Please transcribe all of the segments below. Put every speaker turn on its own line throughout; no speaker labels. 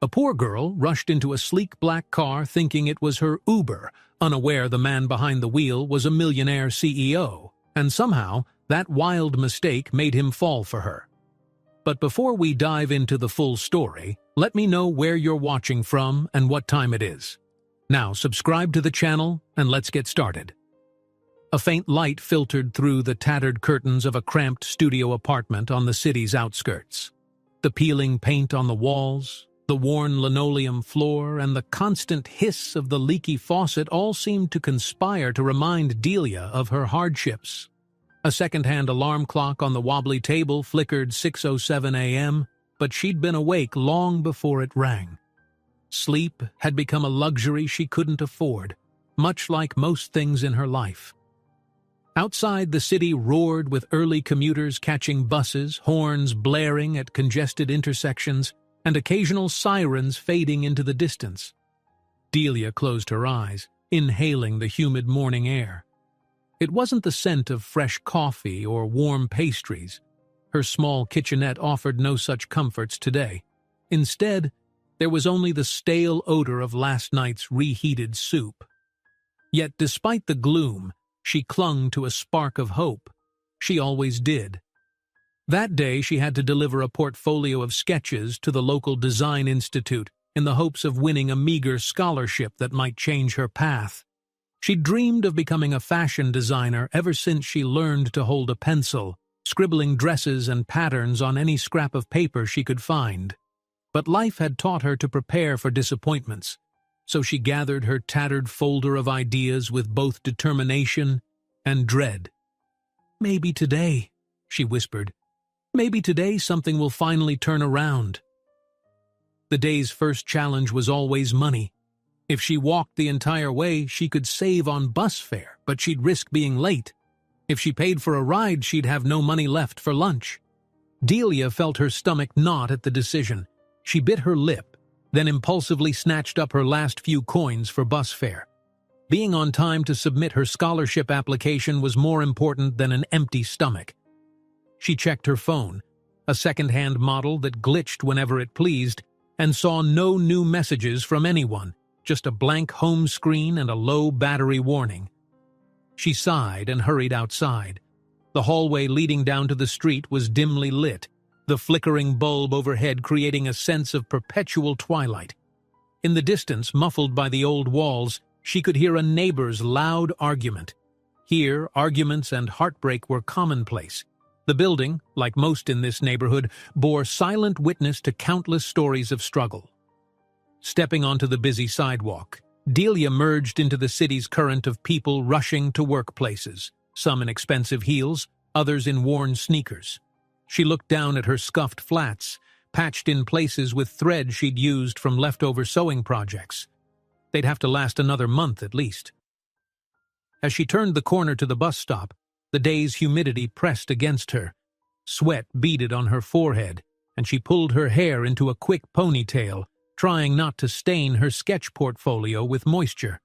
A poor girl rushed into a sleek black car thinking it was her Uber, unaware the man behind the wheel was a millionaire CEO, and somehow that wild mistake made him fall for her. But before we dive into the full story, let me know where you're watching from and what time it is. Now subscribe to the channel and let's get started. A faint light filtered through the tattered curtains of a cramped studio apartment on the city's outskirts. The peeling paint on the walls, the worn linoleum floor, and the constant hiss of the leaky faucet all seemed to conspire to remind Delia of her hardships. A second-hand alarm clock on the wobbly table flickered 6:07 a.m., but she'd been awake long before it rang. Sleep had become a luxury she couldn't afford, much like most things in her life. Outside, the city roared with early commuters catching buses, horns blaring at congested intersections, and occasional sirens fading into the distance. Delia closed her eyes, inhaling the humid morning air. It wasn't the scent of fresh coffee or warm pastries. Her small kitchenette offered no such comforts today. Instead, there was only the stale odor of last night's reheated soup. Yet despite the gloom, she clung to a spark of hope. She always did. That day she had to deliver a portfolio of sketches to the local design institute in the hopes of winning a meager scholarship that might change her path. She dreamed of becoming a fashion designer ever since she learned to hold a pencil, scribbling dresses and patterns on any scrap of paper she could find. But life had taught her to prepare for disappointments, so she gathered her tattered folder of ideas with both determination and dread. "Maybe today," she whispered. "Maybe today something will finally turn around." The day's first challenge was always money. If she walked the entire way, she could save on bus fare, but she'd risk being late. If she paid for a ride, she'd have no money left for lunch. Delia felt her stomach knot at the decision. She bit her lip, then impulsively snatched up her last few coins for bus fare. Being on time to submit her scholarship application was more important than an empty stomach. She checked her phone, a second-hand model that glitched whenever it pleased, and saw no new messages from anyone, just a blank home screen and a low battery warning. She sighed and hurried outside. The hallway leading down to the street was dimly lit, the flickering bulb overhead creating a sense of perpetual twilight. In the distance, muffled by the old walls, she could hear a neighbor's loud argument. Here, arguments and heartbreak were commonplace. The building, like most in this neighborhood, bore silent witness to countless stories of struggle. Stepping onto the busy sidewalk, Delia merged into the city's current of people rushing to workplaces, some in expensive heels, others in worn sneakers. She looked down at her scuffed flats, patched in places with thread she'd used from leftover sewing projects. They'd have to last another month at least. As she turned the corner to the bus stop, the day's humidity pressed against her. Sweat beaded on her forehead, and she pulled her hair into a quick ponytail, trying not to stain her sketch portfolio with moisture.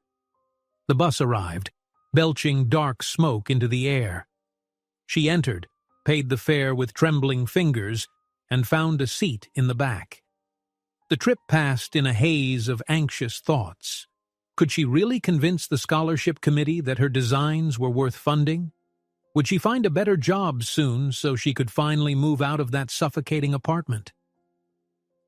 The bus arrived, belching dark smoke into the air. She entered, paid the fare with trembling fingers, and found a seat in the back. The trip passed in a haze of anxious thoughts. Could she really convince the scholarship committee that her designs were worth funding? Would she find a better job soon so she could finally move out of that suffocating apartment?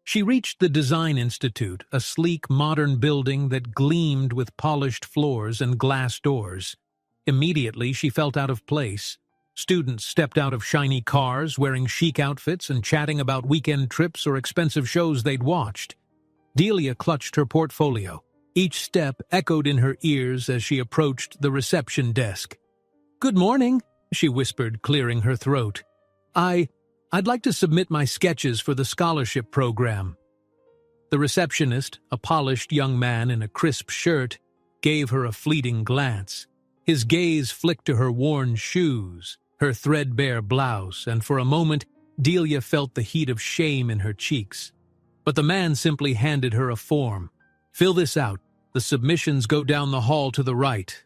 She reached the Design Institute, a sleek, modern building that gleamed with polished floors and glass doors. Immediately, she felt out of place. Students stepped out of shiny cars, wearing chic outfits and chatting about weekend trips or expensive shows they'd watched. Delia clutched her portfolio. Each step echoed in her ears as she approached the reception desk. "Good morning," she whispered, clearing her throat. I'd like to submit my sketches for the scholarship program." The receptionist, a polished young man in a crisp shirt, gave her a fleeting glance. His gaze flicked to her worn shoes, her threadbare blouse, and for a moment, Delia felt the heat of shame in her cheeks. But the man simply handed her a form. "Fill this out. The submissions go down the hall to the right."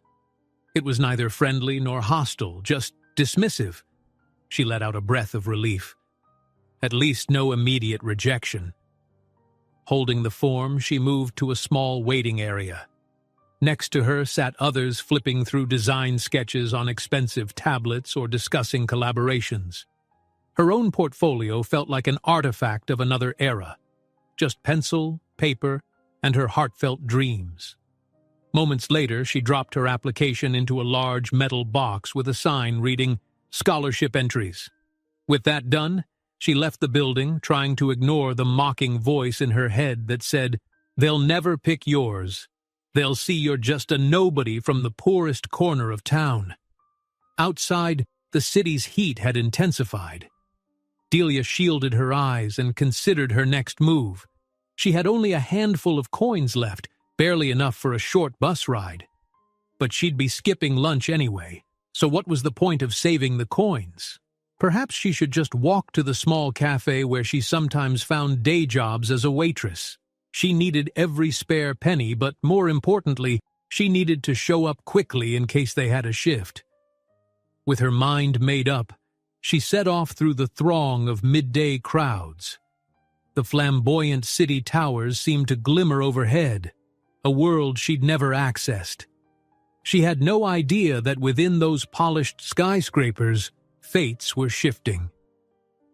It was neither friendly nor hostile, just dismissive. She let out a breath of relief. At least no immediate rejection. Holding the form, she moved to a small waiting area. Next to her sat others flipping through design sketches on expensive tablets or discussing collaborations. Her own portfolio felt like an artifact of another era. Just pencil, paper, and her heartfelt dreams. Moments later, she dropped her application into a large metal box with a sign reading, "Scholarship Entries." With that done, she left the building, trying to ignore the mocking voice in her head that said, "They'll never pick yours. They'll see you're just a nobody from the poorest corner of town." Outside, the city's heat had intensified. Delia shielded her eyes and considered her next move. She had only a handful of coins left, barely enough for a short bus ride. But she'd be skipping lunch anyway, so what was the point of saving the coins? Perhaps she should just walk to the small cafe where she sometimes found day jobs as a waitress. She needed every spare penny, but more importantly, she needed to show up quickly in case they had a shift. With her mind made up, she set off through the throng of midday crowds. The flamboyant city towers seemed to glimmer overhead, a world she'd never accessed. She had no idea that within those polished skyscrapers, fates were shifting.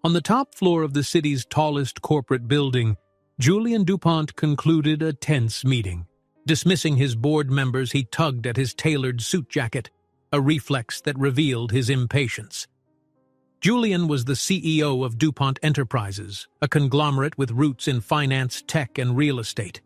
On the top floor of the city's tallest corporate building, Julien Dupont concluded a tense meeting. Dismissing his board members, he tugged at his tailored suit jacket, a reflex that revealed his impatience. Julien was the CEO of DuPont Enterprises, a conglomerate with roots in finance, tech, and real estate.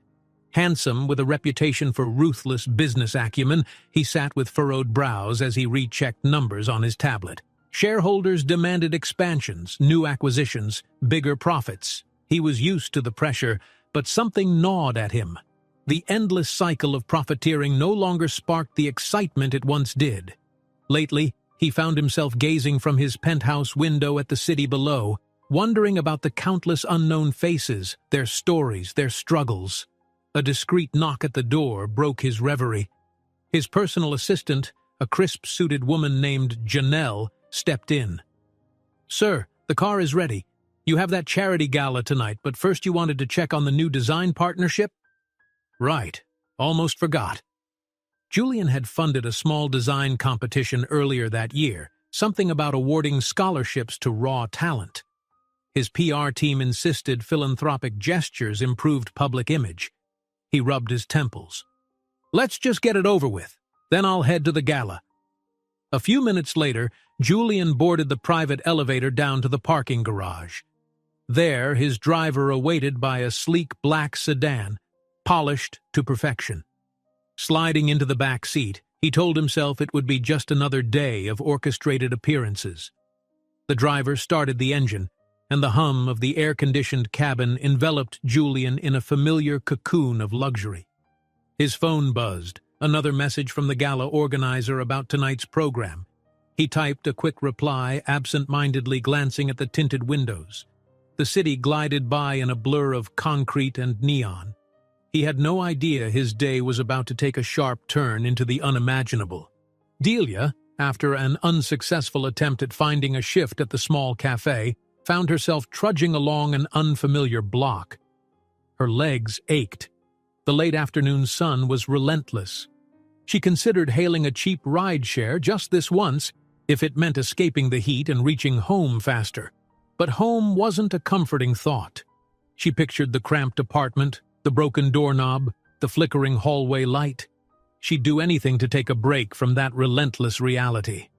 Handsome, with a reputation for ruthless business acumen, he sat with furrowed brows as he rechecked numbers on his tablet. Shareholders demanded expansions, new acquisitions, bigger profits. He was used to the pressure, but something gnawed at him. The endless cycle of profiteering no longer sparked the excitement it once did. Lately, he found himself gazing from his penthouse window at the city below, wondering about the countless unknown faces, their stories, their struggles. A discreet knock at the door broke his reverie. His personal assistant, a crisp-suited woman named Janelle, stepped in. "Sir, the car is ready. You have that charity gala tonight, but first you wanted to check on the new design partnership?" "Right. Almost forgot." Julien had funded a small design competition earlier that year, something about awarding scholarships to raw talent. His PR team insisted philanthropic gestures improved public image. He rubbed his temples. "Let's just get it over with. Then I'll head to the gala." A few minutes later, Julien boarded the private elevator down to the parking garage. There, his driver awaited by a sleek black sedan, polished to perfection. Sliding into the back seat, he told himself it would be just another day of orchestrated appearances. The driver started the engine, and the hum of the air-conditioned cabin enveloped Julien in a familiar cocoon of luxury. His phone buzzed, another message from the gala organizer about tonight's program. He typed a quick reply, absent-mindedly glancing at the tinted windows. The city glided by in a blur of concrete and neon. He had no idea his day was about to take a sharp turn into the unimaginable. Delia, after an unsuccessful attempt at finding a shift at the small cafe, found herself trudging along an unfamiliar block. Her legs ached. The late afternoon sun was relentless. She considered hailing a cheap rideshare just this once if it meant escaping the heat and reaching home faster. But home wasn't a comforting thought. She pictured the cramped apartment, the broken doorknob, the flickering hallway light. She'd do anything to take a break from that relentless reality.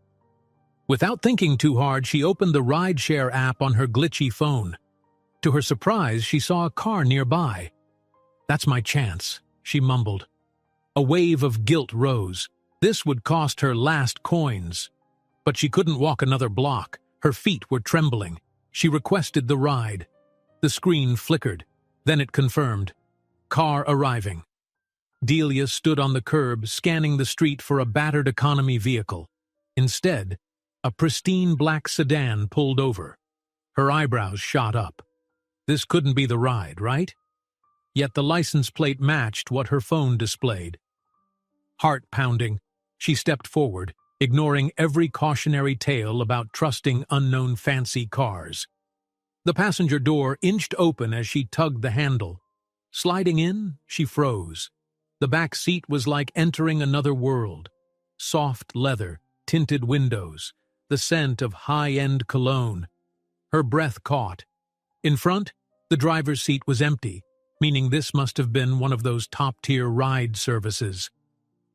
Without thinking too hard, she opened the rideshare app on her glitchy phone. To her surprise, she saw a car nearby. "That's my chance," she mumbled. A wave of guilt rose. This would cost her last coins. But she couldn't walk another block. Her feet were trembling. She requested the ride. The screen flickered. Then it confirmed. Car arriving. Delia stood on the curb, scanning the street for a battered economy vehicle. Instead, a pristine black sedan pulled over. Her eyebrows shot up. This couldn't be the ride, right? Yet the license plate matched what her phone displayed. Heart pounding, she stepped forward, ignoring every cautionary tale about trusting unknown fancy cars. The passenger door inched open as she tugged the handle. Sliding in, she froze. The back seat was like entering another world. Soft leather, tinted windows, the scent of high-end cologne. Her breath caught. In front, the driver's seat was empty, meaning this must have been one of those top-tier ride services.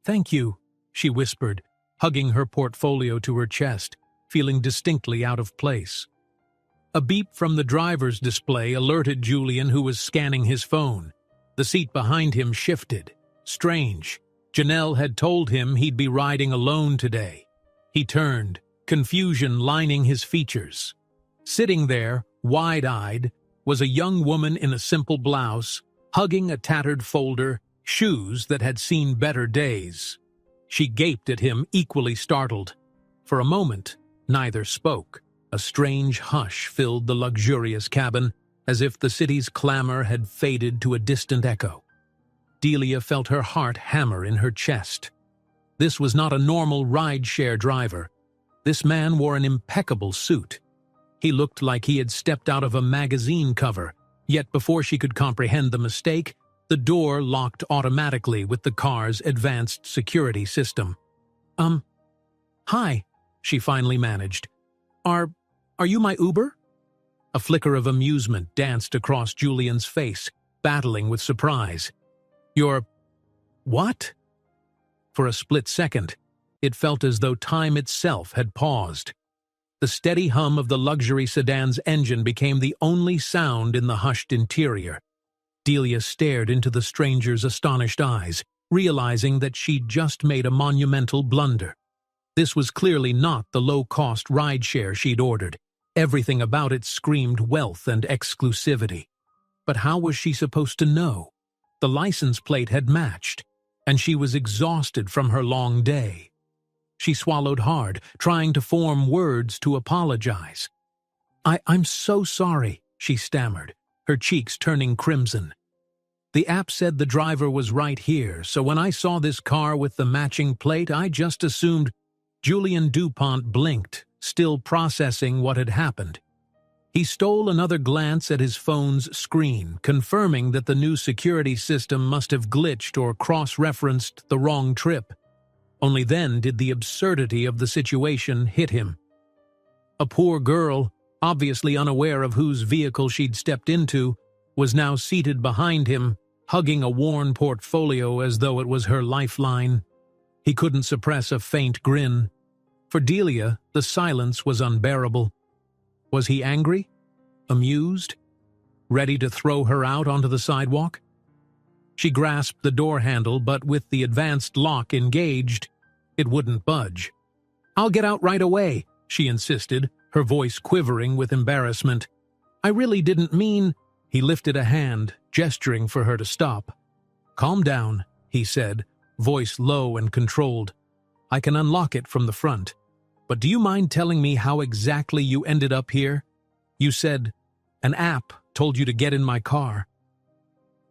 "Thank you," she whispered, hugging her portfolio to her chest, feeling distinctly out of place. A beep from the driver's display alerted Julian, who was scanning his phone. The seat behind him shifted. Strange. Janelle had told him he'd be riding alone today. He turned, confusion lining his features. Sitting there, wide-eyed, was a young woman in a simple blouse, hugging a tattered folder, shoes that had seen better days. She gaped at him, equally startled. For a moment, neither spoke. A strange hush filled the luxurious cabin, as if the city's clamor had faded to a distant echo. Delia felt her heart hammer in her chest. This was not a normal ride-share driver. This man wore an impeccable suit. He looked like he had stepped out of a magazine cover, yet before she could comprehend the mistake, the door locked automatically with the car's advanced security system. Hi, she finally managed. Are you my Uber?" A flicker of amusement danced across Julian's face, battling with surprise. "You're... what?" For a split second, it felt as though time itself had paused. The steady hum of the luxury sedan's engine became the only sound in the hushed interior. Delia stared into the stranger's astonished eyes, realizing that she'd just made a monumental blunder. This was clearly not the low-cost rideshare she'd ordered. Everything about it screamed wealth and exclusivity. But how was she supposed to know? The license plate had matched, and she was exhausted from her long day. She swallowed hard, trying to form words to apologize. I'm so sorry," she stammered, her cheeks turning crimson. "The app said the driver was right here, so when I saw this car with the matching plate, I just assumed..." Julian DuPont blinked, still processing what had happened. He stole another glance at his phone's screen, confirming that the new security system must have glitched or cross-referenced the wrong trip. Only then did the absurdity of the situation hit him. A poor girl, obviously unaware of whose vehicle she'd stepped into, was now seated behind him, hugging a worn portfolio as though it was her lifeline. He couldn't suppress a faint grin. For Delia, the silence was unbearable. Was he angry? Amused? Ready to throw her out onto the sidewalk? She grasped the door handle, but with the advanced lock engaged, it wouldn't budge. "I'll get out right away," she insisted, her voice quivering with embarrassment. "I really didn't mean..." He lifted a hand, gesturing for her to stop. "Calm down," he said, voice low and controlled. "I can unlock it from the front. But do you mind telling me how exactly you ended up here? You said, an app told you to get in my car."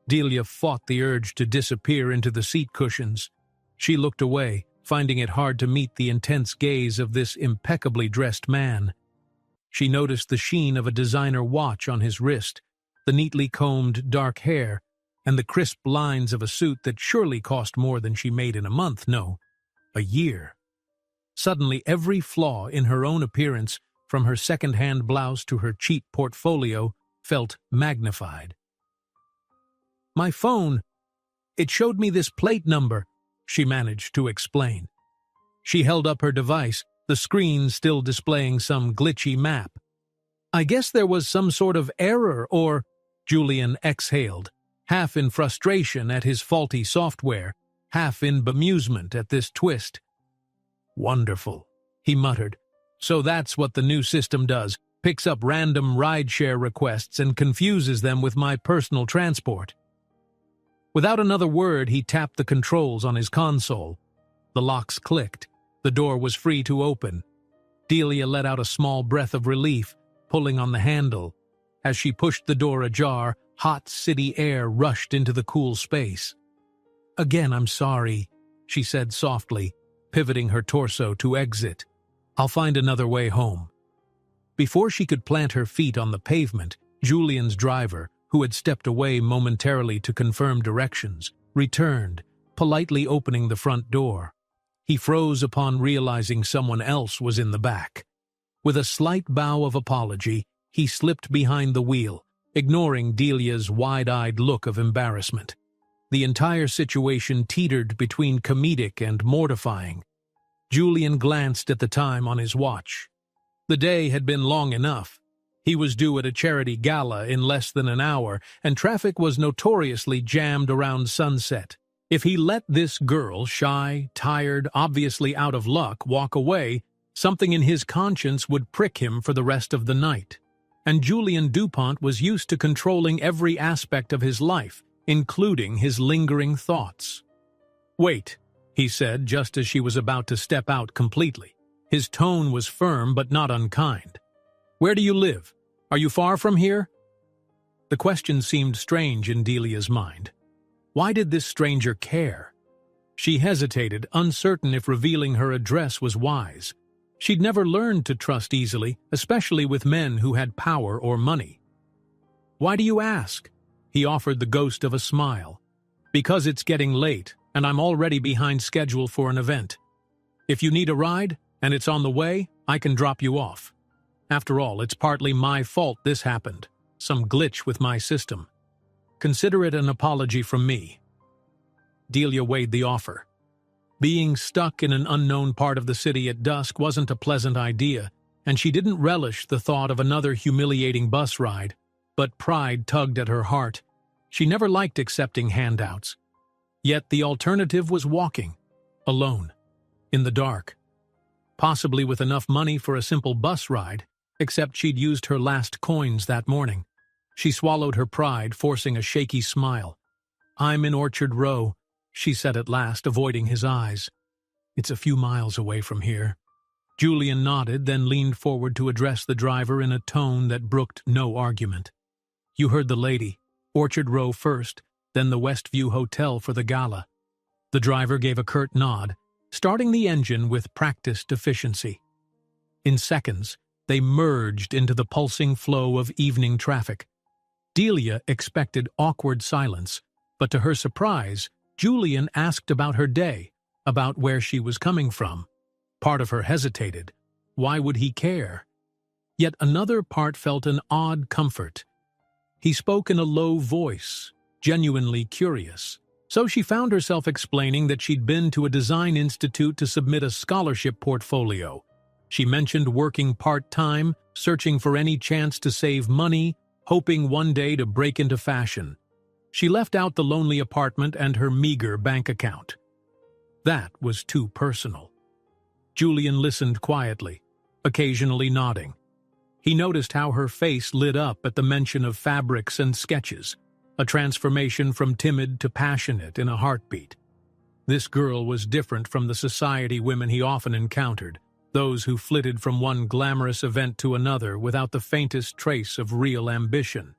Delia fought the urge to disappear into the seat cushions. She looked away, finding it hard to meet the intense gaze of this impeccably dressed man. She noticed the sheen of a designer watch on his wrist, the neatly combed dark hair, and the crisp lines of a suit that surely cost more than she made in a month, no, a year. Suddenly, every flaw in her own appearance, from her second-hand blouse to her cheap portfolio, felt magnified. "My phone, it showed me this plate number," she managed to explain. She held up her device, the screen still displaying some glitchy map. "I guess there was some sort of error or..." Julian exhaled, half in frustration at his faulty software, half in bemusement at this twist. "Wonderful," he muttered. "So that's what the new system does, picks up random rideshare requests and confuses them with my personal transport." Without another word, he tapped the controls on his console. The locks clicked. The door was free to open. Delia let out a small breath of relief, pulling on the handle. As she pushed the door ajar, hot city air rushed into the cool space. "Again, I'm sorry," she said softly, pivoting her torso to exit. "I'll find another way home." Before she could plant her feet on the pavement, Julian's driver, who had stepped away momentarily to confirm directions, returned, politely opening the front door. He froze upon realizing someone else was in the back. With a slight bow of apology, he slipped behind the wheel, ignoring Delia's wide-eyed look of embarrassment. The entire situation teetered between comedic and mortifying. Julian glanced at the time on his watch. The day had been long enough. He was due at a charity gala in less than an hour, and traffic was notoriously jammed around sunset. If he let this girl, shy, tired, obviously out of luck, walk away, something in his conscience would prick him for the rest of the night. And Julian DuPont was used to controlling every aspect of his life, including his lingering thoughts. "Wait," he said just as she was about to step out completely. His tone was firm but not unkind. "Where do you live? Are you far from here?" The question seemed strange in Delia's mind. Why did this stranger care? She hesitated, uncertain if revealing her address was wise. She'd never learned to trust easily, especially with men who had power or money. "Why do you ask?" He offered the ghost of a smile. "Because it's getting late, and I'm already behind schedule for an event. If you need a ride, and it's on the way, I can drop you off. After all, it's partly my fault this happened. Some glitch with my system. Consider it an apology from me." Delia weighed the offer. Being stuck in an unknown part of the city at dusk wasn't a pleasant idea, and she didn't relish the thought of another humiliating bus ride, but pride tugged at her heart. She never liked accepting handouts. Yet the alternative was walking, alone, in the dark. Possibly with enough money for a simple bus ride, except she'd used her last coins that morning. She swallowed her pride, forcing a shaky smile. "I'm in Orchard Row," she said at last, avoiding his eyes. "It's a few miles away from here." Julian nodded, then leaned forward to address the driver in a tone that brooked no argument. "You heard the lady. Orchard Row first, then the Westview Hotel for the gala." The driver gave a curt nod, starting the engine with practiced efficiency. In seconds, they merged into the pulsing flow of evening traffic. Delia expected awkward silence, but to her surprise, Julian asked about her day, about where she was coming from. Part of her hesitated. Why would he care? Yet another part felt an odd comfort. He spoke in a low voice, genuinely curious. So she found herself explaining that she'd been to a design institute to submit a scholarship portfolio. She mentioned working part-time, searching for any chance to save money, hoping one day to break into fashion. She left out the lonely apartment and her meager bank account. That was too personal. Julian listened quietly, occasionally nodding. He noticed how her face lit up at the mention of fabrics and sketches, a transformation from timid to passionate in a heartbeat. This girl was different from the society women he often encountered, those who flitted from one glamorous event to another without the faintest trace of real ambition.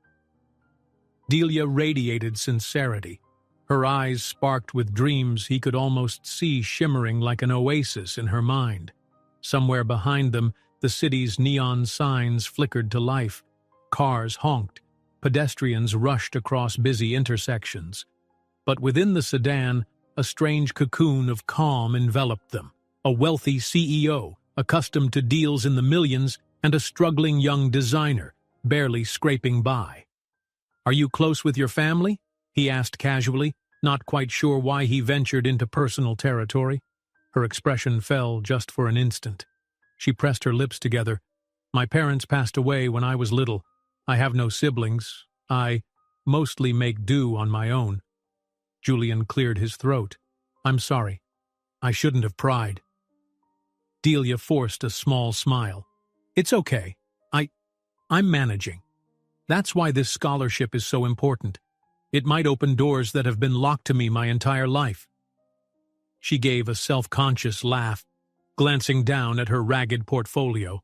Delia radiated sincerity. Her eyes sparked with dreams he could almost see shimmering like an oasis in her mind. Somewhere behind them, the city's neon signs flickered to life. Cars honked. Pedestrians rushed across busy intersections. But within the sedan, a strange cocoon of calm enveloped them. A wealthy CEO, accustomed to deals in the millions, and a struggling young designer, barely scraping by. "Are you close with your family?" he asked casually, not quite sure why he ventured into personal territory. Her expression fell just for an instant. She pressed her lips together. "My parents passed away when I was little. I have no siblings. I mostly make do on my own." Julian cleared his throat. "I'm sorry. I shouldn't have pried." Delia forced a small smile. "It's okay. I'm managing. That's why this scholarship is so important. It might open doors that have been locked to me my entire life." She gave a self-conscious laugh, glancing down at her ragged portfolio.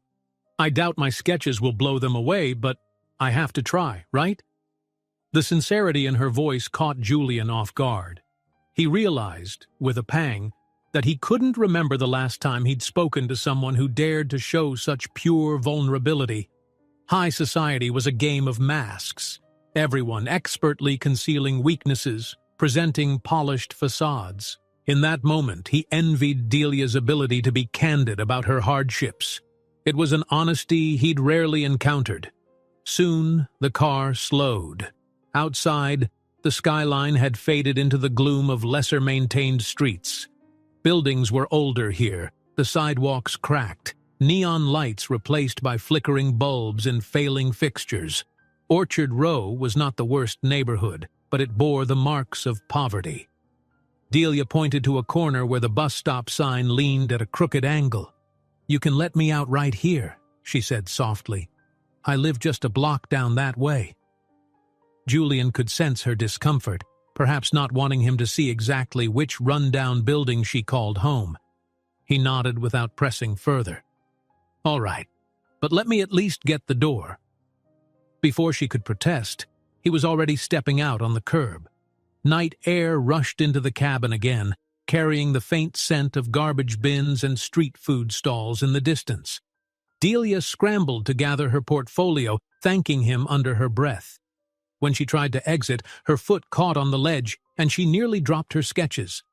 "I doubt my sketches will blow them away, but I have to try, right?" The sincerity in her voice caught Julian off guard. He realized, with a pang, that he couldn't remember the last time he'd spoken to someone who dared to show such pure vulnerability. High society was a game of masks, everyone expertly concealing weaknesses, presenting polished facades. In that moment, he envied Delia's ability to be candid about her hardships. It was an honesty he'd rarely encountered. Soon, the car slowed. Outside, the skyline had faded into the gloom of lesser-maintained streets. Buildings were older here, the sidewalks cracked, neon lights replaced by flickering bulbs and failing fixtures. Orchard Row was not the worst neighborhood, but it bore the marks of poverty. Delia pointed to a corner where the bus stop sign leaned at a crooked angle. "You can let me out right here," she said softly. "I live just a block down that way." Julian could sense her discomfort, perhaps not wanting him to see exactly which rundown building she called home. He nodded without pressing further. "All right, but let me at least get the door." Before she could protest, he was already stepping out on the curb. Night air rushed into the cabin again, carrying the faint scent of garbage bins and street food stalls in the distance. Delia scrambled to gather her portfolio, thanking him under her breath. When she tried to exit, her foot caught on the ledge, and she nearly dropped her sketches.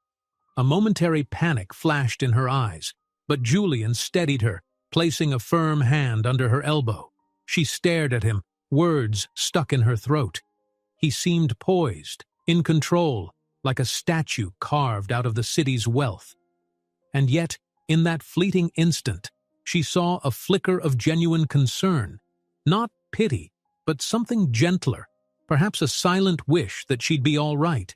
A momentary panic flashed in her eyes, but Julian steadied her, placing a firm hand under her elbow. She stared at him, words stuck in her throat. He seemed poised, in control, like a statue carved out of the city's wealth. And yet, in that fleeting instant, she saw a flicker of genuine concern. Not pity, but something gentler, perhaps a silent wish that she'd be all right.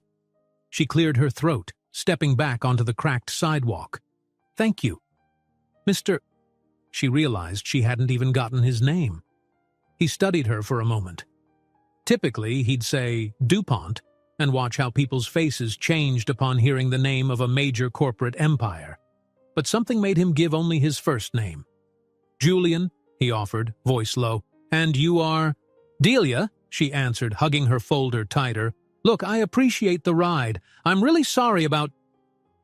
She cleared her throat, stepping back onto the cracked sidewalk. "Thank you, Mr." She realized she hadn't even gotten his name. He studied her for a moment. Typically, he'd say DuPont and watch how people's faces changed upon hearing the name of a major corporate empire. But something made him give only his first name. "Julian," he offered, voice low. "And you are—" "Delia," she answered, hugging her folder tighter. "Look, I appreciate the ride. I'm really sorry about—"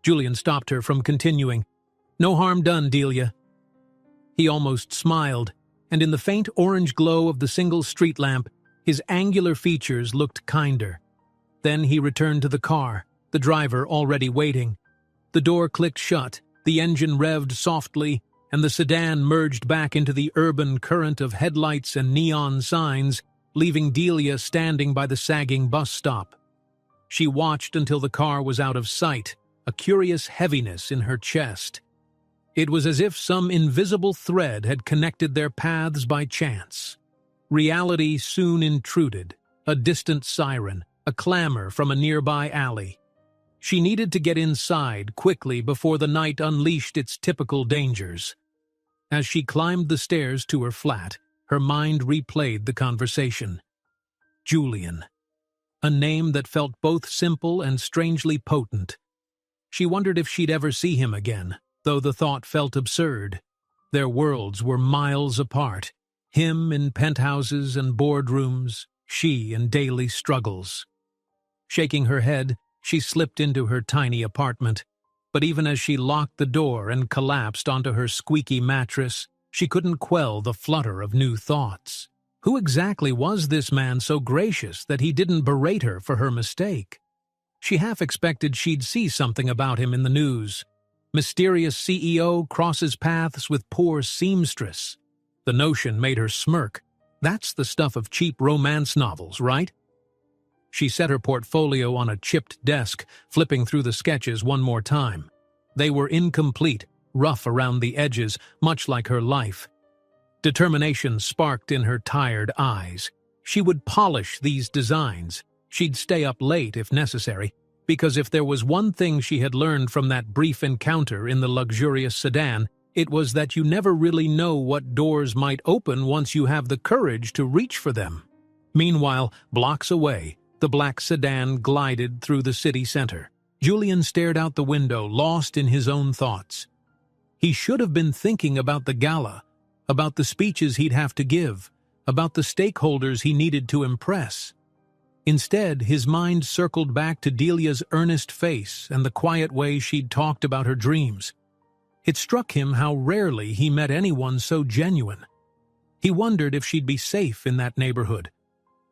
Julian stopped her from continuing. "No harm done, Delia." He almost smiled, and in the faint orange glow of the single street lamp, his angular features looked kinder. Then he returned to the car, the driver already waiting. The door clicked shut, the engine revved softly, and the sedan merged back into the urban current of headlights and neon signs, leaving Delia standing by the sagging bus stop. She watched until the car was out of sight, a curious heaviness in her chest. It was as if some invisible thread had connected their paths by chance. Reality soon intruded, a distant siren, a clamor from a nearby alley. She needed to get inside quickly before the night unleashed its typical dangers. As she climbed the stairs to her flat, her mind replayed the conversation. Julian. A name that felt both simple and strangely potent. She wondered if she'd ever see him again, though the thought felt absurd. Their worlds were miles apart, him in penthouses and boardrooms, she in daily struggles. Shaking her head, she slipped into her tiny apartment, but even as she locked the door and collapsed onto her squeaky mattress, she couldn't quell the flutter of new thoughts. Who exactly was this man so gracious that he didn't berate her for her mistake? She half expected she'd see something about him in the news. Mysterious CEO crosses paths with poor seamstress. The notion made her smirk. That's the stuff of cheap romance novels, right? She set her portfolio on a chipped desk, flipping through the sketches one more time. They were incomplete, rough around the edges, much like her life. Determination sparked in her tired eyes. She would polish these designs. She'd stay up late if necessary, because if there was one thing she had learned from that brief encounter in the luxurious sedan, it was that you never really know what doors might open once you have the courage to reach for them. Meanwhile, blocks away, the black sedan glided through the city center. Julian stared out the window, lost in his own thoughts. He should have been thinking about the gala, about the speeches he'd have to give, about the stakeholders he needed to impress. Instead, his mind circled back to Delia's earnest face and the quiet way she'd talked about her dreams. It struck him how rarely he met anyone so genuine. He wondered if she'd be safe in that neighborhood.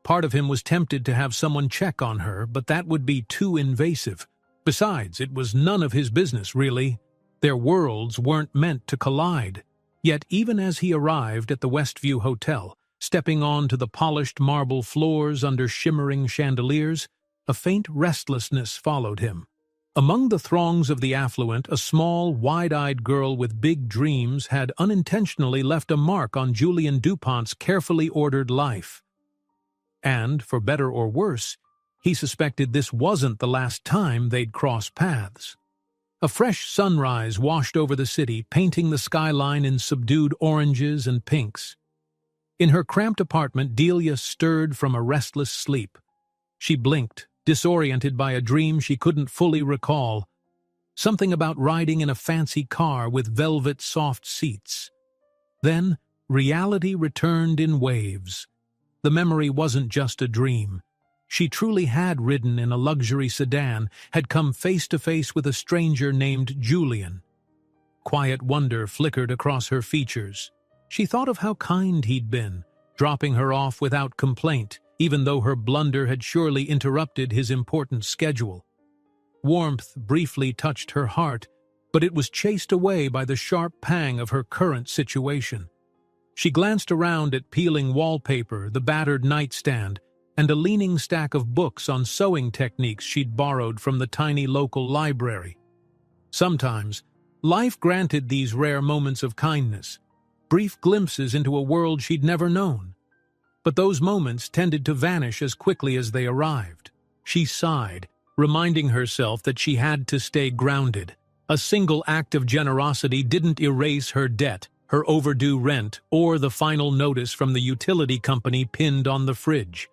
Part of him was tempted to have someone check on her, but that would be too invasive. Besides, it was none of his business, really. Their worlds weren't meant to collide. Yet even as he arrived at the Westview Hotel, stepping onto the polished marble floors under shimmering chandeliers, a faint restlessness followed him. Among the throngs of the affluent, a small, wide-eyed girl with big dreams had unintentionally left a mark on Julian DuPont's carefully ordered life. And, for better or worse, he suspected this wasn't the last time they'd cross paths. A fresh sunrise washed over the city, painting the skyline in subdued oranges and pinks. In her cramped apartment, Delia stirred from a restless sleep. She blinked, disoriented by a dream she couldn't fully recall. Something about riding in a fancy car with velvet soft seats. Then, reality returned in waves. The memory wasn't just a dream. She truly had ridden in a luxury sedan, had come face to face with a stranger named Julian. Quiet wonder flickered across her features. She thought of how kind he'd been, dropping her off without complaint, even though her blunder had surely interrupted his important schedule. Warmth briefly touched her heart, but it was chased away by the sharp pang of her current situation. She glanced around at peeling wallpaper, the battered nightstand, and a leaning stack of books on sewing techniques she'd borrowed from the tiny local library. Sometimes, life granted these rare moments of kindness, brief glimpses into a world she'd never known. But those moments tended to vanish as quickly as they arrived. She sighed, reminding herself that she had to stay grounded. A single act of generosity didn't erase her debt, her overdue rent, or the final notice from the utility company pinned on the fridge.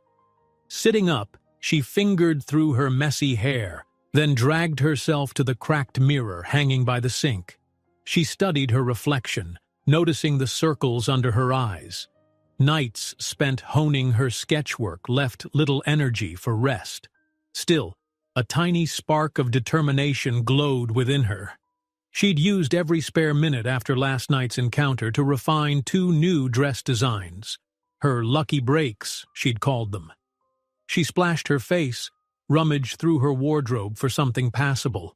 Sitting up, she fingered through her messy hair, then dragged herself to the cracked mirror hanging by the sink. She studied her reflection, noticing the circles under her eyes. Nights spent honing her sketchwork left little energy for rest. Still, a tiny spark of determination glowed within her. She'd used every spare minute after last night's encounter to refine 2 new dress designs. Her lucky breaks, she'd called them. She splashed her face, rummaged through her wardrobe for something passable.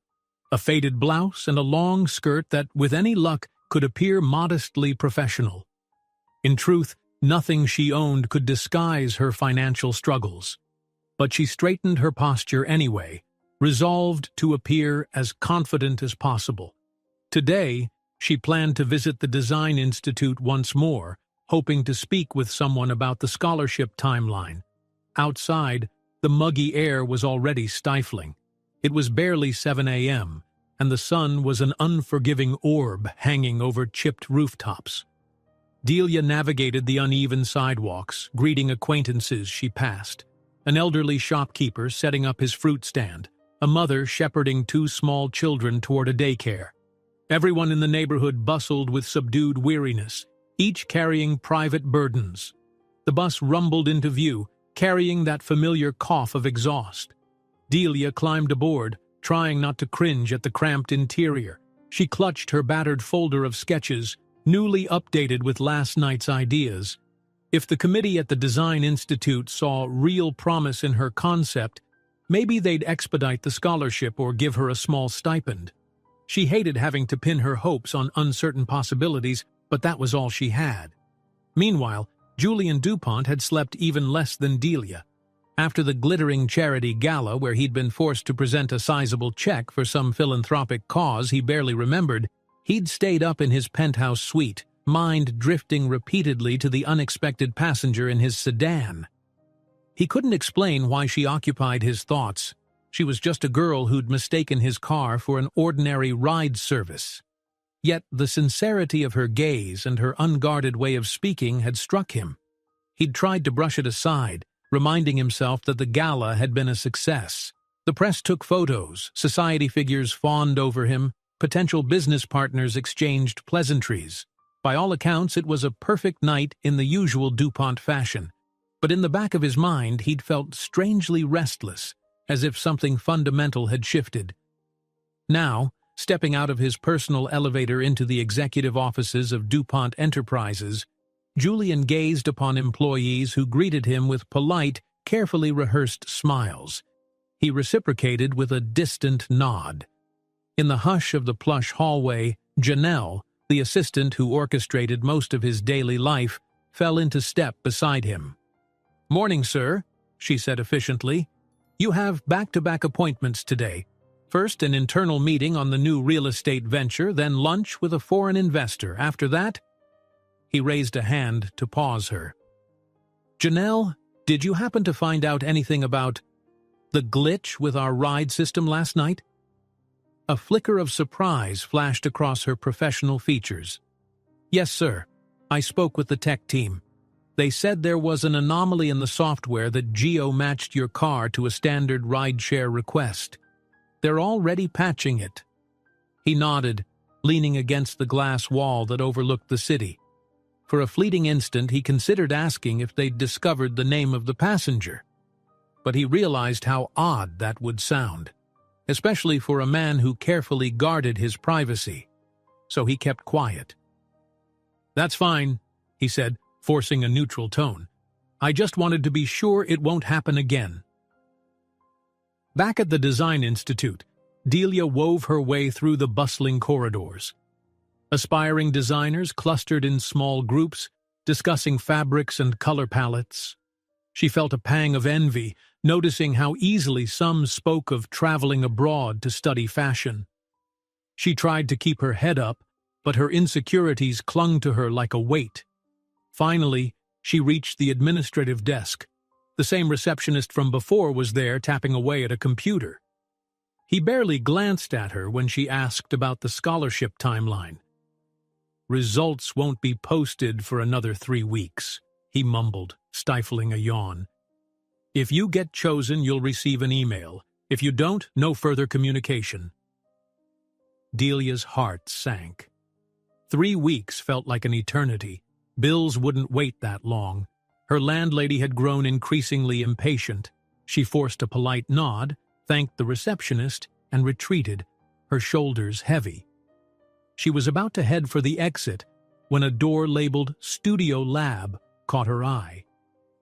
A faded blouse and a long skirt that, with any luck, could appear modestly professional. In truth, nothing she owned could disguise her financial struggles. But she straightened her posture anyway, resolved to appear as confident as possible. Today, she planned to visit the Design Institute once more, hoping to speak with someone about the scholarship timeline. Outside, the muggy air was already stifling. It was barely 7 a.m., and the sun was an unforgiving orb hanging over chipped rooftops. Delia navigated the uneven sidewalks, greeting acquaintances she passed. An elderly shopkeeper setting up his fruit stand, a mother shepherding 2 small children toward a daycare. Everyone in the neighborhood bustled with subdued weariness, each carrying private burdens. The bus rumbled into view, carrying that familiar cough of exhaust. Delia climbed aboard, trying not to cringe at the cramped interior. She clutched her battered folder of sketches, newly updated with last night's ideas. If the committee at the Design Institute saw real promise in her concept, maybe they'd expedite the scholarship or give her a small stipend. She hated having to pin her hopes on uncertain possibilities, but that was all she had. Meanwhile, Julian DuPont had slept even less than Delia. After the glittering charity gala where he'd been forced to present a sizable check for some philanthropic cause he barely remembered, he'd stayed up in his penthouse suite, mind drifting repeatedly to the unexpected passenger in his sedan. He couldn't explain why she occupied his thoughts. She was just a girl who'd mistaken his car for an ordinary ride service. Yet the sincerity of her gaze and her unguarded way of speaking had struck him. He'd tried to brush it aside, reminding himself that the gala had been a success. The press took photos, society figures fawned over him, potential business partners exchanged pleasantries. By all accounts, it was a perfect night in the usual DuPont fashion. But in the back of his mind, he'd felt strangely restless, as if something fundamental had shifted. Now, stepping out of his personal elevator into the executive offices of DuPont Enterprises, Julian gazed upon employees who greeted him with polite, carefully rehearsed smiles. He reciprocated with a distant nod. In the hush of the plush hallway, Janelle, the assistant who orchestrated most of his daily life, fell into step beside him. "Morning, sir," she said efficiently. "You have back-to-back appointments today. First, an internal meeting on the new real estate venture, then lunch with a foreign investor. After that—" He raised a hand to pause her. "Janelle, did you happen to find out anything about the glitch with our ride system last night?" A flicker of surprise flashed across her professional features. "Yes, sir. I spoke with the tech team. They said there was an anomaly in the software that geo-matched your car to a standard rideshare request. They're already patching it." He nodded, leaning against the glass wall that overlooked the city. For a fleeting instant, he considered asking if they'd discovered the name of the passenger. But he realized how odd that would sound, especially for a man who carefully guarded his privacy. So he kept quiet. "That's fine," he said, forcing a neutral tone. "I just wanted to be sure it won't happen again." Back at the Design Institute, Delia wove her way through the bustling corridors. Aspiring designers clustered in small groups, discussing fabrics and color palettes. She felt a pang of envy, noticing how easily some spoke of traveling abroad to study fashion. She tried to keep her head up, but her insecurities clung to her like a weight. Finally, she reached the administrative desk. The same receptionist from before was there, tapping away at a computer. He barely glanced at her when she asked about the scholarship timeline. "Results won't be posted for another 3 weeks, he mumbled, stifling a yawn. "If you get chosen, you'll receive an email. If you don't, no further communication." Delia's heart sank. 3 weeks felt like an eternity. Bills wouldn't wait that long. Her landlady had grown increasingly impatient. She forced a polite nod, thanked the receptionist, and retreated, her shoulders heavy. She was about to head for the exit when a door labeled Studio Lab caught her eye.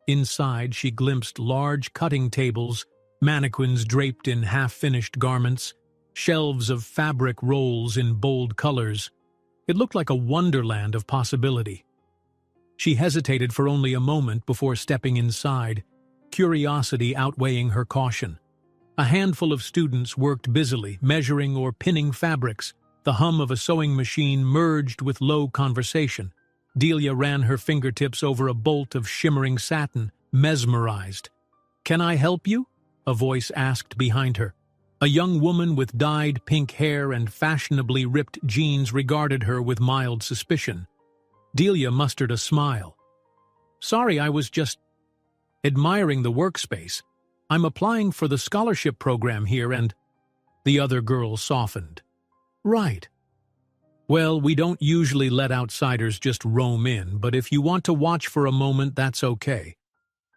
Inside, she glimpsed large cutting tables, mannequins draped in half-finished garments, shelves of fabric rolls in bold colors. It looked like a wonderland of possibility. She hesitated for only a moment before stepping inside, curiosity outweighing her caution. A handful of students worked busily, measuring or pinning fabrics. The hum of a sewing machine merged with low conversation. Delia ran her fingertips over a bolt of shimmering satin, mesmerized. "Can I help you?" a voice asked behind her. A young woman with dyed pink hair and fashionably ripped jeans regarded her with mild suspicion. Delia mustered a smile. "Sorry, I was just admiring the workspace. I'm applying for the scholarship program here and—" The other girl softened. "Right. Well, we don't usually let outsiders just roam in, but if you want to watch for a moment, that's okay.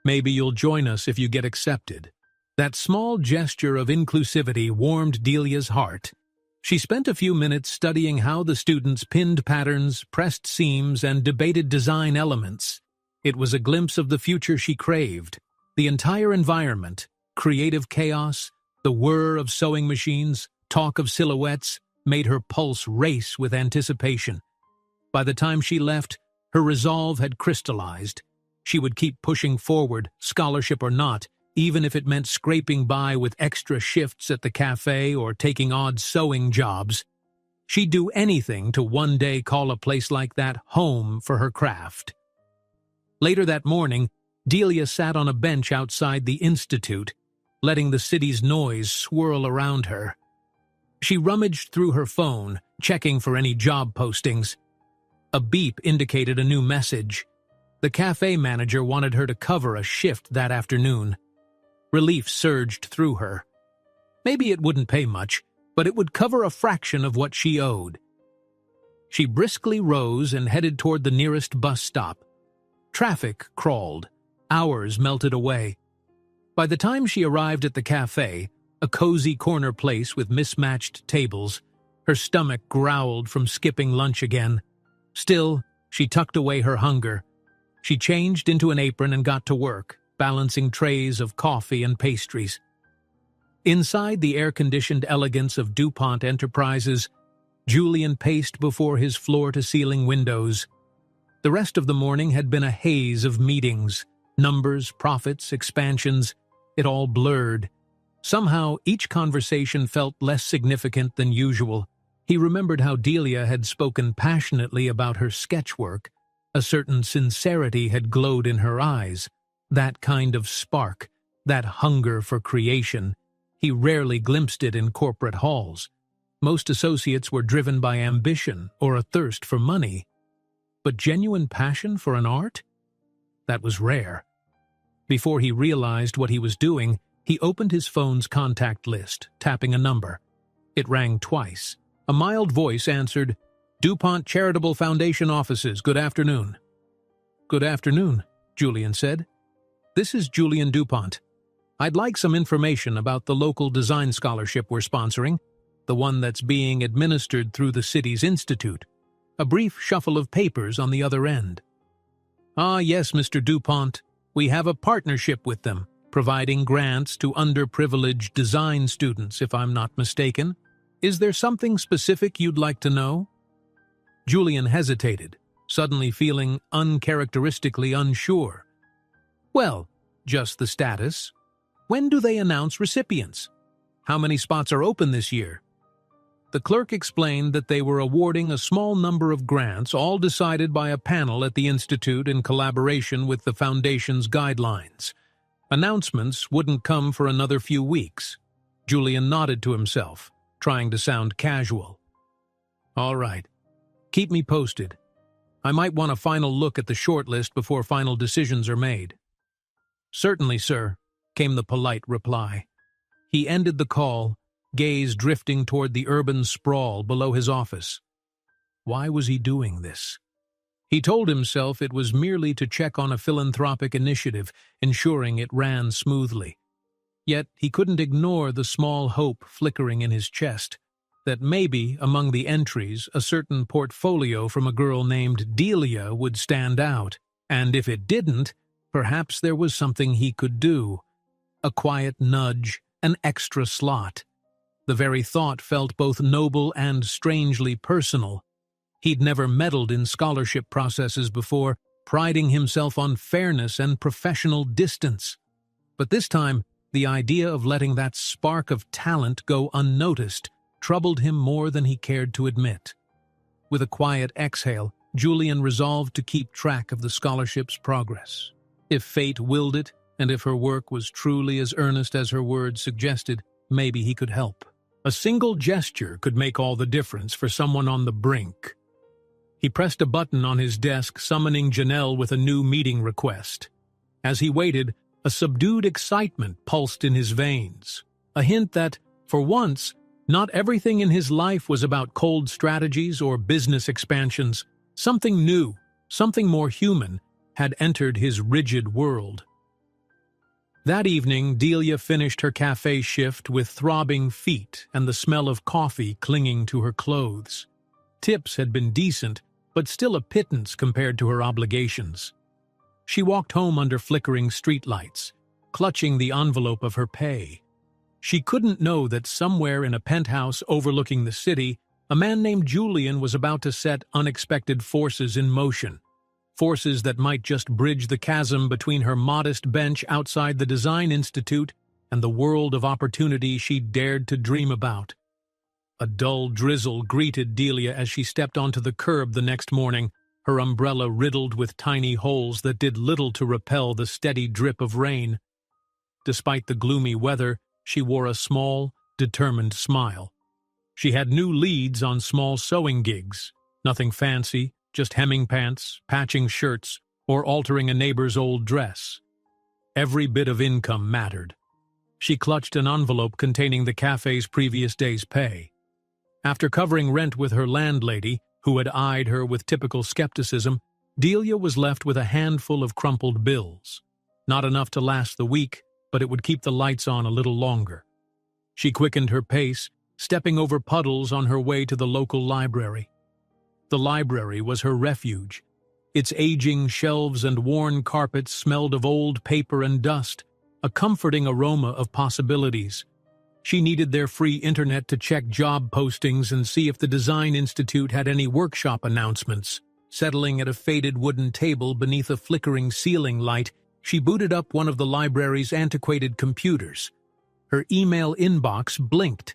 Maybe you'll join us if you get accepted." That small gesture of inclusivity warmed Delia's heart. She spent a few minutes studying how the students pinned patterns, pressed seams, and debated design elements. It was a glimpse of the future she craved. The entire environment, creative chaos, the whir of sewing machines, talk of silhouettes, made her pulse race with anticipation. By the time she left, her resolve had crystallized. She would keep pushing forward, scholarship or not, even if it meant scraping by with extra shifts at the cafe or taking odd sewing jobs. She'd do anything to one day call a place like that home for her craft. Later that morning, Delia sat on a bench outside the institute, letting the city's noise swirl around her. She rummaged through her phone, checking for any job postings. A beep indicated a new message. The cafe manager wanted her to cover a shift that afternoon. Relief surged through her. Maybe it wouldn't pay much, but it would cover a fraction of what she owed. She briskly rose and headed toward the nearest bus stop. Traffic crawled. Hours melted away. By the time she arrived at the cafe, a cozy corner place with mismatched tables, her stomach growled from skipping lunch again. Still, she tucked away her hunger. She changed into an apron and got to work, balancing trays of coffee and pastries. Inside the air-conditioned elegance of DuPont Enterprises, Julian paced before his floor-to-ceiling windows. The rest of the morning had been a haze of meetings, numbers, profits, expansions. It all blurred. Somehow, each conversation felt less significant than usual. He remembered how Delia had spoken passionately about her sketchwork. A certain sincerity had glowed in her eyes. That kind of spark, that hunger for creation. He rarely glimpsed it in corporate halls. Most associates were driven by ambition or a thirst for money. But genuine passion for an art? That was rare. Before he realized what he was doing, he opened his phone's contact list, tapping a number. It rang twice. A mild voice answered, "DuPont Charitable Foundation offices, good afternoon." "Good afternoon," Julian said. "This is Julian DuPont. I'd like some information about the local design scholarship we're sponsoring, the one that's being administered through the city's institute." A brief shuffle of papers on the other end. "Ah, yes, Mr. DuPont. We have a partnership with them, providing grants to underprivileged design students, if I'm not mistaken. Is there something specific you'd like to know?" Julian hesitated, suddenly feeling uncharacteristically unsure. "Well, just the status. When do they announce recipients? How many spots are open this year?" The clerk explained that they were awarding a small number of grants, all decided by a panel at the Institute in collaboration with the Foundation's guidelines. Announcements wouldn't come for another few weeks. Julian nodded to himself, trying to sound casual. "All right. Keep me posted. I might want a final look at the shortlist before final decisions are made." "Certainly, sir," came the polite reply. He ended the call, gaze drifting toward the urban sprawl below his office. Why was he doing this? He told himself it was merely to check on a philanthropic initiative, ensuring it ran smoothly. Yet he couldn't ignore the small hope flickering in his chest, that maybe among the entries a certain portfolio from a girl named Delia would stand out, and if it didn't, perhaps there was something he could do. A quiet nudge, an extra slot. The very thought felt both noble and strangely personal. He'd never meddled in scholarship processes before, priding himself on fairness and professional distance. But this time, the idea of letting that spark of talent go unnoticed troubled him more than he cared to admit. With a quiet exhale, Julian resolved to keep track of the scholarship's progress. If fate willed it, and if her work was truly as earnest as her words suggested, maybe he could help. A single gesture could make all the difference for someone on the brink. He pressed a button on his desk, summoning Janelle with a new meeting request. As he waited, a subdued excitement pulsed in his veins, a hint that, for once, not everything in his life was about cold strategies or business expansions. Something new, something more human, had entered his rigid world. That evening, Delia finished her cafe shift with throbbing feet and the smell of coffee clinging to her clothes. Tips had been decent, but still a pittance compared to her obligations. She walked home under flickering streetlights, clutching the envelope of her pay. She couldn't know that somewhere in a penthouse overlooking the city, a man named Julian was about to set unexpected forces in motion. Forces that might just bridge the chasm between her modest bench outside the Design Institute and the world of opportunity she dared to dream about. A dull drizzle greeted Delia as she stepped onto the curb the next morning, her umbrella riddled with tiny holes that did little to repel the steady drip of rain. Despite the gloomy weather, she wore a small, determined smile. She had new leads on small sewing gigs, nothing fancy, just hemming pants, patching shirts, or altering a neighbor's old dress. Every bit of income mattered. She clutched an envelope containing the cafe's previous day's pay. After covering rent with her landlady, who had eyed her with typical skepticism, Delia was left with a handful of crumpled bills. Not enough to last the week, but it would keep the lights on a little longer. She quickened her pace, stepping over puddles on her way to the local library. The library was her refuge. Its aging shelves and worn carpets smelled of old paper and dust, a comforting aroma of possibilities. She needed their free internet to check job postings and see if the Design Institute had any workshop announcements. Settling at a faded wooden table beneath a flickering ceiling light, she booted up one of the library's antiquated computers. Her email inbox blinked.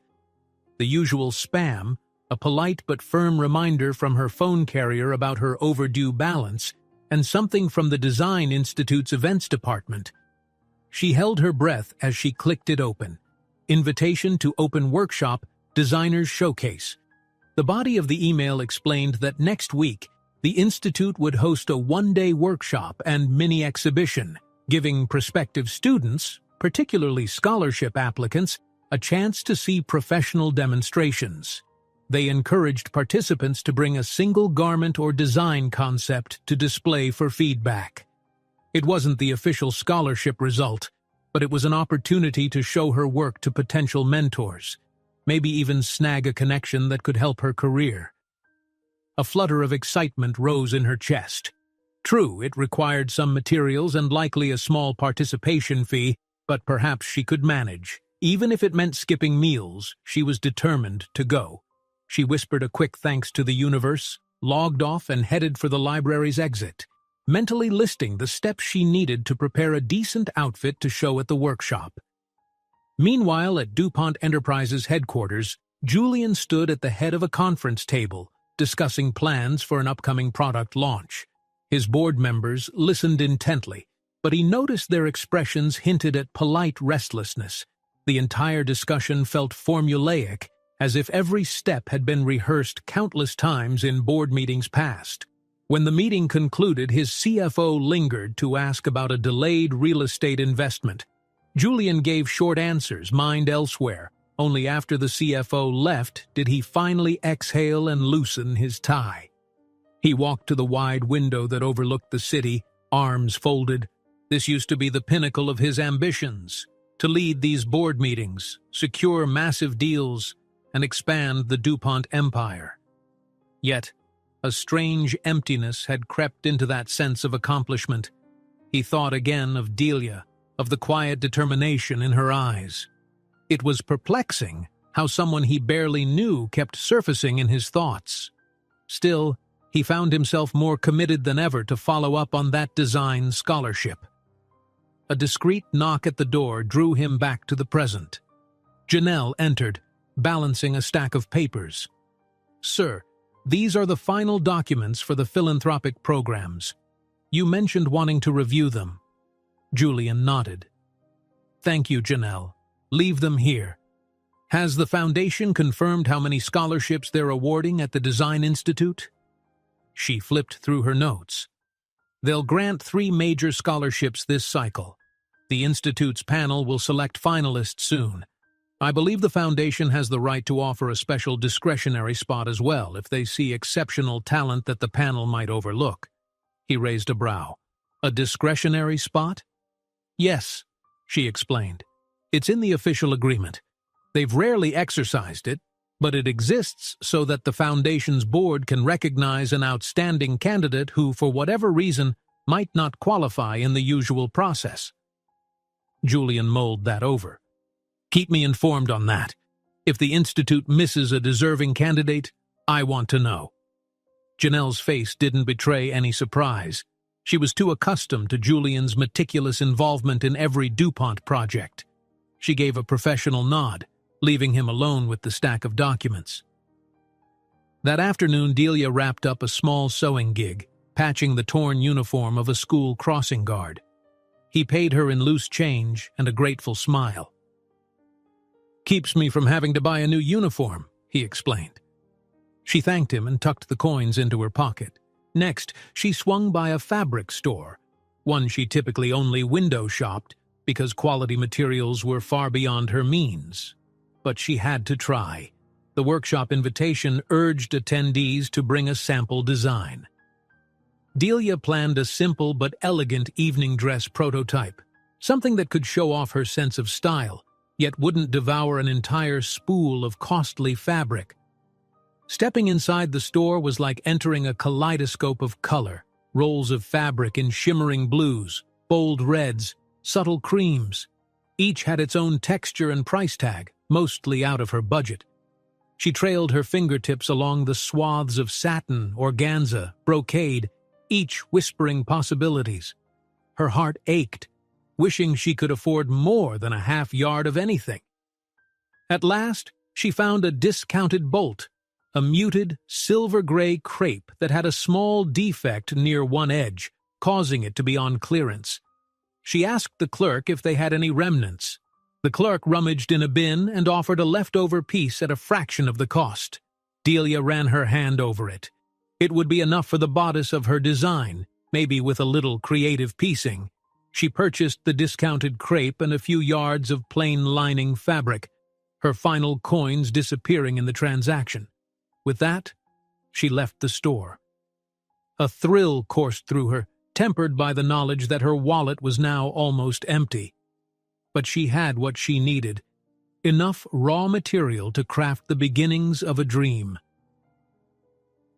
The usual spam, a polite but firm reminder from her phone carrier about her overdue balance, and something from the Design Institute's events department. She held her breath as she clicked it open. Invitation to Open Workshop, Designers Showcase. The body of the email explained that next week, the Institute would host a one-day workshop and mini-exhibition, giving prospective students, particularly scholarship applicants, a chance to see professional demonstrations. They encouraged participants to bring a single garment or design concept to display for feedback. It wasn't the official scholarship result, but it was an opportunity to show her work to potential mentors, maybe even snag a connection that could help her career. A flutter of excitement rose in her chest. True, it required some materials and likely a small participation fee, but perhaps she could manage. Even if it meant skipping meals, she was determined to go. She whispered a quick thanks to the universe, logged off and headed for the library's exit, mentally listing the steps she needed to prepare a decent outfit to show at the workshop. Meanwhile, at DuPont Enterprises headquarters, Julian stood at the head of a conference table, discussing plans for an upcoming product launch. His board members listened intently, but he noticed their expressions hinted at polite restlessness. The entire discussion felt formulaic, as if every step had been rehearsed countless times in board meetings past. When the meeting concluded, his CFO lingered to ask about a delayed real estate investment. Julian gave short answers, mind elsewhere. Only after the CFO left did he finally exhale and loosen his tie. He walked to the wide window that overlooked the city, arms folded. This used to be the pinnacle of his ambitions, to lead these board meetings, secure massive deals, and expand the DuPont empire. Yet, a strange emptiness had crept into that sense of accomplishment. He thought again of Delia, of the quiet determination in her eyes. It was perplexing how someone he barely knew kept surfacing in his thoughts. Still, he found himself more committed than ever to follow up on that design scholarship. A discreet knock at the door drew him back to the present. Janelle entered, balancing a stack of papers. "Sir, these are the final documents for the philanthropic programs. You mentioned wanting to review them." Julian nodded. "Thank you, Janelle. Leave them here. Has the foundation confirmed how many scholarships they're awarding at the Design Institute?" She flipped through her notes. "They'll grant 3 major scholarships this cycle. The Institute's panel will select finalists soon. I believe the foundation has the right to offer a special discretionary spot as well if they see exceptional talent that the panel might overlook." He raised a brow. "A discretionary spot?" "Yes," she explained. "It's in the official agreement. They've rarely exercised it, but it exists so that the foundation's board can recognize an outstanding candidate who, for whatever reason, might not qualify in the usual process." Julian mulled that over. "Keep me informed on that. If the Institute misses a deserving candidate, I want to know." Janelle's face didn't betray any surprise. She was too accustomed to Julian's meticulous involvement in every DuPont project. She gave a professional nod, leaving him alone with the stack of documents. That afternoon, Delia wrapped up a small sewing gig, patching the torn uniform of a school crossing guard. He paid her in loose change and a grateful smile. "Keeps me from having to buy a new uniform," he explained. She thanked him and tucked the coins into her pocket. Next, she swung by a fabric store, one she typically only window shopped because quality materials were far beyond her means. But she had to try. The workshop invitation urged attendees to bring a sample design. Delia planned a simple but elegant evening dress prototype, something that could show off her sense of style, yet wouldn't devour an entire spool of costly fabric. Stepping inside the store was like entering a kaleidoscope of color. rolls of fabric in shimmering blues, bold reds, subtle creams. Each had its own texture and price tag, mostly out of her budget. She trailed her fingertips along the swaths of satin, organza, brocade, each whispering possibilities. Her heart ached, wishing she could afford more than a half yard of anything. At last, she found a discounted bolt, a muted, silver-gray crepe that had a small defect near one edge, causing it to be on clearance. She asked the clerk if they had any remnants. The clerk rummaged in a bin and offered a leftover piece at a fraction of the cost. Delia ran her hand over it. It would be enough for the bodice of her design, maybe with a little creative piecing. She purchased the discounted crepe and a few yards of plain lining fabric, her final coins disappearing in the transaction. With that, she left the store. A thrill coursed through her, tempered by the knowledge that her wallet was now almost empty. But she had what she needed, enough raw material to craft the beginnings of a dream.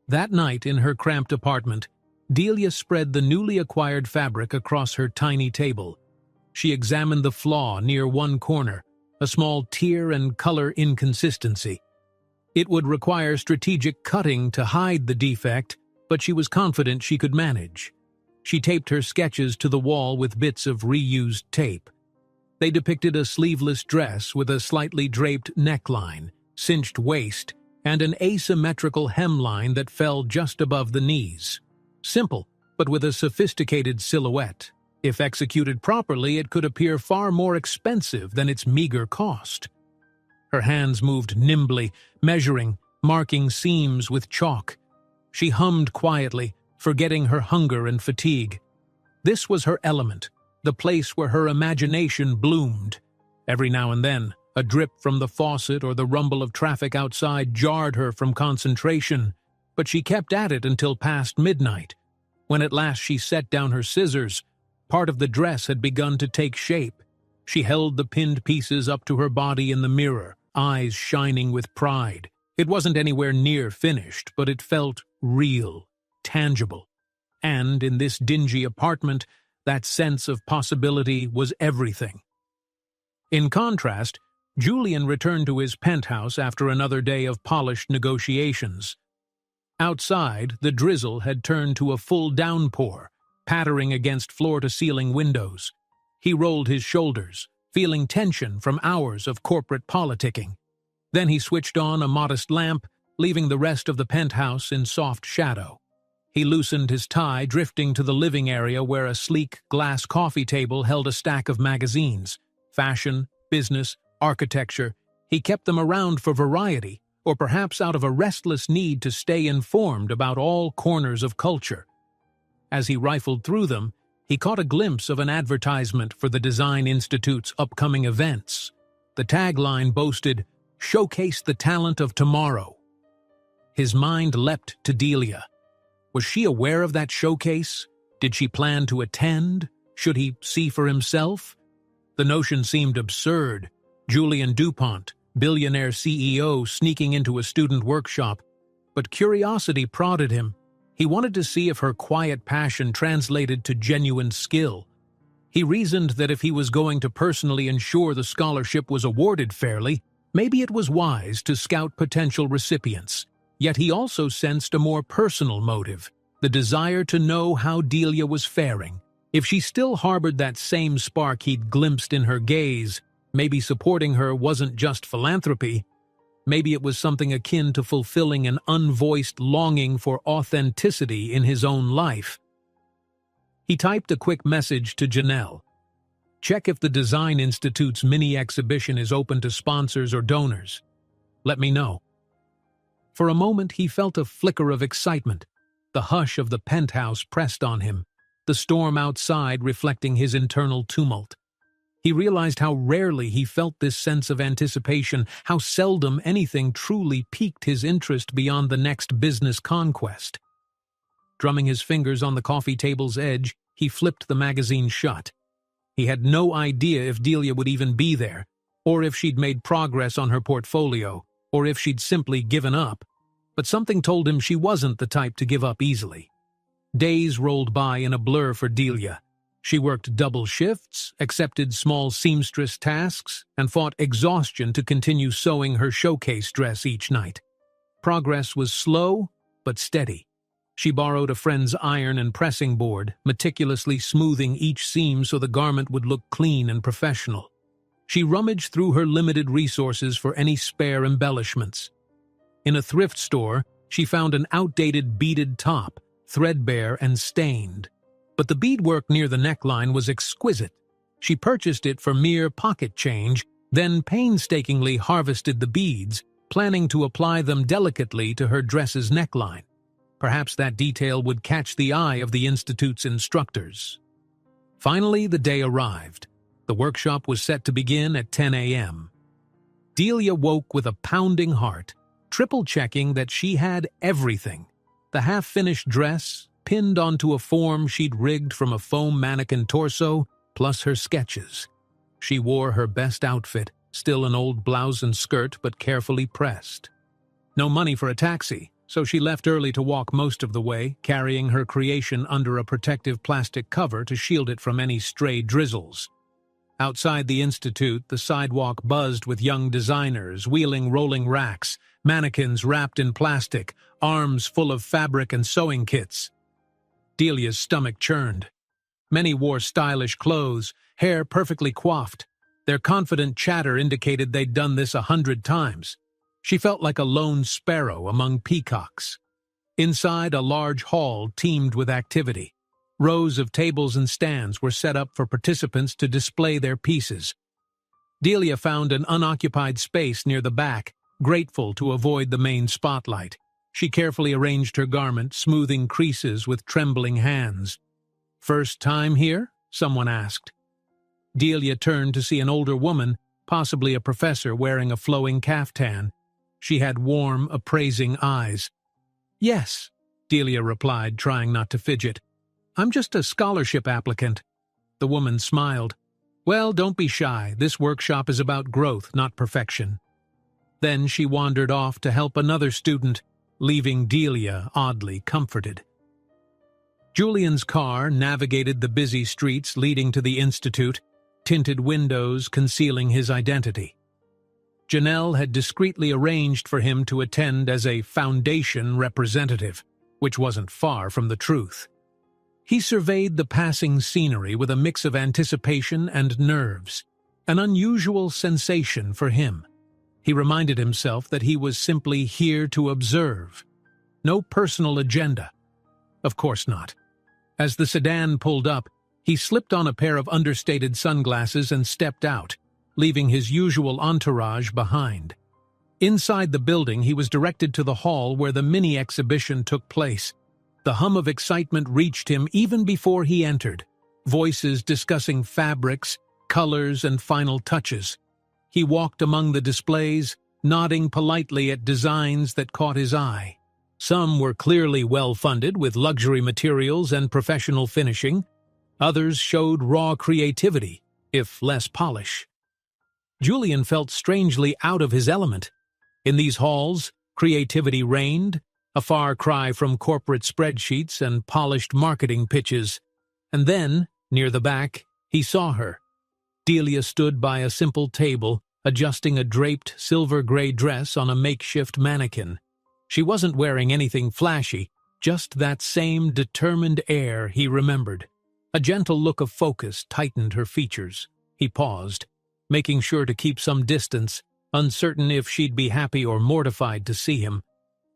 That night in her cramped apartment, Delia spread the newly acquired fabric across her tiny table. She examined the flaw near one corner, a small tear and color inconsistency. It would require strategic cutting to hide the defect, but she was confident she could manage. She taped her sketches to the wall with bits of reused tape. They depicted a sleeveless dress with a slightly draped neckline, cinched waist, and an asymmetrical hemline that fell just above the knees. Simple, but with a sophisticated silhouette. If executed properly, it could appear far more expensive than its meager cost. Her hands moved nimbly, measuring, marking seams with chalk. She hummed quietly, forgetting her hunger and fatigue. This was her element, the place where her imagination bloomed. Every now and then, a drip from the faucet or the rumble of traffic outside jarred her from concentration, but she kept at it until past midnight. When at last she set down her scissors, part of the dress had begun to take shape. She held the pinned pieces up to her body in the mirror, eyes shining with pride. It wasn't anywhere near finished, but it felt real, tangible. And in this dingy apartment, that sense of possibility was everything. In contrast, Julian returned to his penthouse after another day of polished negotiations. Outside, the drizzle had turned to a full downpour, pattering against floor-to-ceiling windows. He rolled his shoulders, feeling tension from hours of corporate politicking. Then he switched on a modest lamp, leaving the rest of the penthouse in soft shadow. He loosened his tie, drifting to the living area where a sleek glass coffee table held a stack of magazines. Fashion, business, architecture. He kept them around for variety, or perhaps out of a restless need to stay informed about all corners of culture. As he rifled through them, he caught a glimpse of an advertisement for the Design Institute's upcoming events. The tagline boasted, "Showcase the talent of tomorrow." His mind leapt to Delia. Was she aware of that showcase? Did she plan to attend? Should he see for himself? The notion seemed absurd. Julian DuPont, billionaire CEO, sneaking into a student workshop. But curiosity prodded him. He wanted to see if her quiet passion translated to genuine skill. He reasoned that if he was going to personally ensure the scholarship was awarded fairly, maybe it was wise to scout potential recipients. Yet he also sensed a more personal motive, the desire to know how Delia was faring. If she still harbored that same spark he'd glimpsed in her gaze, maybe supporting her wasn't just philanthropy. Maybe it was something akin to fulfilling an unvoiced longing for authenticity in his own life. He typed a quick message to Janelle. "Check if the Design Institute's mini-exhibition is open to sponsors or donors. Let me know." For a moment he felt a flicker of excitement. The hush of the penthouse pressed on him, the storm outside reflecting his internal tumult. He realized how rarely he felt this sense of anticipation, how seldom anything truly piqued his interest beyond the next business conquest. Drumming his fingers on the coffee table's edge, he flipped the magazine shut. He had no idea if Delia would even be there, or if she'd made progress on her portfolio, or if she'd simply given up. But something told him she wasn't the type to give up easily. Days rolled by in a blur for Delia. She worked double shifts, accepted small seamstress tasks, and fought exhaustion to continue sewing her showcase dress each night. Progress was slow, but steady. She borrowed a friend's iron and pressing board, meticulously smoothing each seam so the garment would look clean and professional. She rummaged through her limited resources for any spare embellishments. In a thrift store, she found an outdated beaded top, threadbare and stained. But the beadwork near the neckline was exquisite. She purchased it for mere pocket change, then painstakingly harvested the beads, planning to apply them delicately to her dress's neckline. Perhaps that detail would catch the eye of the Institute's instructors. Finally, the day arrived. The workshop was set to begin at 10 a.m. Delia woke with a pounding heart, triple-checking that she had everything. The half-finished dress, pinned onto a form she'd rigged from a foam mannequin torso, plus her sketches. She wore her best outfit, still an old blouse and skirt but carefully pressed. No money for a taxi, so she left early to walk most of the way, carrying her creation under a protective plastic cover to shield it from any stray drizzles. Outside the Institute, the sidewalk buzzed with young designers wheeling rolling racks, mannequins wrapped in plastic, arms full of fabric and sewing kits. Delia's stomach churned. Many wore stylish clothes, hair perfectly coiffed. Their confident chatter indicated they'd done this 100 times. She felt like a lone sparrow among peacocks. Inside, a large hall teemed with activity. Rows of tables and stands were set up for participants to display their pieces. Delia found an unoccupied space near the back, grateful to avoid the main spotlight. She carefully arranged her garment, smoothing creases with trembling hands. "First time here?" someone asked. Delia turned to see an older woman, possibly a professor wearing a flowing caftan. She had warm, appraising eyes. "Yes," Delia replied, trying not to fidget. "I'm just a scholarship applicant." The woman smiled. "Well, don't be shy. This workshop is about growth, not perfection." Then she wandered off to help another student, leaving Delia oddly comforted. Julian's car navigated the busy streets leading to the Institute, tinted windows concealing his identity. Janelle had discreetly arranged for him to attend as a foundation representative, which wasn't far from the truth. He surveyed the passing scenery with a mix of anticipation and nerves, an unusual sensation for him. He reminded himself that he was simply here to observe. No personal agenda. Of course not. As the sedan pulled up, he slipped on a pair of understated sunglasses and stepped out, leaving his usual entourage behind. Inside the building, he was directed to the hall where the mini-exhibition took place. The hum of excitement reached him even before he entered, voices discussing fabrics, colors, and final touches. He walked among the displays, nodding politely at designs that caught his eye. Some were clearly well-funded with luxury materials and professional finishing. Others showed raw creativity, if less polish. Julian felt strangely out of his element. In these halls, creativity reigned, a far cry from corporate spreadsheets and polished marketing pitches. And then, near the back, he saw her. Delia stood by a simple table, adjusting a draped silver-gray dress on a makeshift mannequin. She wasn't wearing anything flashy, just that same determined air he remembered. A gentle look of focus tightened her features. He paused, making sure to keep some distance, uncertain if she'd be happy or mortified to see him.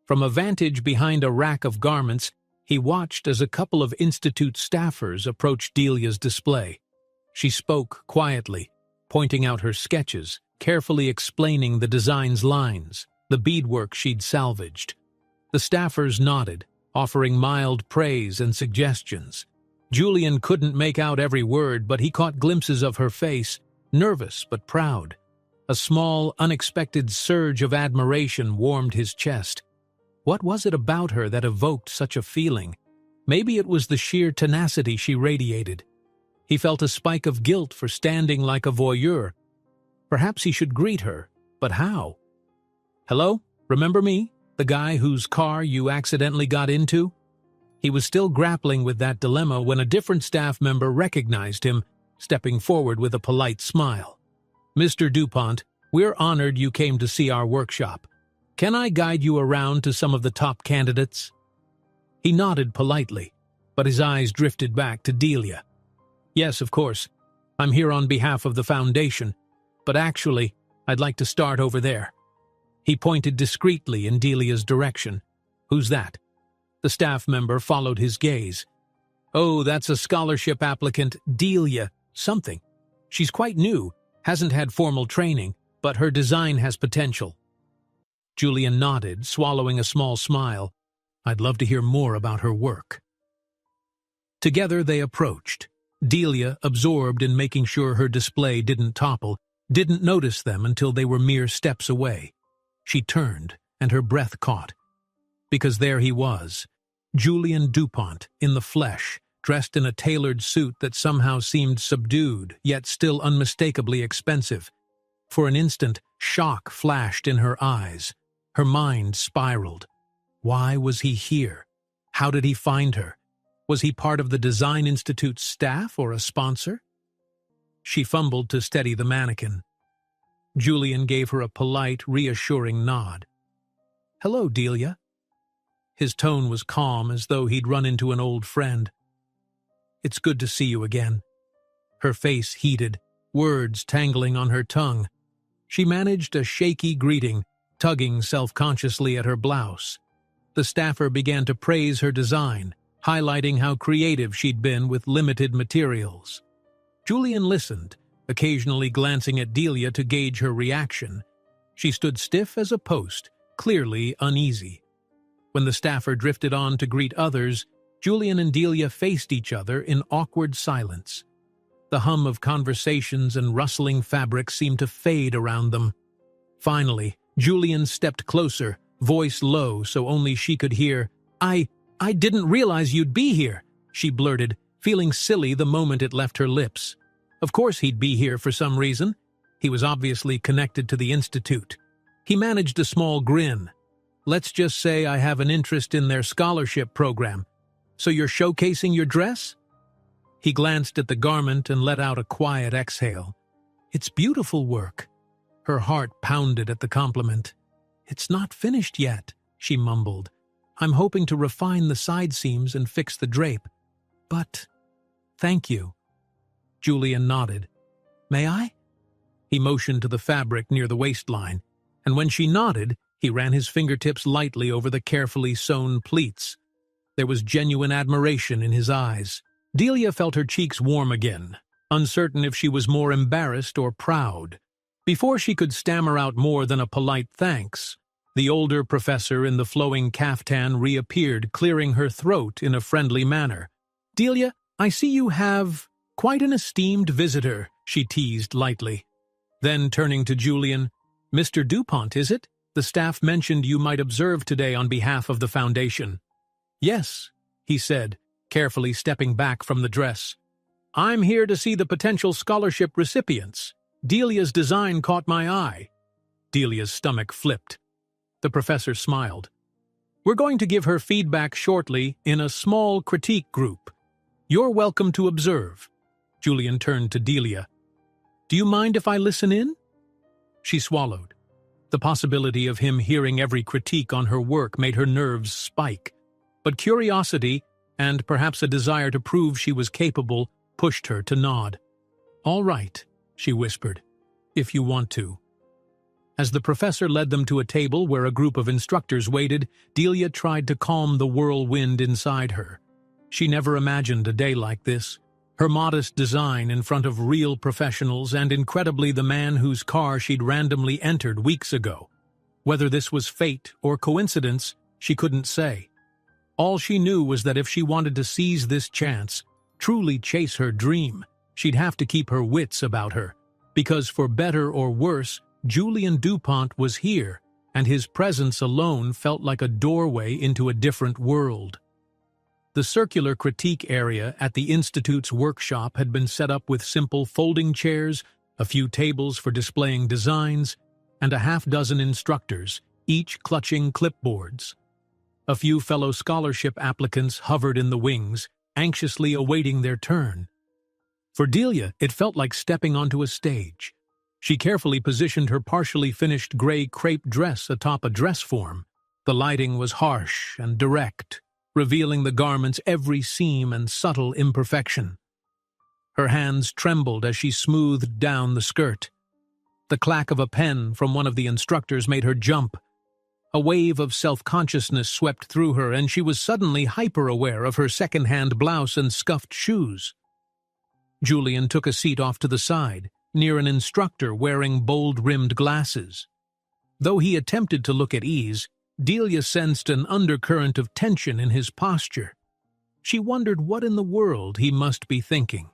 From a vantage behind a rack of garments, he watched as a couple of Institute staffers approached Delia's display. She spoke quietly, pointing out her sketches, carefully explaining the design's lines, the beadwork she'd salvaged. The staffers nodded, offering mild praise and suggestions. Julian couldn't make out every word, but he caught glimpses of her face, nervous but proud. A small, unexpected surge of admiration warmed his chest. What was it about her that evoked such a feeling? Maybe it was the sheer tenacity she radiated. He felt a spike of guilt for standing like a voyeur. Perhaps he should greet her, but how? "Hello? Remember me? The guy whose car you accidentally got into?" He was still grappling with that dilemma when a different staff member recognized him, stepping forward with a polite smile. "Mr. DuPont, we're honored you came to see our workshop. Can I guide you around to some of the top candidates?" He nodded politely, but his eyes drifted back to Delia. "Yes, of course. I'm here on behalf of the Foundation, but actually, I'd like to start over there." He pointed discreetly in Delia's direction. "Who's that?" The staff member followed his gaze. "Oh, that's a scholarship applicant, Delia something. She's quite new, hasn't had formal training, but her design has potential." Julian nodded, swallowing a small smile. "I'd love to hear more about her work." Together they approached. Delia, absorbed in making sure her display didn't topple, didn't notice them until they were mere steps away. She turned, and her breath caught. Because there he was, Julian DuPont, in the flesh, dressed in a tailored suit that somehow seemed subdued, yet still unmistakably expensive. For an instant, shock flashed in her eyes. Her mind spiraled. Why was he here? How did he find her? Was he part of the Design Institute's staff or a sponsor? She fumbled to steady the mannequin. Julian gave her a polite, reassuring nod. "Hello, Delia." His tone was calm, as though he'd run into an old friend. "It's good to see you again." Her face heated, words tangling on her tongue. She managed a shaky greeting, tugging self-consciously at her blouse. The staffer began to praise her design, highlighting how creative she'd been with limited materials. Julian listened, occasionally glancing at Delia to gauge her reaction. She stood stiff as a post, clearly uneasy. When the staffer drifted on to greet others, Julian and Delia faced each other in awkward silence. The hum of conversations and rustling fabric seemed to fade around them. Finally, Julian stepped closer, voice low so only she could hear. I didn't realize you'd be here," she blurted, feeling silly the moment it left her lips. Of course he'd be here for some reason. He was obviously connected to the Institute. He managed a small grin. "Let's just say I have an interest in their scholarship program. So you're showcasing your dress?" He glanced at the garment and let out a quiet exhale. "It's beautiful work." Her heart pounded at the compliment. "It's not finished yet," she mumbled. "I'm hoping to refine the side seams and fix the drape. But thank you." Julian nodded. "May I?" He motioned to the fabric near the waistline, and when she nodded, he ran his fingertips lightly over the carefully sewn pleats. There was genuine admiration in his eyes. Delia felt her cheeks warm again, uncertain if she was more embarrassed or proud. Before she could stammer out more than a polite thanks, the older professor in the flowing caftan reappeared, clearing her throat in a friendly manner. "Delia, I see you have quite an esteemed visitor," she teased lightly. Then, turning to Julian, "Mr. DuPont, is it? The staff mentioned you might observe today on behalf of the Foundation." "Yes," he said, carefully stepping back from the dress. "I'm here to see the potential scholarship recipients. Delia's design caught my eye." Delia's stomach flipped. The professor smiled. "We're going to give her feedback shortly in a small critique group. You're welcome to observe." Julian turned to Delia. "Do you mind if I listen in?" She swallowed. The possibility of him hearing every critique on her work made her nerves spike. But curiosity, and perhaps a desire to prove she was capable, pushed her to nod. "All right," she whispered, "if you want to." As the professor led them to a table where a group of instructors waited, Delia tried to calm the whirlwind inside her. She never imagined a day like this. Her modest design in front of real professionals and incredibly the man whose car she'd randomly entered weeks ago. Whether this was fate or coincidence, she couldn't say. All she knew was that if she wanted to seize this chance, truly chase her dream, she'd have to keep her wits about her. Because for better or worse, Julian DuPont was here, and his presence alone felt like a doorway into a different world. The circular critique area at the Institute's workshop had been set up with simple folding chairs, a few tables for displaying designs, and a half-dozen instructors, each clutching clipboards. A few fellow scholarship applicants hovered in the wings, anxiously awaiting their turn. For Delia, it felt like stepping onto a stage. She carefully positioned her partially finished gray crepe dress atop a dress form. The lighting was harsh and direct, revealing the garment's every seam and subtle imperfection. Her hands trembled as she smoothed down the skirt. The clack of a pen from one of the instructors made her jump. A wave of self-consciousness swept through her, and she was suddenly hyper-aware of her second-hand blouse and scuffed shoes. Julian took a seat off to the side, near an instructor wearing bold-rimmed glasses. Though he attempted to look at ease, Delia sensed an undercurrent of tension in his posture. She wondered what in the world he must be thinking.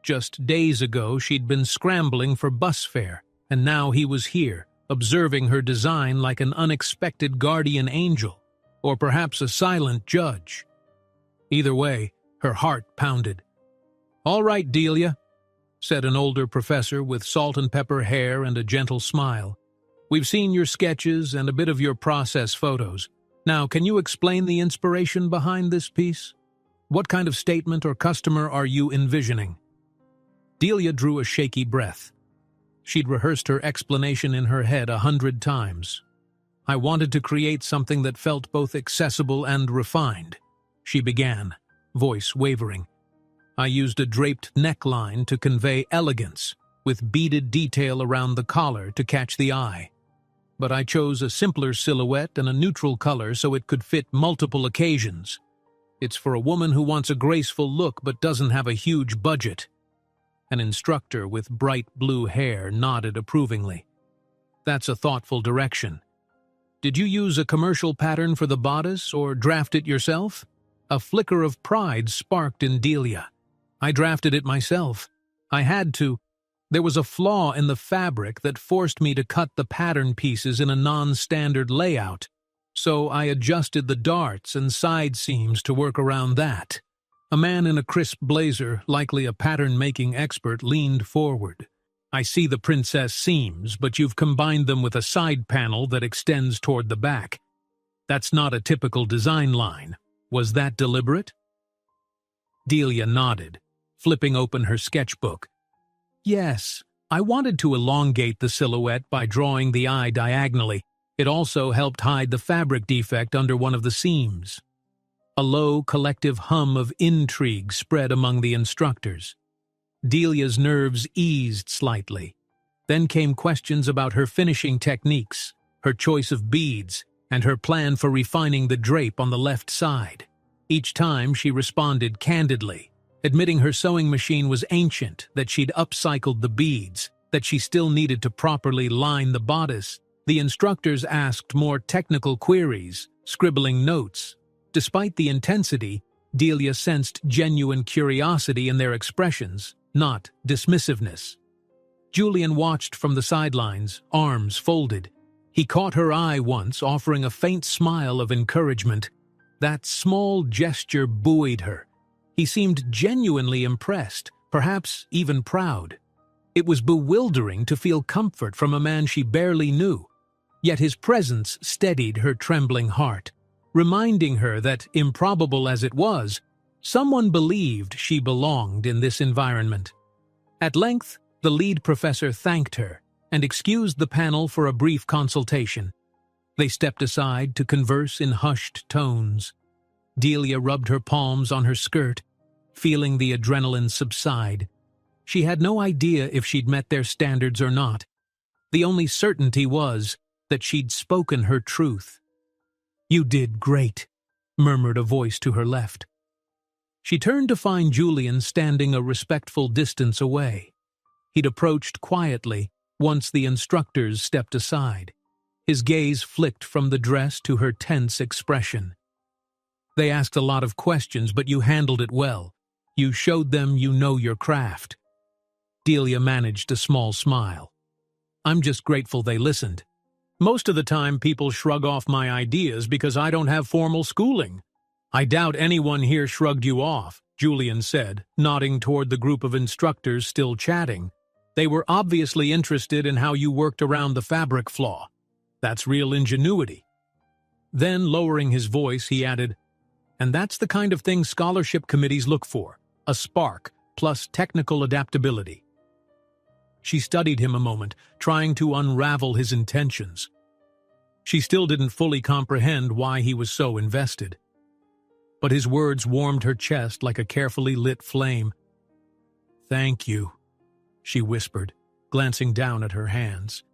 Just days ago she'd been scrambling for bus fare, and now he was here, observing her design like an unexpected guardian angel, or perhaps a silent judge. Either way, her heart pounded. "All right, Delia," said an older professor with salt-and-pepper hair and a gentle smile. "We've seen your sketches and a bit of your process photos. Now, can you explain the inspiration behind this piece? What kind of statement or customer are you envisioning?" Delia drew a shaky breath. She'd rehearsed her explanation in her head 100 times. "I wanted to create something that felt both accessible and refined," she began, voice wavering. "I used a draped neckline to convey elegance, with beaded detail around the collar to catch the eye. But I chose a simpler silhouette and a neutral color so it could fit multiple occasions. It's for a woman who wants a graceful look but doesn't have a huge budget." An instructor with bright blue hair nodded approvingly. "That's a thoughtful direction. Did you use a commercial pattern for the bodice or draft it yourself?" A flicker of pride sparked in Delia. "I drafted it myself. I had to. There was a flaw in the fabric that forced me to cut the pattern pieces in a non-standard layout, so I adjusted the darts and side seams to work around that." A man in a crisp blazer, likely a pattern-making expert, leaned forward. "I see the princess seams, but you've combined them with a side panel that extends toward the back. That's not a typical design line. Was that deliberate?" Delia nodded, flipping open her sketchbook. "Yes, I wanted to elongate the silhouette by drawing the eye diagonally. It also helped hide the fabric defect under one of the seams." A low, collective hum of intrigue spread among the instructors. Delia's nerves eased slightly. Then came questions about her finishing techniques, her choice of beads, and her plan for refining the drape on the left side. Each time she responded candidly, admitting her sewing machine was ancient, that she'd upcycled the beads, that she still needed to properly line the bodice. The instructors asked more technical queries, scribbling notes. Despite the intensity, Delia sensed genuine curiosity in their expressions, not dismissiveness. Julian watched from the sidelines, arms folded. He caught her eye once, offering a faint smile of encouragement. That small gesture buoyed her. He seemed genuinely impressed, perhaps even proud. It was bewildering to feel comfort from a man she barely knew. Yet his presence steadied her trembling heart, reminding her that, improbable as it was, someone believed she belonged in this environment. At length, the lead professor thanked her and excused the panel for a brief consultation. They stepped aside to converse in hushed tones. Delia rubbed her palms on her skirt, feeling the adrenaline subside. She had no idea if she'd met their standards or not. The only certainty was that she'd spoken her truth. "You did great," murmured a voice to her left. She turned to find Julian standing a respectful distance away. He'd approached quietly once the instructors stepped aside. His gaze flicked from the dress to her tense expression. "They asked a lot of questions, but you handled it well. You showed them you know your craft." Delia managed a small smile. "I'm just grateful they listened. Most of the time people shrug off my ideas because I don't have formal schooling." "I doubt anyone here shrugged you off," Julian said, nodding toward the group of instructors still chatting. "They were obviously interested in how you worked around the fabric flaw. That's real ingenuity." Then, lowering his voice, he added, "And that's the kind of thing scholarship committees look for, a spark plus technical adaptability." She studied him a moment, trying to unravel his intentions. She still didn't fully comprehend why he was so invested. But his words warmed her chest like a carefully lit flame. "Thank you," she whispered, glancing down at her hands.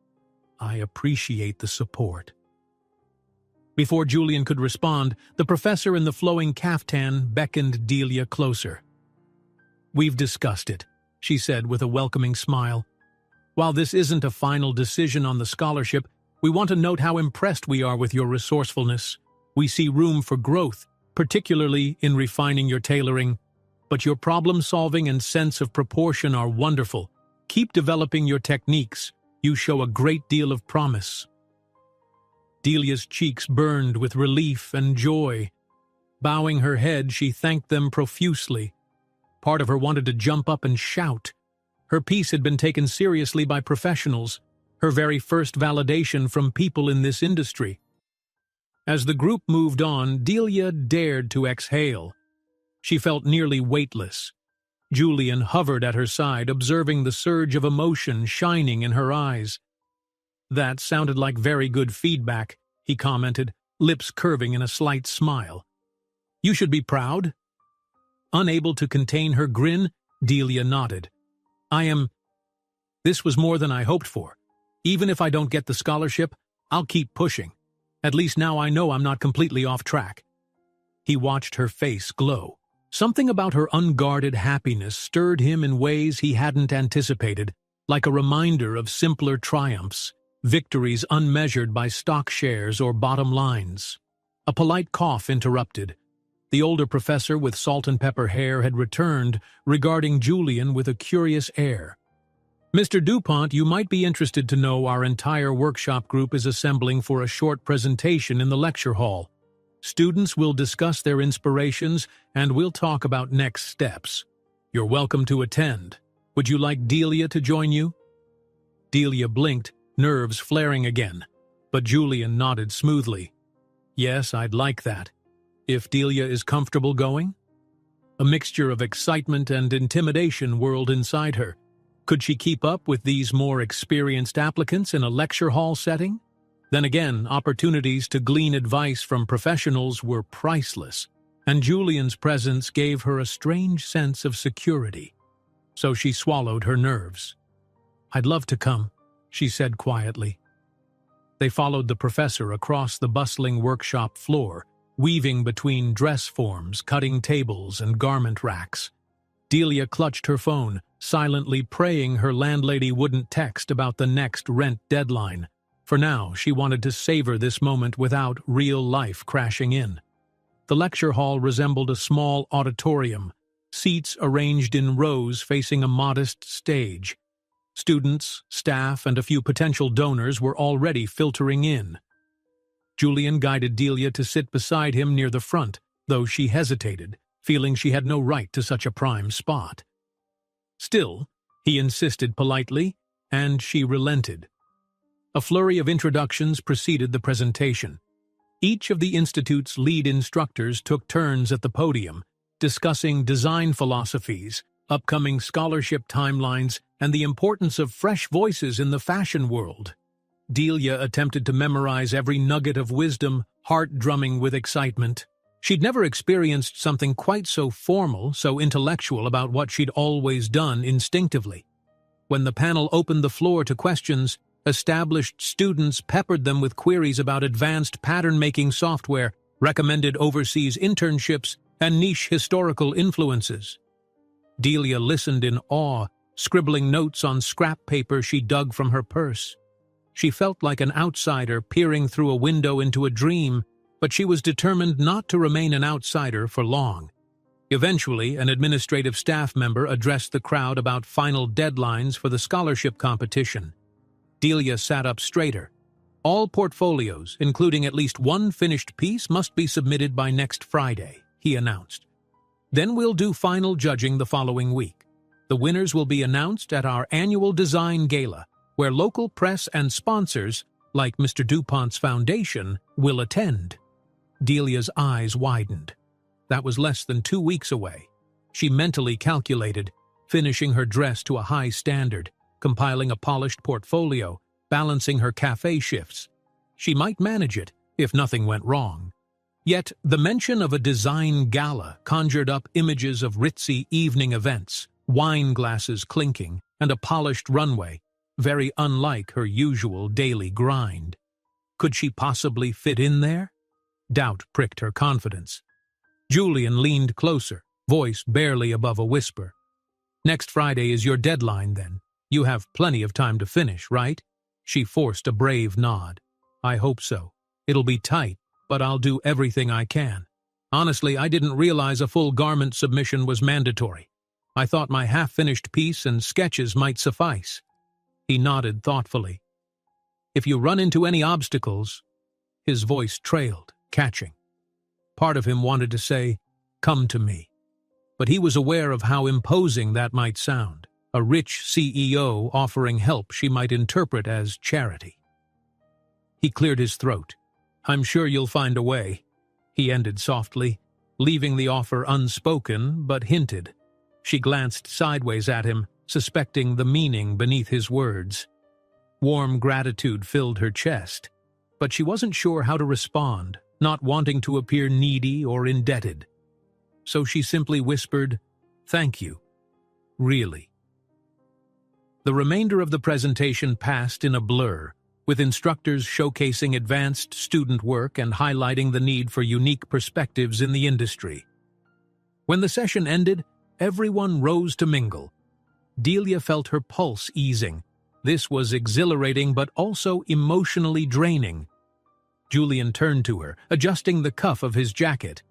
"I appreciate the support." Before Julian could respond, the professor in the flowing caftan beckoned Delia closer. "We've discussed it," she said with a welcoming smile. "While this isn't a final decision on the scholarship, we want to note how impressed we are with your resourcefulness. We see room for growth, particularly in refining your tailoring, but your problem-solving and sense of proportion are wonderful. Keep developing your techniques. You show a great deal of promise." Delia's cheeks burned with relief and joy. Bowing her head, she thanked them profusely. Part of her wanted to jump up and shout. Her piece had been taken seriously by professionals, her very first validation from people in this industry. As the group moved on, Delia dared to exhale. She felt nearly weightless. Julian hovered at her side, observing the surge of emotion shining in her eyes. "That sounded like very good feedback," he commented, lips curving in a slight smile. "You should be proud." Unable to contain her grin, Delia nodded. This was more than I hoped for. Even if I don't get the scholarship, I'll keep pushing. At least now I know I'm not completely off track." He watched her face glow. Something about her unguarded happiness stirred him in ways he hadn't anticipated, like a reminder of simpler triumphs, victories unmeasured by stock shares or bottom lines. A polite cough interrupted. The older professor with salt and pepper hair had returned, regarding Julian with a curious air. "Mr. DuPont, you might be interested to know our entire workshop group is assembling for a short presentation in the lecture hall. Students will discuss their inspirations, and we'll talk about next steps. You're welcome to attend. Would you like Delia to join you?" Delia blinked, nerves flaring again, but Julian nodded smoothly. "Yes, I'd like that. If Delia is comfortable going?" A mixture of excitement and intimidation whirled inside her. Could she keep up with these more experienced applicants in a lecture hall setting? Then again, opportunities to glean advice from professionals were priceless, and Julian's presence gave her a strange sense of security. So she swallowed her nerves. "I'd love to come," she said quietly. They followed the professor across the bustling workshop floor, weaving between dress forms, cutting tables, and garment racks. Delia clutched her phone, silently praying her landlady wouldn't text about the next rent deadline. For now, she wanted to savor this moment without real life crashing in. The lecture hall resembled a small auditorium, seats arranged in rows facing a modest stage. Students, staff, and a few potential donors were already filtering in. Julian guided Delia to sit beside him near the front, though she hesitated, feeling she had no right to such a prime spot. Still, he insisted politely, and she relented. A flurry of introductions preceded the presentation. Each of the Institute's lead instructors took turns at the podium, discussing design philosophies, upcoming scholarship timelines, and the importance of fresh voices in the fashion world. Delia attempted to memorize every nugget of wisdom, heart drumming with excitement. She'd never experienced something quite so formal, so intellectual about what she'd always done instinctively. When the panel opened the floor to questions, established students peppered them with queries about advanced pattern-making software, recommended overseas internships, and niche historical influences. Delia listened in awe, scribbling notes on scrap paper she dug from her purse. She felt like an outsider peering through a window into a dream, but she was determined not to remain an outsider for long. Eventually, an administrative staff member addressed the crowd about final deadlines for the scholarship competition. Delia sat up straighter. "All portfolios, including at least one finished piece, must be submitted by next Friday," he announced. "Then we'll do final judging the following week. The winners will be announced at our annual design gala, where local press and sponsors, like Mr. DuPont's foundation, will attend." Delia's eyes widened. That was less than 2 weeks away. She mentally calculated, finishing her dress to a high standard, compiling a polished portfolio, balancing her cafe shifts. She might manage it, if nothing went wrong. Yet, the mention of a design gala conjured up images of ritzy evening events, wine glasses clinking, and a polished runway, very unlike her usual daily grind. Could she possibly fit in there? Doubt pricked her confidence. Julian leaned closer, voice barely above a whisper. "Next Friday is your deadline, then. You have plenty of time to finish, right?" She forced a brave nod. "I hope so. It'll be tight, but I'll do everything I can. Honestly, I didn't realize a full garment submission was mandatory. I thought my half-finished piece and sketches might suffice." He nodded thoughtfully. "If you run into any obstacles—" His voice trailed, catching. Part of him wanted to say, "Come to me." But he was aware of how imposing that might sound, a rich CEO offering help she might interpret as charity. He cleared his throat. "I'm sure you'll find a way," he ended softly, leaving the offer unspoken but hinted. She glanced sideways at him, suspecting the meaning beneath his words. Warm gratitude filled her chest, but she wasn't sure how to respond, not wanting to appear needy or indebted. So she simply whispered, "Thank you. Really." The remainder of the presentation passed in a blur, with instructors showcasing advanced student work and highlighting the need for unique perspectives in the industry. When the session ended, everyone rose to mingle. Delia felt her pulse easing. This was exhilarating but also emotionally draining. Julian turned to her, adjusting the cuff of his jacket.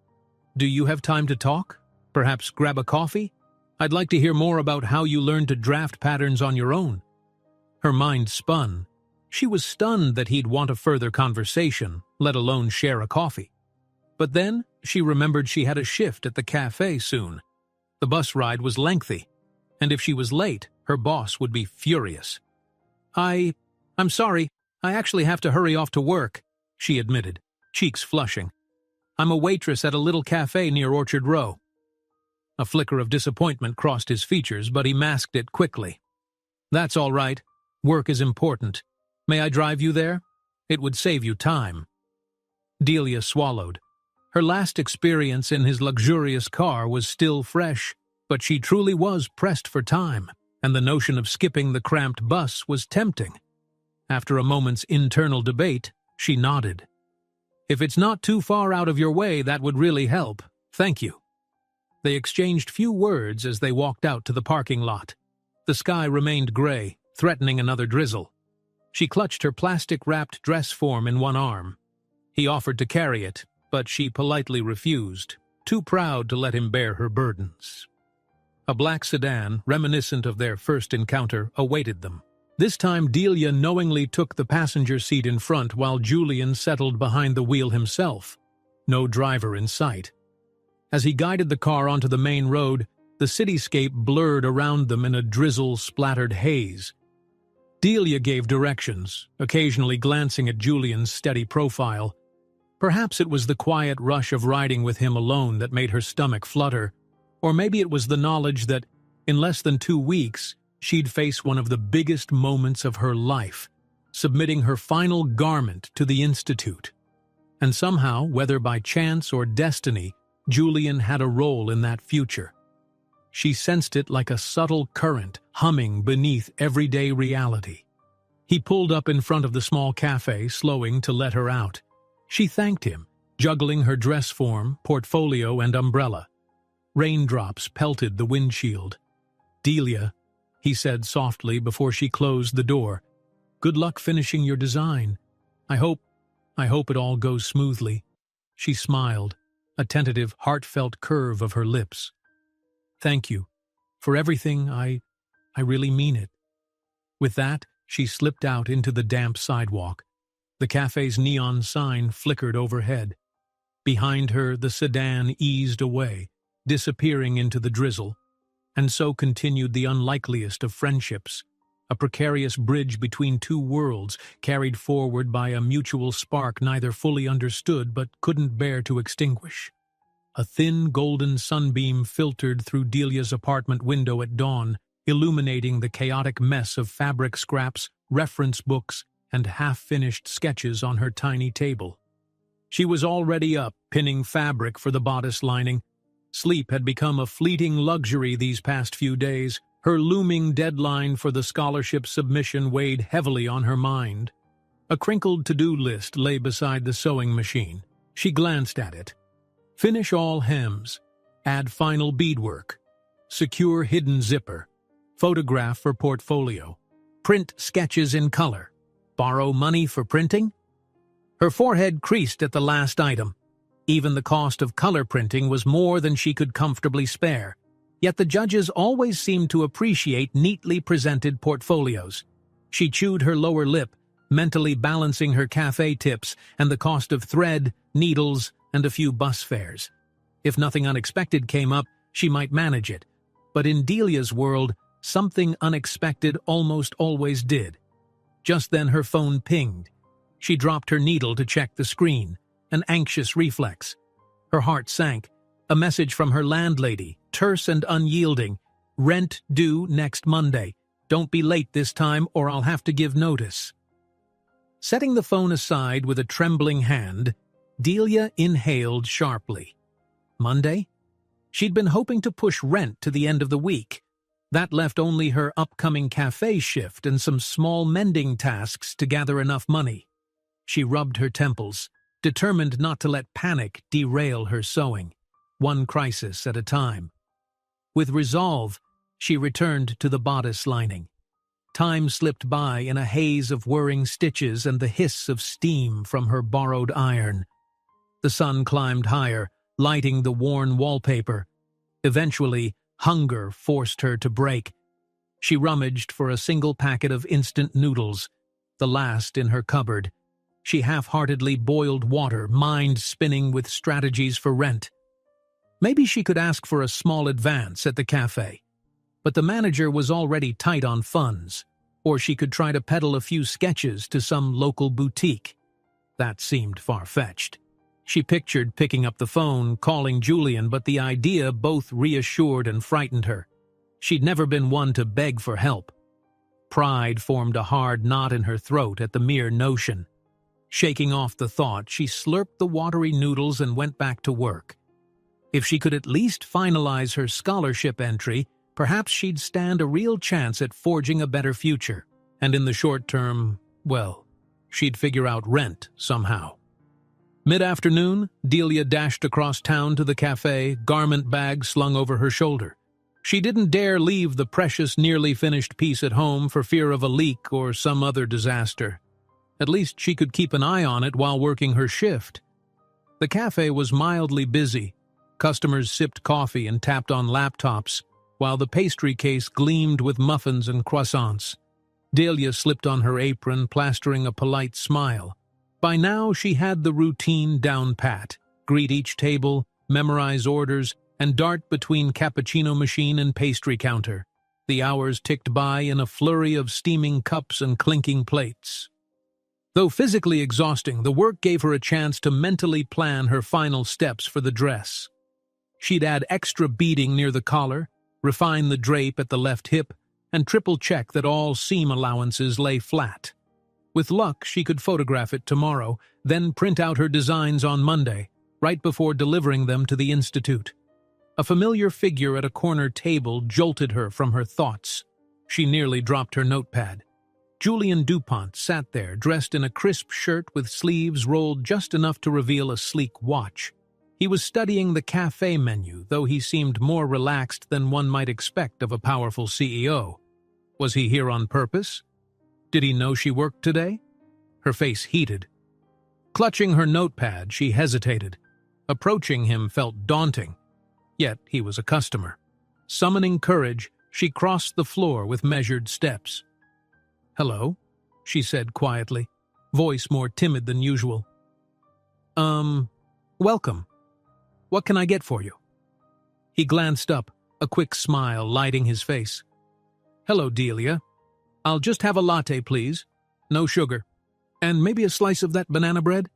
"Do you have time to talk? Perhaps grab a coffee? I'd like to hear more about how you learned to draft patterns on your own." Her mind spun. She was stunned that he'd want a further conversation, let alone share a coffee. But then she remembered she had a shift at the cafe soon. The bus ride was lengthy, and if she was late, her boss would be furious. I'm sorry, I actually have to hurry off to work," she admitted, cheeks flushing. "I'm a waitress at a little cafe near Orchard Row." A flicker of disappointment crossed his features, but he masked it quickly. "That's all right. Work is important. May I drive you there? It would save you time." Delia swallowed. Her last experience in his luxurious car was still fresh, but she truly was pressed for time, and the notion of skipping the cramped bus was tempting. After a moment's internal debate, she nodded. "If it's not too far out of your way, that would really help. Thank you." They exchanged few words as they walked out to the parking lot. The sky remained gray, threatening another drizzle. She clutched her plastic-wrapped dress form in one arm. He offered to carry it, but she politely refused, too proud to let him bear her burdens. A black sedan, reminiscent of their first encounter, awaited them. This time Delia knowingly took the passenger seat in front while Julian settled behind the wheel himself. No driver in sight. As he guided the car onto the main road, the cityscape blurred around them in a drizzle-splattered haze. Delia gave directions, occasionally glancing at Julian's steady profile. Perhaps it was the quiet rush of riding with him alone that made her stomach flutter, or maybe it was the knowledge that, in less than 2 weeks, she'd face one of the biggest moments of her life, submitting her final garment to the Institute. And somehow, whether by chance or destiny, Julian had a role in that future. She sensed it like a subtle current humming beneath everyday reality. He pulled up in front of the small cafe, slowing to let her out. She thanked him, juggling her dress form, portfolio, and umbrella. Raindrops pelted the windshield. "Delia," he said softly before she closed the door, "good luck finishing your design. I hope it all goes smoothly." She smiled, a tentative, heartfelt curve of her lips. "Thank you. For everything, I really mean it." With that, she slipped out into the damp sidewalk. The cafe's neon sign flickered overhead. Behind her, the sedan eased away, disappearing into the drizzle. And so continued the unlikeliest of friendships, a precarious bridge between two worlds, carried forward by a mutual spark neither fully understood but couldn't bear to extinguish. A thin golden sunbeam filtered through Delia's apartment window at dawn, illuminating the chaotic mess of fabric scraps, reference books, and half-finished sketches on her tiny table. She was already up, pinning fabric for the bodice lining. Sleep had become a fleeting luxury these past few days. Her looming deadline for the scholarship submission weighed heavily on her mind. A crinkled to-do list lay beside the sewing machine. She glanced at it. Finish all hems. Add final beadwork. Secure hidden zipper. Photograph for portfolio. Print sketches in color. Borrow money for printing? Her forehead creased at the last item. Even the cost of color printing was more than she could comfortably spare. Yet the judges always seemed to appreciate neatly presented portfolios. She chewed her lower lip, mentally balancing her cafe tips and the cost of thread, needles, and a few bus fares. If nothing unexpected came up, she might manage it. But in Delia's world, something unexpected almost always did. Just then her phone pinged. She dropped her needle to check the screen, an anxious reflex. Her heart sank. A message from her landlady, terse and unyielding. Rent due next Monday. Don't be late this time or I'll have to give notice. Setting the phone aside with a trembling hand, Delia inhaled sharply. Monday? She'd been hoping to push rent to the end of the week. That left only her upcoming cafe shift and some small mending tasks to gather enough money. She rubbed her temples, determined not to let panic derail her sewing, one crisis at a time. With resolve, she returned to the bodice lining. Time slipped by in a haze of whirring stitches and the hiss of steam from her borrowed iron. The sun climbed higher, lighting the worn wallpaper. Eventually, hunger forced her to break. She rummaged for a single packet of instant noodles, the last in her cupboard. She half-heartedly boiled water, mind spinning with strategies for rent. Maybe she could ask for a small advance at the cafe. But the manager was already tight on funds, or she could try to peddle a few sketches to some local boutique. That seemed far-fetched. She pictured picking up the phone, calling Julian, but the idea both reassured and frightened her. She'd never been one to beg for help. Pride formed a hard knot in her throat at the mere notion. Shaking off the thought, she slurped the watery noodles and went back to work. If she could at least finalize her scholarship entry, perhaps she'd stand a real chance at forging a better future. And in the short term, well, she'd figure out rent somehow. Mid-afternoon, Delia dashed across town to the cafe, garment bag slung over her shoulder. She didn't dare leave the precious, nearly finished piece at home for fear of a leak or some other disaster. At least she could keep an eye on it while working her shift. The cafe was mildly busy. Customers sipped coffee and tapped on laptops, while the pastry case gleamed with muffins and croissants. Delia slipped on her apron, plastering a polite smile. By now she had the routine down pat. Greet each table, memorize orders, and dart between cappuccino machine and pastry counter. The hours ticked by in a flurry of steaming cups and clinking plates. Though physically exhausting, the work gave her a chance to mentally plan her final steps for the dress. She'd add extra beading near the collar, refine the drape at the left hip, and triple-check that all seam allowances lay flat. With luck, she could photograph it tomorrow, then print out her designs on Monday, right before delivering them to the institute. A familiar figure at a corner table jolted her from her thoughts. She nearly dropped her notepad. Julian DuPont sat there, dressed in a crisp shirt with sleeves rolled just enough to reveal a sleek watch. He was studying the cafe menu, though he seemed more relaxed than one might expect of a powerful CEO. Was he here on purpose? Did he know she worked today? Her face heated. Clutching her notepad, she hesitated. Approaching him felt daunting. Yet he was a customer. Summoning courage, she crossed the floor with measured steps. "Hello," she said quietly, voice more timid than usual. Welcome. What can I get for you?" He glanced up, a quick smile lighting his face. "Hello, Delia." I'll just have a latte, please. No sugar. And maybe a slice of that banana bread?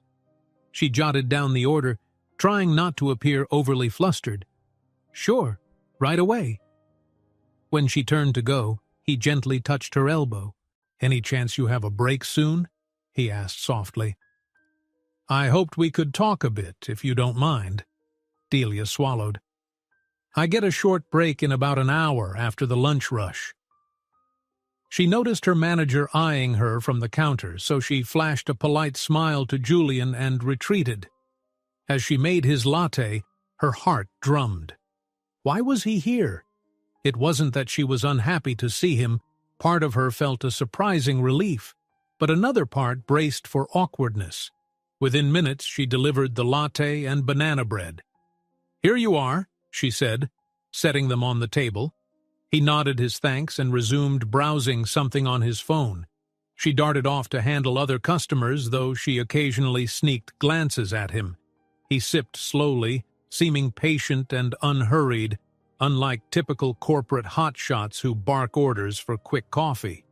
She jotted down the order, trying not to appear overly flustered. Sure, right away. When she turned to go, he gently touched her elbow. Any chance you have a break soon? He asked softly. I hoped we could talk a bit, if you don't mind. Delia swallowed. I get a short break in about an hour after the lunch rush. She noticed her manager eyeing her from the counter, so she flashed a polite smile to Julian and retreated. As she made his latte, her heart drummed. Why was he here? It wasn't that she was unhappy to see him. Part of her felt a surprising relief, but another part braced for awkwardness. Within minutes, she delivered the latte and banana bread. Here you are, she said, setting them on the table. He nodded his thanks and resumed browsing something on his phone. She darted off to handle other customers, though she occasionally sneaked glances at him. He sipped slowly, seeming patient and unhurried, unlike typical corporate hotshots who bark orders for quick coffee.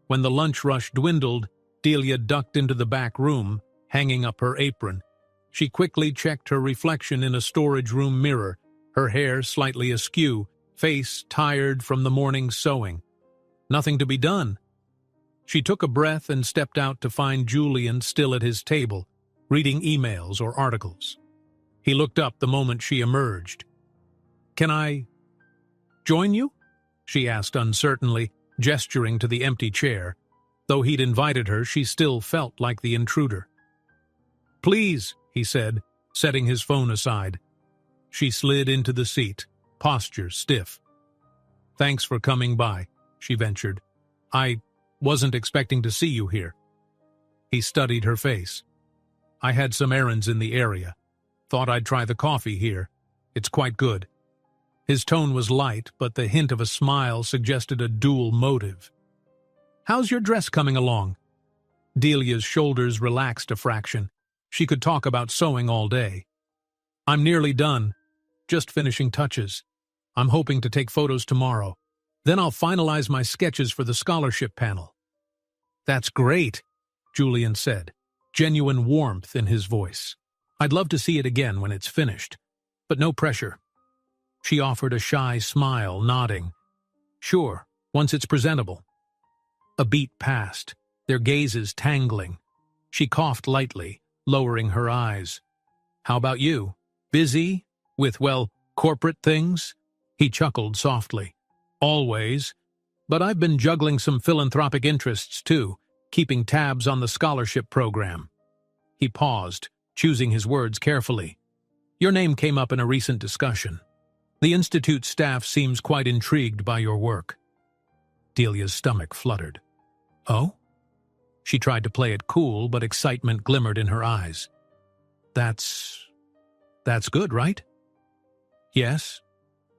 When the lunch rush dwindled, Delia ducked into the back room, hanging up her apron. She quickly checked her reflection in a storage room mirror, her hair slightly askew, face tired from the morning's sewing. Nothing to be done. She took a breath and stepped out to find Julian still at his table, reading emails or articles. He looked up the moment she emerged. Can I join you? She asked uncertainly, gesturing to the empty chair. Though he'd invited her, she still felt like the intruder. Please, he said, setting his phone aside. She slid into the seat, posture stiff. Thanks for coming by, she ventured. I wasn't expecting to see you here. He studied her face. I had some errands in the area. Thought I'd try the coffee here. It's quite good. His tone was light, but the hint of a smile suggested a dual motive. How's your dress coming along? Delia's shoulders relaxed a fraction. She could talk about sewing all day. I'm nearly done. Just finishing touches. I'm hoping to take photos tomorrow. Then I'll finalize my sketches for the scholarship panel. That's great, Julian said, genuine warmth in his voice. I'd love to see it again when it's finished, but no pressure. She offered a shy smile, nodding. Sure, once it's presentable. A beat passed, their gazes tangling. She coughed lightly, lowering her eyes. How about you? Busy? With, well, corporate things? He chuckled softly. Always. But I've been juggling some philanthropic interests, too, keeping tabs on the scholarship program. He paused, choosing his words carefully. Your name came up in a recent discussion. The Institute staff seems quite intrigued by your work. Delia's stomach fluttered. Oh? She tried to play it cool, but excitement glimmered in her eyes. That's good, right? Yes,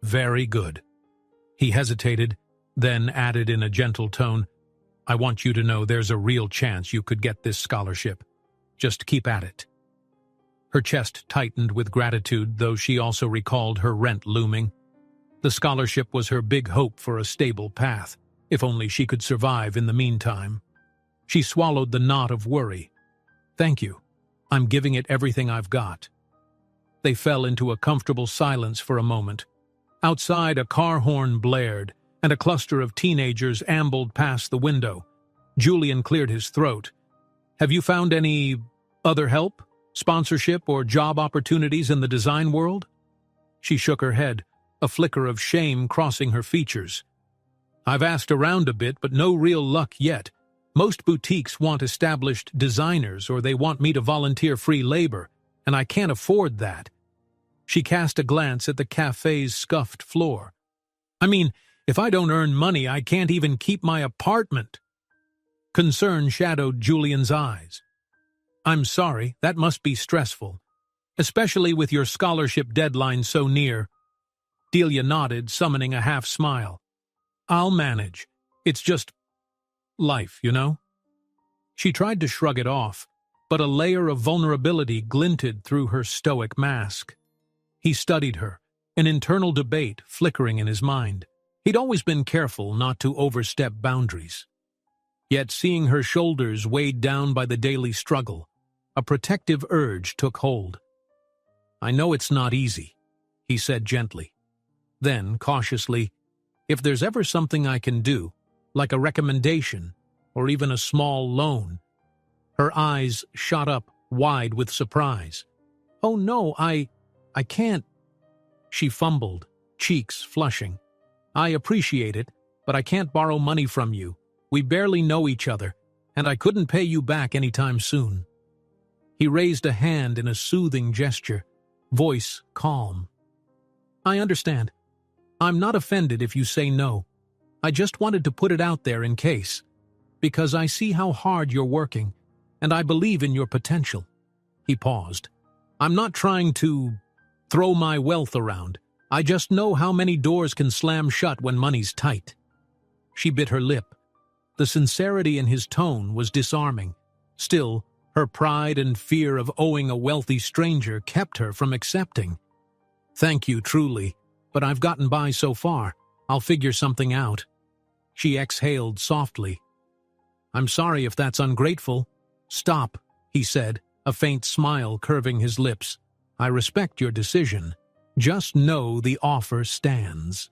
very good. He hesitated, then added in a gentle tone, I want you to know there's a real chance you could get this scholarship. Just keep at it. Her chest tightened with gratitude, though she also recalled her rent looming. The scholarship was her big hope for a stable path, if only she could survive in the meantime. She swallowed the knot of worry. Thank you. I'm giving it everything I've got. They fell into a comfortable silence for a moment. Outside, a car horn blared, and a cluster of teenagers ambled past the window. Julian cleared his throat. Have you found any other help? Sponsorship or job opportunities in the design world? She shook her head, a flicker of shame crossing her features. I've asked around a bit, but no real luck yet. Most boutiques want established designers, or they want me to volunteer free labor, and I can't afford that. She cast a glance at the cafe's scuffed floor. I mean, if I don't earn money, I can't even keep my apartment. Concern shadowed Julian's eyes. I'm sorry, that must be stressful, especially with your scholarship deadline so near. Delia nodded, summoning a half-smile. I'll manage. It's just life, you know? She tried to shrug it off, but a layer of vulnerability glinted through her stoic mask. He studied her, an internal debate flickering in his mind. He'd always been careful not to overstep boundaries. Yet seeing her shoulders weighed down by the daily struggle, a protective urge took hold. "I know it's not easy," he said gently. Then, cautiously, "If there's ever something I can do, like a recommendation or even a small loan." Her eyes shot up wide with surprise. "Oh no, I can't." She fumbled, cheeks flushing. "I appreciate it, but I can't borrow money from you. We barely know each other, and I couldn't pay you back anytime soon." He raised a hand in a soothing gesture, voice calm. "I understand. I'm not offended if you say no. I just wanted to put it out there in case, because I see how hard you're working, and I believe in your potential." He paused. "I'm not trying to throw my wealth around. I just know how many doors can slam shut when money's tight." She bit her lip. The sincerity in his tone was disarming. Still, her pride and fear of owing a wealthy stranger kept her from accepting. "Thank you, truly, but I've gotten by so far. I'll figure something out." She exhaled softly. "I'm sorry if that's ungrateful." "Stop," he said, a faint smile curving his lips. "I respect your decision. Just know the offer stands."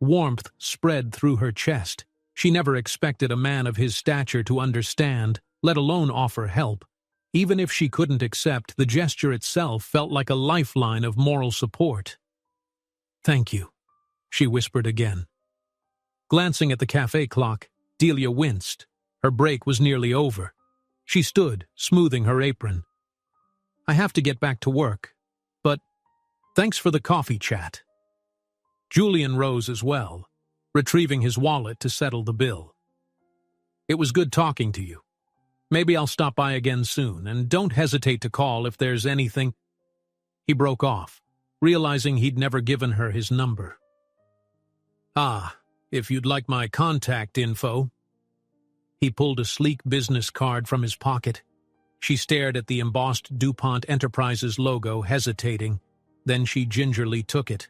Warmth spread through her chest. She never expected a man of his stature to understand, let alone offer help. Even if she couldn't accept, the gesture itself felt like a lifeline of moral support. "Thank you," she whispered again. Glancing at the cafe clock, Delia winced. Her break was nearly over. She stood, smoothing her apron. "I have to get back to work, but thanks for the coffee chat." Julian rose as well, retrieving his wallet to settle the bill. "It was good talking to you. Maybe I'll stop by again soon, and don't hesitate to call if there's anything—" He broke off, realizing he'd never given her his number. "Ah, if you'd like my contact info." He pulled a sleek business card from his pocket. She stared at the embossed DuPont Enterprises logo, hesitating. Then she gingerly took it.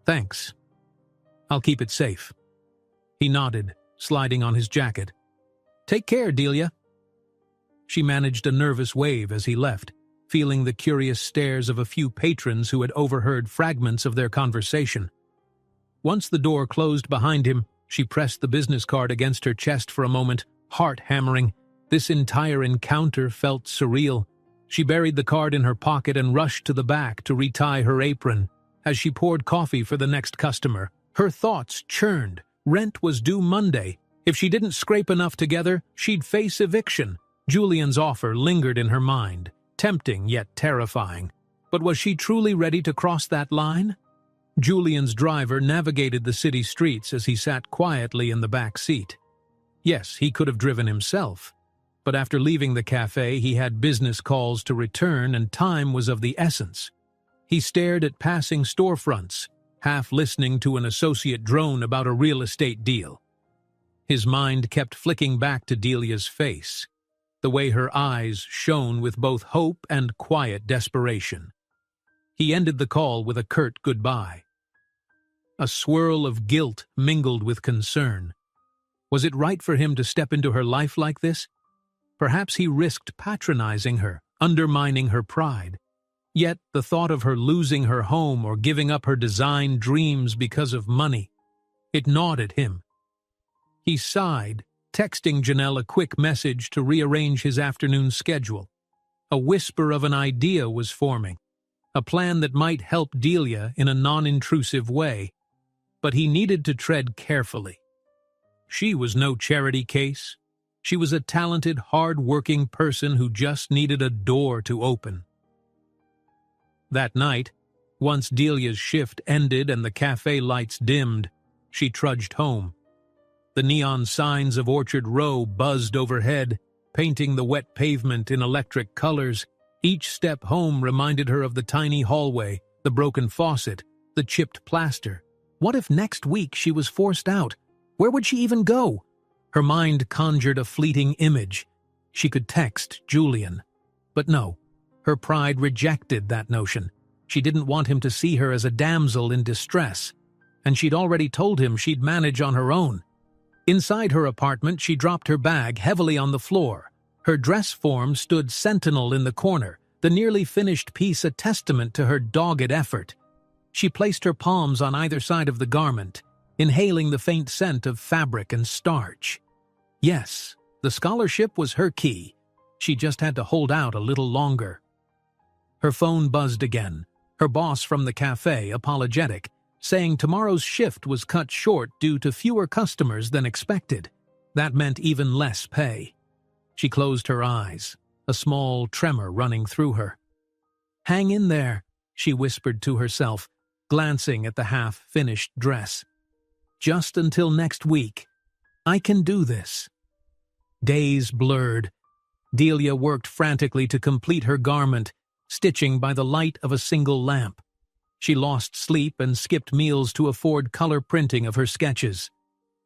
Thanks. I'll keep it safe." He nodded, sliding on his jacket. "Take care, Delia." She managed a nervous wave as he left, feeling the curious stares of a few patrons who had overheard fragments of their conversation. Once the door closed behind him, she pressed the business card against her chest for a moment, heart hammering. This entire encounter felt surreal. She buried the card in her pocket and rushed to the back to retie her apron. As she poured coffee for the next customer, her thoughts churned. Rent was due Monday. If she didn't scrape enough together, she'd face eviction. Julian's offer lingered in her mind, tempting yet terrifying. But was she truly ready to cross that line? Julian's driver navigated the city streets as he sat quietly in the back seat. Yes, he could have driven himself. But after leaving the cafe, he had business calls to return and time was of the essence. He stared at passing storefronts, half listening to an associate drone about a real estate deal. His mind kept flicking back to Delia's face, the way her eyes shone with both hope and quiet desperation. He ended the call with a curt goodbye. A swirl of guilt mingled with concern. Was it right for him to step into her life like this? Perhaps he risked patronizing her, undermining her pride. Yet the thought of her losing her home or giving up her design dreams because of money, it gnawed at him. He sighed, texting Janelle a quick message to rearrange his afternoon schedule. A whisper of an idea was forming, a plan that might help Delia in a non-intrusive way. But he needed to tread carefully. She was no charity case. She was a talented, hard-working person who just needed a door to open. That night, once Delia's shift ended and the cafe lights dimmed, she trudged home. The neon signs of Orchard Row buzzed overhead, painting the wet pavement in electric colors. Each step home reminded her of the tiny hallway, the broken faucet, the chipped plaster. What if next week she was forced out? Where would she even go? Her mind conjured a fleeting image. She could text Julian. But no. Her pride rejected that notion. She didn't want him to see her as a damsel in distress, and she'd already told him she'd manage on her own. Inside her apartment, she dropped her bag heavily on the floor. Her dress form stood sentinel in the corner, the nearly finished piece a testament to her dogged effort. She placed her palms on either side of the garment, inhaling the faint scent of fabric and starch. Yes, the scholarship was her key. She just had to hold out a little longer. Her phone buzzed again, her boss from the cafe apologetic, saying tomorrow's shift was cut short due to fewer customers than expected. That meant even less pay. She closed her eyes, a small tremor running through her. "Hang in there," she whispered to herself, glancing at the half-finished dress. "Just until next week. I can do this." Days blurred. Delia worked frantically to complete her garment, stitching by the light of a single lamp. She lost sleep and skipped meals to afford color printing of her sketches.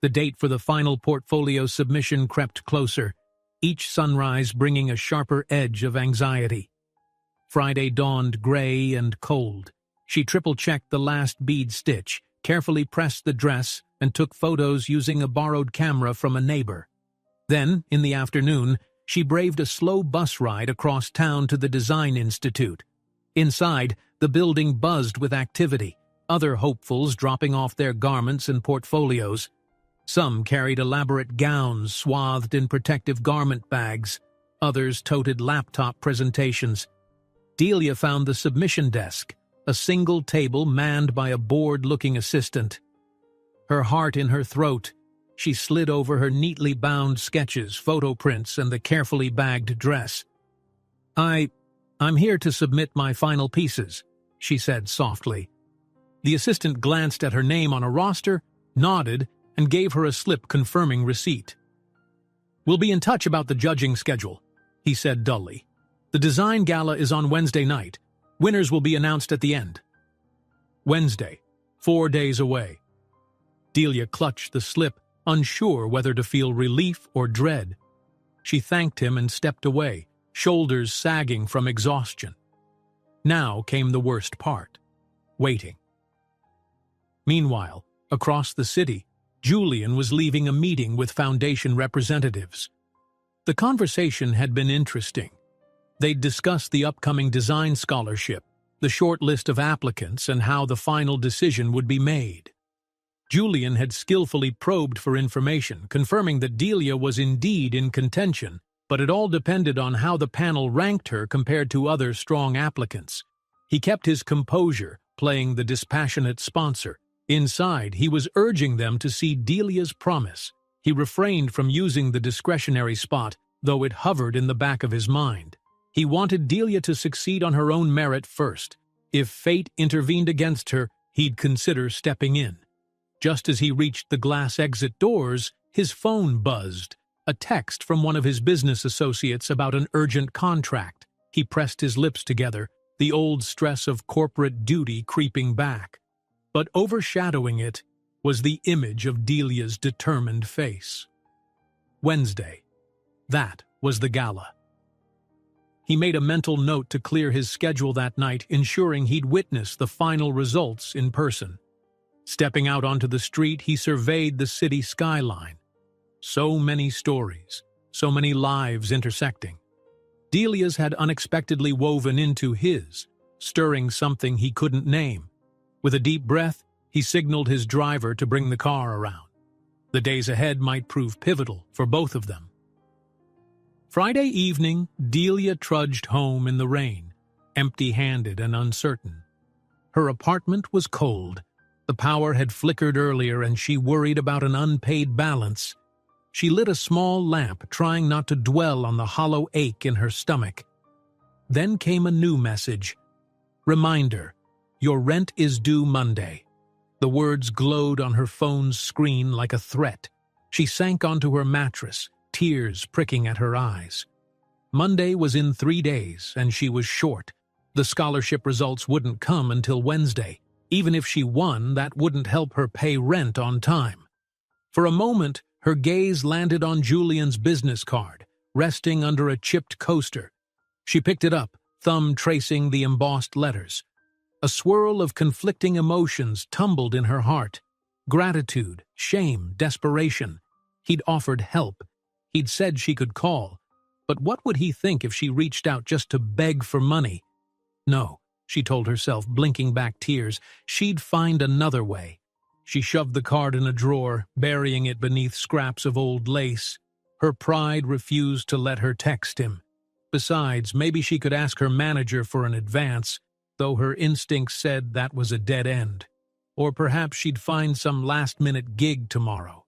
The date for the final portfolio submission crept closer, each sunrise bringing a sharper edge of anxiety. Friday dawned gray and cold. She triple-checked the last bead stitch, carefully pressed the dress, and took photos using a borrowed camera from a neighbor. Then, in the afternoon, she braved a slow bus ride across town to the Design Institute. Inside, the building buzzed with activity, other hopefuls dropping off their garments and portfolios. Some carried elaborate gowns swathed in protective garment bags. Others toted laptop presentations. Delia found the submission desk, a single table manned by a bored-looking assistant. Her heart in her throat, she slid over her neatly bound sketches, photo prints, and the carefully bagged dress. I'm here to submit my final pieces," she said softly. The assistant glanced at her name on a roster, nodded, and gave her a slip confirming receipt. "We'll be in touch about the judging schedule," he said dully. "The design gala is on Wednesday night. Winners will be announced at the end." Wednesday, 4 days away. Delia clutched the slip, unsure whether to feel relief or dread. She thanked him and stepped away, shoulders sagging from exhaustion. Now came the worst part: waiting. Meanwhile, across the city, Julian was leaving a meeting with Foundation representatives. The conversation had been interesting. They'd discussed the upcoming design scholarship, the short list of applicants, and how the final decision would be made. Julian had skillfully probed for information, confirming that Delia was indeed in contention, but it all depended on how the panel ranked her compared to other strong applicants. He kept his composure, playing the dispassionate sponsor. Inside, he was urging them to see Delia's promise. He refrained from using the discretionary spot, though it hovered in the back of his mind. He wanted Delia to succeed on her own merit first. If fate intervened against her, he'd consider stepping in. Just as he reached the glass exit doors, his phone buzzed. A text from one of his business associates about an urgent contract. He pressed his lips together, the old stress of corporate duty creeping back. But overshadowing it was the image of Delia's determined face. Wednesday. That was the gala. He made a mental note to clear his schedule that night, ensuring he'd witness the final results in person. Stepping out onto the street, he surveyed the city skyline. So many stories, so many lives intersecting. Delia's had unexpectedly woven into his, stirring something he couldn't name. With a deep breath, he signaled his driver to bring the car around. The days ahead might prove pivotal for both of them. Friday evening, Delia trudged home in the rain, empty-handed and uncertain. Her apartment was cold. The power had flickered earlier, and she worried about an unpaid balance. She lit a small lamp, trying not to dwell on the hollow ache in her stomach. Then came a new message. "Reminder, your rent is due Monday." The words glowed on her phone's screen like a threat. She sank onto her mattress, tears pricking at her eyes. Monday was in 3 days, and she was short. The scholarship results wouldn't come until Wednesday. Even if she won, that wouldn't help her pay rent on time. For a moment, her gaze landed on Julian's business card, resting under a chipped coaster. She picked it up, thumb tracing the embossed letters. A swirl of conflicting emotions tumbled in her heart. Gratitude, shame, desperation. He'd offered help. He'd said she could call. But what would he think if she reached out just to beg for money? No, she told herself, blinking back tears. She'd find another way. She shoved the card in a drawer, burying it beneath scraps of old lace. Her pride refused to let her text him. Besides, maybe she could ask her manager for an advance, though her instincts said that was a dead end. Or perhaps she'd find some last-minute gig tomorrow.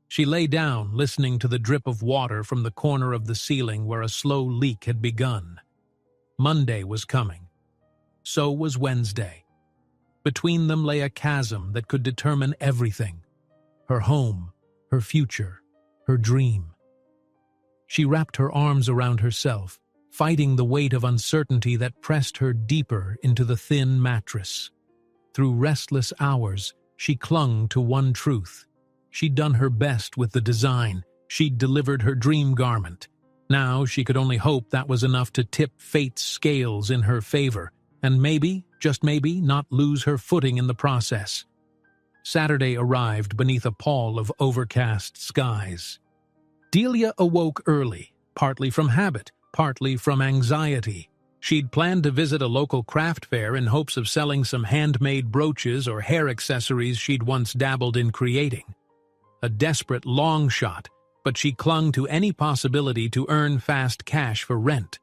She lay down, listening to the drip of water from the corner of the ceiling where a slow leak had begun. Monday was coming. So was Wednesday. Between them lay a chasm that could determine everything. Her home, her future, her dream. She wrapped her arms around herself, fighting the weight of uncertainty that pressed her deeper into the thin mattress. Through restless hours, she clung to one truth. She'd done her best with the design. She'd delivered her dream garment. Now she could only hope that was enough to tip fate's scales in her favor, and maybe, just maybe, not lose her footing in the process. Saturday arrived beneath a pall of overcast skies. Delia awoke early, partly from habit, partly from anxiety. She'd planned to visit a local craft fair in hopes of selling some handmade brooches or hair accessories she'd once dabbled in creating. A desperate long shot, but she clung to any possibility to earn fast cash for rent.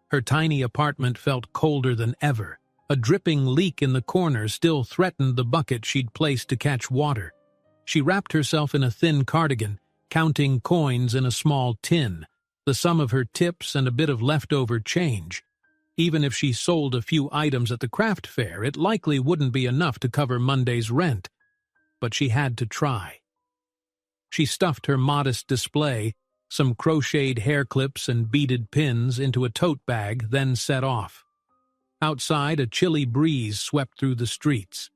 Her tiny apartment felt colder than ever. A dripping leak in the corner still threatened the bucket she'd placed to catch water. She wrapped herself in a thin cardigan, counting coins in a small tin, the sum of her tips and a bit of leftover change. Even if she sold a few items at the craft fair, it likely wouldn't be enough to cover Monday's rent. But she had to try. She stuffed her modest display, some crocheted hair clips and beaded pins, into a tote bag, then set off. Outside, a chilly breeze swept through the streets.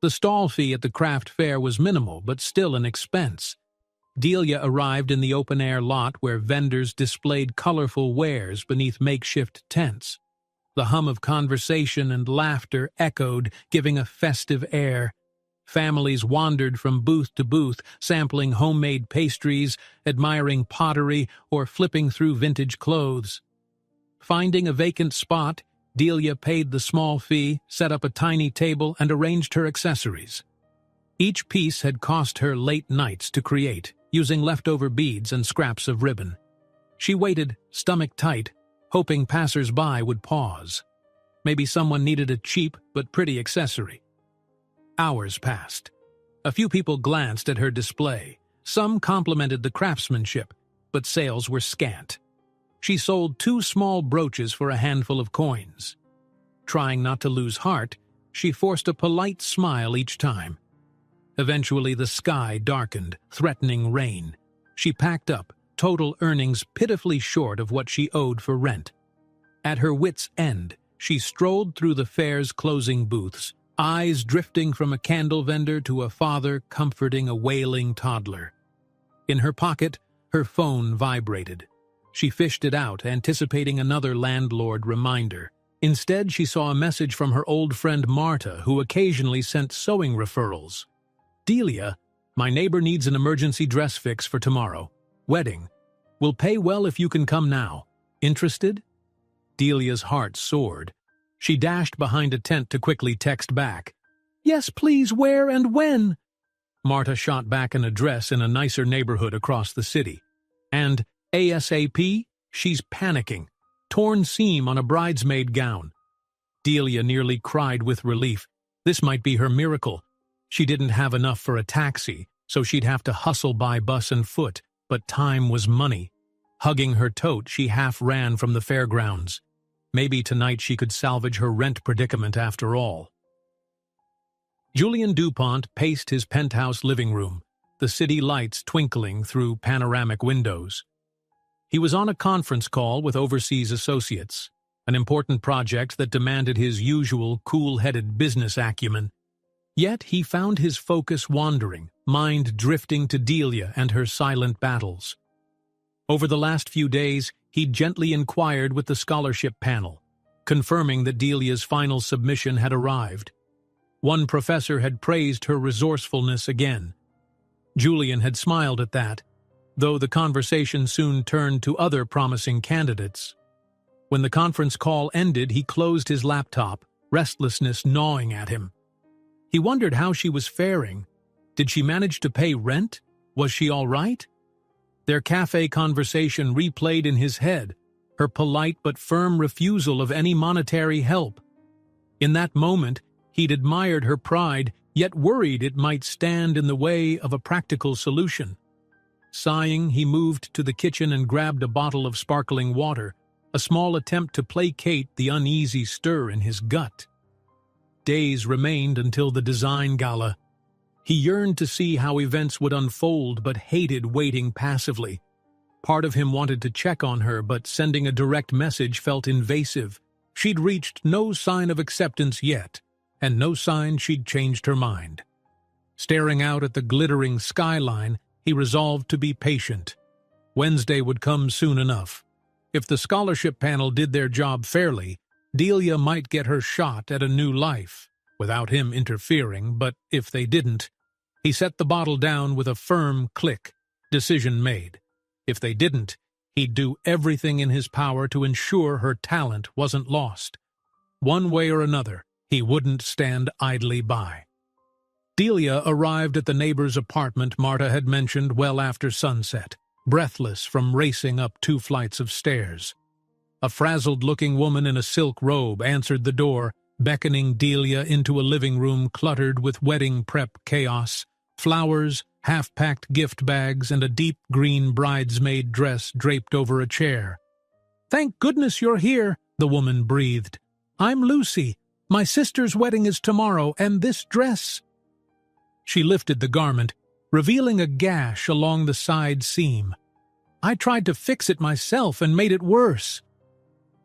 The stall fee at the craft fair was minimal, but still an expense. Delia arrived in the open-air lot where vendors displayed colorful wares beneath makeshift tents. The hum of conversation and laughter echoed, giving a festive air. Families wandered from booth to booth, sampling homemade pastries, admiring pottery, or flipping through vintage clothes. Finding a vacant spot, Delia paid the small fee, set up a tiny table, and arranged her accessories. Each piece had cost her late nights to create, using leftover beads and scraps of ribbon. She waited, stomach tight, hoping passers-by would pause. Maybe someone needed a cheap but pretty accessory. Hours passed. A few people glanced at her display. Some complimented the craftsmanship, but sales were scant. She sold 2 small brooches for a handful of coins. Trying not to lose heart, she forced a polite smile each time. Eventually the sky darkened, threatening rain. She packed up, total earnings pitifully short of what she owed for rent. At her wits' end, she strolled through the fair's closing booths, eyes drifting from a candle vendor to a father comforting a wailing toddler. In her pocket, her phone vibrated. She fished it out, anticipating another landlord reminder. Instead, she saw a message from her old friend Marta, who occasionally sent sewing referrals. Delia, my neighbor needs an emergency dress fix for tomorrow. Wedding. Will pay well if you can come now. Interested? Delia's heart soared. She dashed behind a tent to quickly text back. Yes, please, where and when? Marta shot back an address in a nicer neighborhood across the city. And ASAP, she's panicking. Torn seam on a bridesmaid gown. Delia nearly cried with relief. This might be her miracle. She didn't have enough for a taxi, so she'd have to hustle by bus and foot, but time was money. Hugging her tote, she half ran from the fairgrounds. Maybe tonight she could salvage her rent predicament after all. Julian DuPont paced his penthouse living room, the city lights twinkling through panoramic windows. He was on a conference call with overseas associates, an important project that demanded his usual cool-headed business acumen. Yet he found his focus wandering, mind drifting to Delia and her silent battles. Over the last few days, he gently inquired with the scholarship panel, confirming that Delia's final submission had arrived. One professor had praised her resourcefulness again. Julian had smiled at that, though the conversation soon turned to other promising candidates. When the conference call ended, he closed his laptop, restlessness gnawing at him. He wondered how she was faring. Did she manage to pay rent? Was she all right? Their cafe conversation replayed in his head, her polite but firm refusal of any monetary help. In that moment, he'd admired her pride, yet worried it might stand in the way of a practical solution. Sighing, he moved to the kitchen and grabbed a bottle of sparkling water, a small attempt to placate the uneasy stir in his gut. Days remained until the design gala. He yearned to see how events would unfold but hated waiting passively. Part of him wanted to check on her, but sending a direct message felt invasive. She'd reached no sign of acceptance yet, and no sign she'd changed her mind. Staring out at the glittering skyline, he resolved to be patient. Wednesday would come soon enough. If the scholarship panel did their job fairly, Delia might get her shot at a new life, without him interfering, but if they didn't, he set the bottle down with a firm click. Decision made. If they didn't, he'd do everything in his power to ensure her talent wasn't lost. One way or another, he wouldn't stand idly by. Delia arrived at the neighbor's apartment Marta had mentioned well after sunset, breathless from racing up 2 flights of stairs. A frazzled-looking woman in a silk robe answered the door, beckoning Delia into a living room cluttered with wedding prep chaos, flowers, half-packed gift bags, and a deep green bridesmaid dress draped over a chair. "Thank goodness you're here," the woman breathed. "I'm Lucy. My sister's wedding is tomorrow, and this dress—" She lifted the garment, revealing a gash along the side seam. "I tried to fix it myself and made it worse."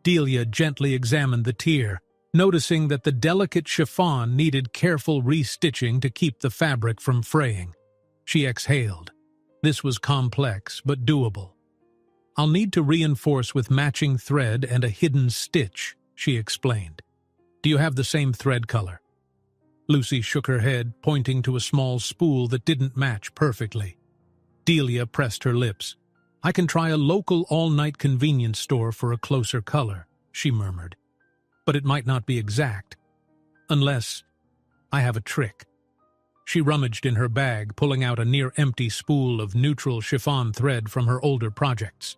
Delia gently examined the tear, noticing that the delicate chiffon needed careful restitching to keep the fabric from fraying. She exhaled. This was complex, but doable. "I'll need to reinforce with matching thread and a hidden stitch," she explained. "Do you have the same thread color?" Lucy shook her head, pointing to a small spool that didn't match perfectly. Delia pressed her lips. "I can try a local all-night convenience store for a closer color," she murmured. "But it might not be exact. Unless I have a trick." She rummaged in her bag, pulling out a near-empty spool of neutral chiffon thread from her older projects.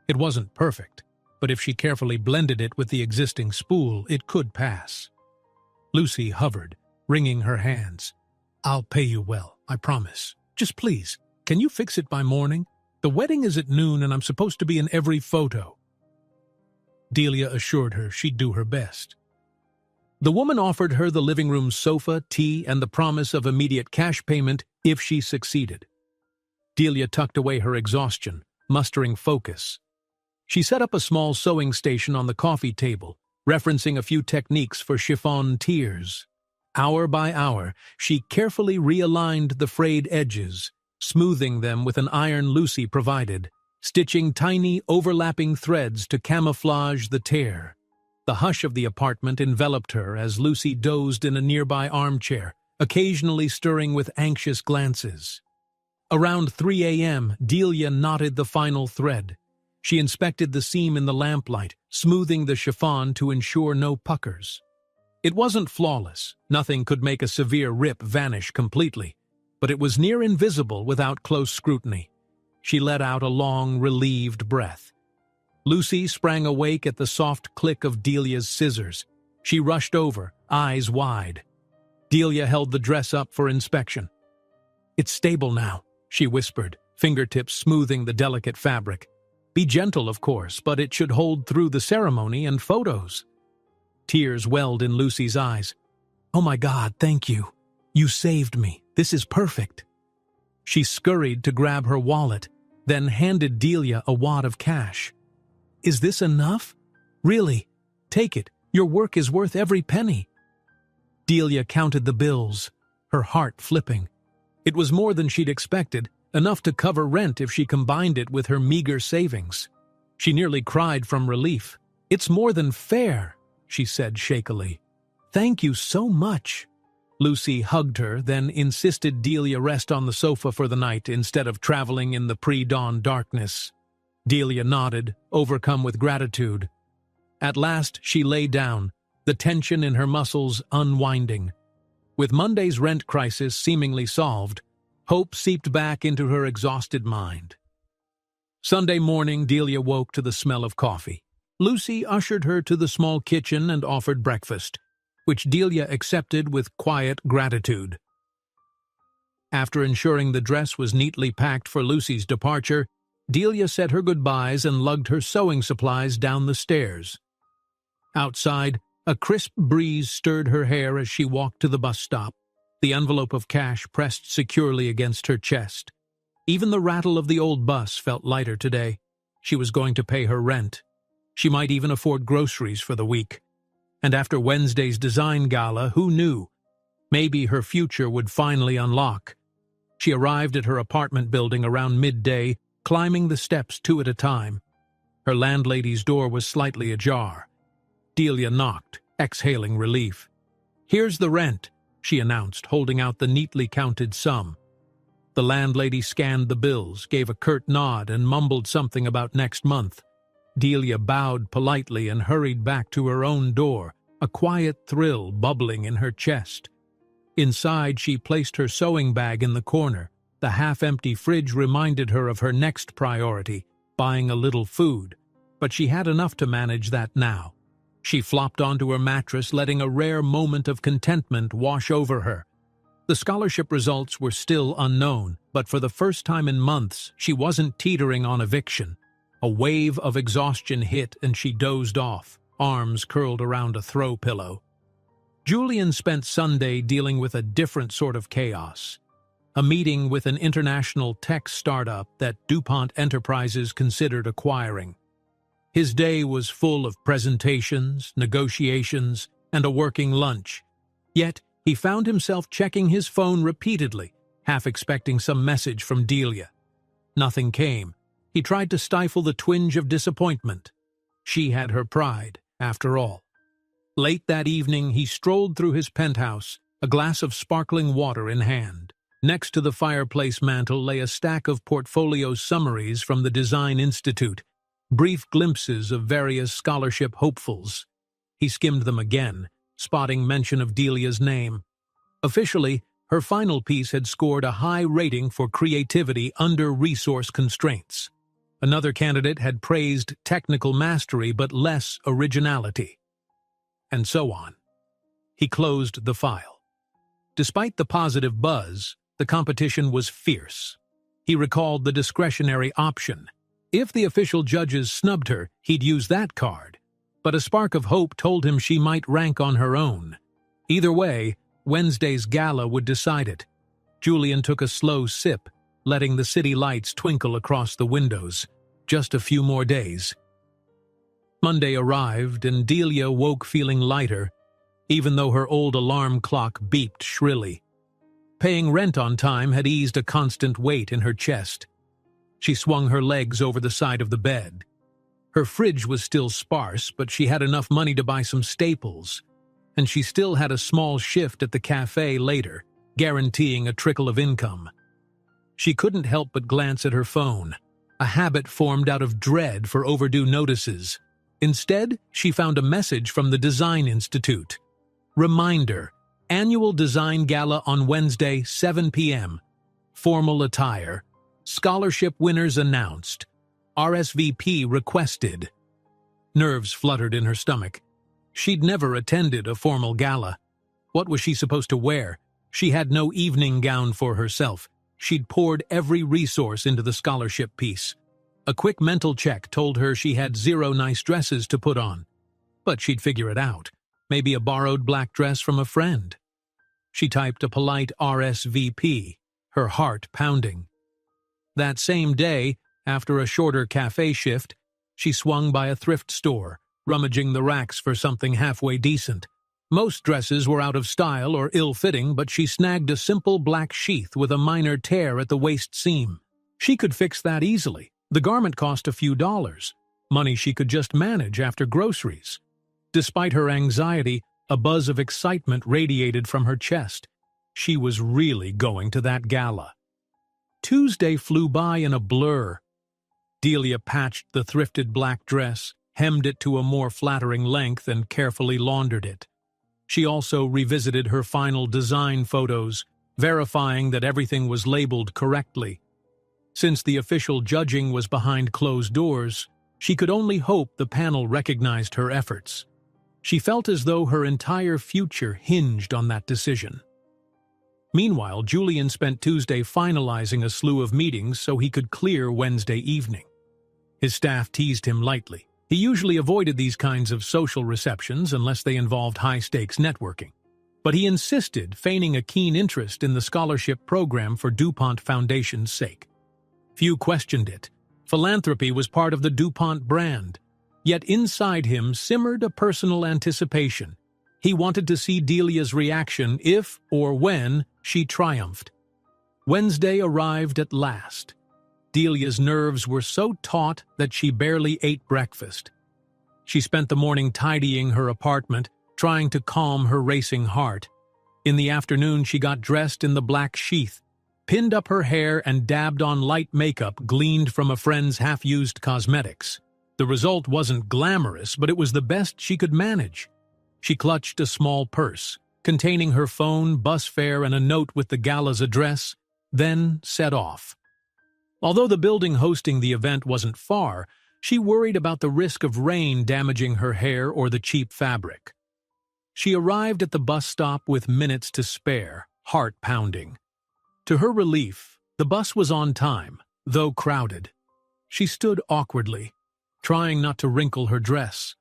It wasn't perfect, but if she carefully blended it with the existing spool, it could pass. Lucy hovered, wringing her hands. "I'll pay you well, I promise. Just please, can you fix it by morning? The wedding is at noon and I'm supposed to be in every photo." Delia assured her she'd do her best. The woman offered her the living room sofa, tea, and the promise of immediate cash payment if she succeeded. Delia tucked away her exhaustion, mustering focus. She set up a small sewing station on the coffee table, referencing a few techniques for chiffon tiers. Hour by hour, she carefully realigned the frayed edges, smoothing them with an iron Lucy provided, stitching tiny overlapping threads to camouflage the tear. The hush of the apartment enveloped her as Lucy dozed in a nearby armchair, occasionally stirring with anxious glances. Around 3 a.m., Delia knotted the final thread. She inspected the seam in the lamplight, smoothing the chiffon to ensure no puckers. It wasn't flawless. Nothing could make a severe rip vanish completely, but it was near invisible without close scrutiny. She let out a long, relieved breath. Lucy sprang awake at the soft click of Delia's scissors. She rushed over, eyes wide. Delia held the dress up for inspection. "It's stable now," she whispered, fingertips smoothing the delicate fabric. "Be gentle, of course, but it should hold through the ceremony and photos." Tears welled in Lucy's eyes. "Oh my God, thank you. You saved me. This is perfect." She scurried to grab her wallet, then handed Delia a wad of cash. "Is this enough? Really? Take it. Your work is worth every penny." Delia counted the bills, her heart flipping. It was more than she'd expected, enough to cover rent if she combined it with her meager savings. She nearly cried from relief. "It's more than fair," she said shakily. "Thank you so much." Lucy hugged her, then insisted Delia rest on the sofa for the night instead of traveling in the pre-dawn darkness. Delia nodded, overcome with gratitude. At last she lay down, the tension in her muscles unwinding. With Monday's rent crisis seemingly solved, hope seeped back into her exhausted mind. Sunday morning, Delia woke to the smell of coffee. Lucy ushered her to the small kitchen and offered breakfast, which Delia accepted with quiet gratitude. After ensuring the dress was neatly packed for Lucy's departure, Delia said her goodbyes and lugged her sewing supplies down the stairs. Outside, a crisp breeze stirred her hair as she walked to the bus stop, the envelope of cash pressed securely against her chest. Even the rattle of the old bus felt lighter today. She was going to pay her rent. She might even afford groceries for the week. And after Wednesday's design gala, who knew? Maybe her future would finally unlock. She arrived at her apartment building around midday, climbing the steps two at a time. Her landlady's door was slightly ajar. Delia knocked, exhaling relief. "Here's the rent," she announced, holding out the neatly counted sum. The landlady scanned the bills, gave a curt nod, and mumbled something about next month. Delia bowed politely and hurried back to her own door, a quiet thrill bubbling in her chest. Inside, she placed her sewing bag in the corner. The half-empty fridge reminded her of her next priority, buying a little food. But she had enough to manage that now. She flopped onto her mattress, letting a rare moment of contentment wash over her. The scholarship results were still unknown, but for the first time in months, she wasn't teetering on eviction. A wave of exhaustion hit and she dozed off, arms curled around a throw pillow. Julian spent Sunday dealing with a different sort of chaos. A meeting with an international tech startup that DuPont Enterprises considered acquiring. His day was full of presentations, negotiations, and a working lunch. Yet, he found himself checking his phone repeatedly, half expecting some message from Delia. Nothing came. He tried to stifle the twinge of disappointment. She had her pride, after all. Late that evening, he strolled through his penthouse, a glass of sparkling water in hand. Next to the fireplace mantel lay a stack of portfolio summaries from the Design Institute, brief glimpses of various scholarship hopefuls. He skimmed them again, spotting mention of Delia's name. Officially, her final piece had scored a high rating for creativity under resource constraints. Another candidate had praised technical mastery but less originality. And so on. He closed the file. Despite the positive buzz, the competition was fierce. He recalled the discretionary option. If the official judges snubbed her, he'd use that card. But a spark of hope told him she might rank on her own. Either way, Wednesday's gala would decide it. Julian took a slow sip, letting the city lights twinkle across the windows. Just a few more days. Monday arrived, and Delia woke feeling lighter, even though her old alarm clock beeped shrilly. Paying rent on time had eased a constant weight in her chest. She swung her legs over the side of the bed. Her fridge was still sparse, but she had enough money to buy some staples, and she still had a small shift at the cafe later, guaranteeing a trickle of income. She couldn't help but glance at her phone, a habit formed out of dread for overdue notices. Instead, she found a message from the Design Institute. Reminder, annual design gala on Wednesday, 7 p.m. Formal attire. Scholarship winners announced. RSVP requested. Nerves fluttered in her stomach. She'd never attended a formal gala. What was she supposed to wear? She had no evening gown for herself. She'd poured every resource into the scholarship piece. A quick mental check told her she had 0 nice dresses to put on. But she'd figure it out. Maybe a borrowed black dress from a friend. She typed a polite RSVP, her heart pounding. That same day, after a shorter cafe shift, she swung by a thrift store, rummaging the racks for something halfway decent. Most dresses were out of style or ill-fitting, but she snagged a simple black sheath with a minor tear at the waist seam. She could fix that easily. The garment cost a few dollars, money she could just manage after groceries. Despite her anxiety, A buzz of excitement radiated from her chest. She was really going to that gala. Tuesday flew by in a blur. Delia patched the thrifted black dress, hemmed it to a more flattering length, and carefully laundered it. She also revisited her final design photos, verifying that everything was labeled correctly. Since the official judging was behind closed doors, she could only hope the panel recognized her efforts. She felt as though her entire future hinged on that decision. Meanwhile, Julian spent Tuesday finalizing a slew of meetings so he could clear Wednesday evening. His staff teased him lightly. He usually avoided these kinds of social receptions unless they involved high-stakes networking. But he insisted, feigning a keen interest in the scholarship program for DuPont Foundation's sake. Few questioned it. Philanthropy was part of the DuPont brand. Yet inside him simmered a personal anticipation. He wanted to see Delia's reaction if or when she triumphed. Wednesday arrived at last. Delia's nerves were so taut that she barely ate breakfast. She spent the morning tidying her apartment, trying to calm her racing heart. In the afternoon, she got dressed in the black sheath, pinned up her hair, and dabbed on light makeup gleaned from a friend's half-used cosmetics. The result wasn't glamorous, but it was the best she could manage. She clutched a small purse, containing her phone, bus fare, and a note with the gala's address, then set off. Although the building hosting the event wasn't far, she worried about the risk of rain damaging her hair or the cheap fabric. She arrived at the bus stop with minutes to spare, heart pounding. To her relief, the bus was on time, though crowded. She stood awkwardly, trying not to wrinkle her dress.